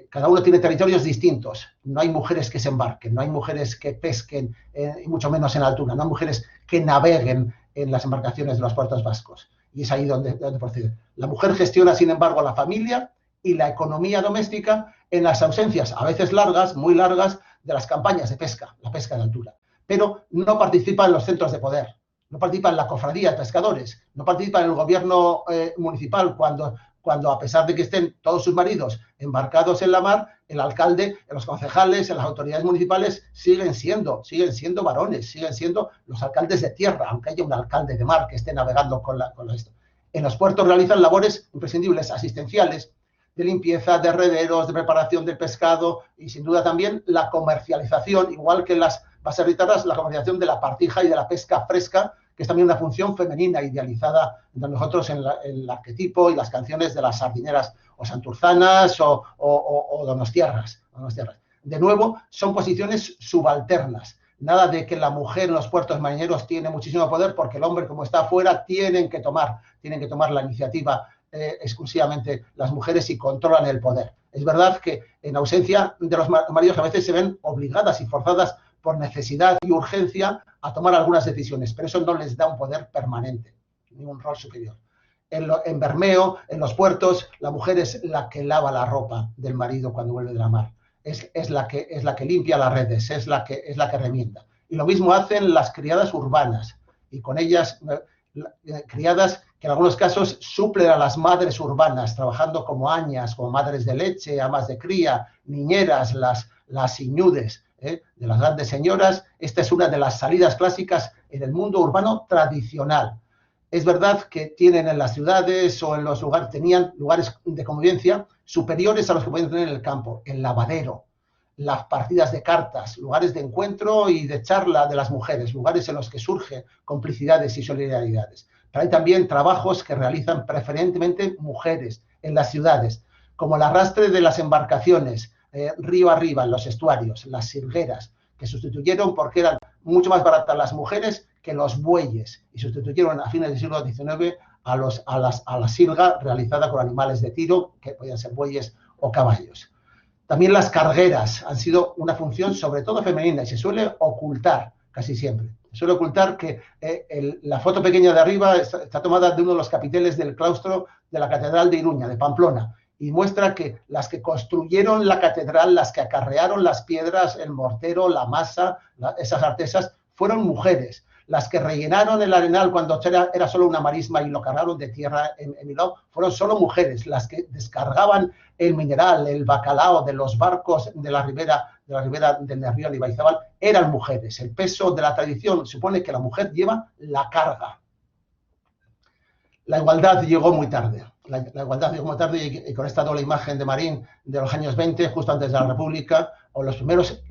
Cada uno tiene territorios distintos. No hay mujeres que se embarquen, no hay mujeres que pesquen, y mucho menos en altura, no hay mujeres que naveguen en las embarcaciones de los puertos vascos. Y es ahí donde procede. La mujer gestiona, sin embargo, la familia y la economía doméstica en las ausencias, a veces largas, muy largas, de las campañas de pesca, la pesca de altura. Pero no participa en los centros de poder, no participa en la cofradía de pescadores, no participa en el gobierno municipal cuando a pesar de que estén todos sus maridos embarcados en la mar, el alcalde, los concejales, las autoridades municipales siguen siendo varones, siguen siendo los alcaldes de tierra, aunque haya un alcalde de mar que esté navegando con esto. En los puertos realizan labores imprescindibles, asistenciales, de limpieza, de herrederos, de preparación del pescado y sin duda también la comercialización, igual que en las baserritarras, la comercialización de la partija y de la pesca fresca, que es también una función femenina idealizada entre nosotros en el arquetipo y las canciones de las sardineras o santurzanas o donostiarras. De nuevo, son posiciones subalternas. Nada de que la mujer en los puertos marineros tiene muchísimo poder, porque el hombre, como está afuera, tienen que tomar la iniciativa exclusivamente las mujeres y controlan el poder. Es verdad que en ausencia de los maridos a veces se ven obligadas y forzadas por necesidad y urgencia a tomar algunas decisiones, pero eso no les da un poder permanente. ningún rol superior. En Bermeo, en los puertos, la mujer es la que lava la ropa del marido cuando vuelve de la mar. Es la que limpia las redes, es la que remienda. Y lo mismo hacen las criadas urbanas. Y con ellas, criadas que en algunos casos suplen a las madres urbanas, trabajando como añas, como madres de leche, amas de cría, niñeras, las iñudes, de las grandes señoras. Esta es una de las salidas clásicas en el mundo urbano tradicional. Es verdad que tienen en las ciudades o en los lugares, tenían lugares de convivencia superiores a los que pueden tener en el campo, el lavadero, las partidas de cartas, lugares de encuentro y de charla de las mujeres, lugares en los que surgen complicidades y solidaridades. Pero hay también trabajos que realizan preferentemente mujeres en las ciudades, como el arrastre de las embarcaciones río arriba en los estuarios, las sirgueras, que sustituyeron porque eran mucho más baratas las mujeres que los bueyes y sustituyeron a fines del siglo XIX a la sirga realizada con animales de tiro, que podían ser bueyes o caballos. También las cargueras han sido una función sobre todo femenina y se suele ocultar casi siempre. Se suele ocultar que la foto pequeña de arriba está tomada de uno de los capiteles del claustro de la Catedral de Iruña, de Pamplona, y muestra que las que construyeron la catedral, las que acarrearon las piedras, el mortero, la masa, esas artesas, fueron mujeres. Las que rellenaron el arenal cuando era solo una marisma y lo cargaron de tierra en Milán, fueron solo mujeres. Las que descargaban el mineral, el bacalao de los barcos de la ribera del Nervión y Baizábal, eran mujeres. El peso de la tradición supone que la mujer lleva la carga. La igualdad llegó muy tarde. La igualdad llegó muy tarde y con esta doble imagen de Marín de los años 20, justo antes de la República, o los primeros...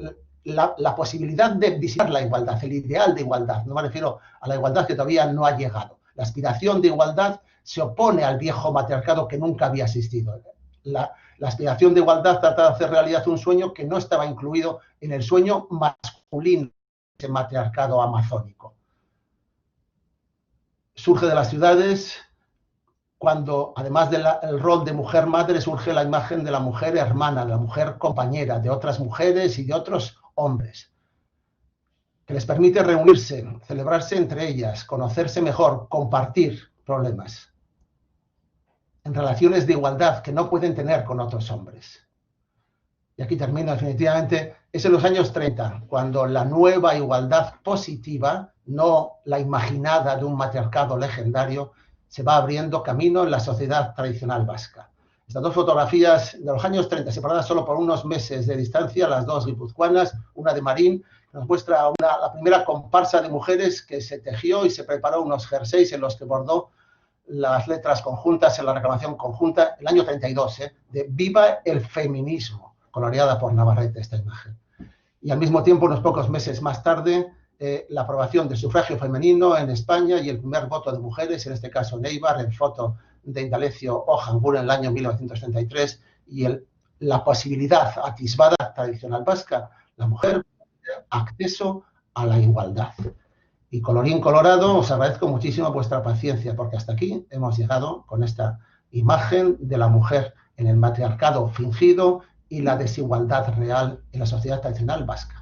La posibilidad de visitar la igualdad, el ideal de igualdad. No me refiero a la igualdad que todavía no ha llegado. La aspiración de igualdad se opone al viejo matriarcado que nunca había existido. La aspiración de igualdad trata de hacer realidad un sueño que no estaba incluido en el sueño masculino, ese matriarcado amazónico. Surge de las ciudades cuando, además del rol de mujer madre, surge la imagen de la mujer hermana, de la mujer compañera, de otras mujeres y de otros hombres, que les permite reunirse, celebrarse entre ellas, conocerse mejor, compartir problemas, en relaciones de igualdad que no pueden tener con otros hombres. Y aquí termino definitivamente, es en los años 30, cuando la nueva igualdad positiva, no la imaginada de un matriarcado legendario, se va abriendo camino en la sociedad tradicional vasca. Estas dos fotografías de los años 30, separadas solo por unos meses de distancia, las dos guipuzcoanas, una de Marín, nos muestra la primera comparsa de mujeres que se tejió y se preparó unos jerseys en los que bordó las letras conjuntas en la reclamación conjunta, el año 32, de Viva el feminismo, coloreada por Navarrete esta imagen. Y al mismo tiempo, unos pocos meses más tarde, la aprobación del sufragio femenino en España y el primer voto de mujeres, en este caso en Eibar, en foto de Indalecio Ojangur en el año 1933, y la posibilidad atisbada tradicional vasca, la mujer, acceso a la igualdad. Y colorín colorado, os agradezco muchísimo vuestra paciencia, porque hasta aquí hemos llegado con esta imagen de la mujer en el matriarcado fingido y la desigualdad real en la sociedad tradicional vasca.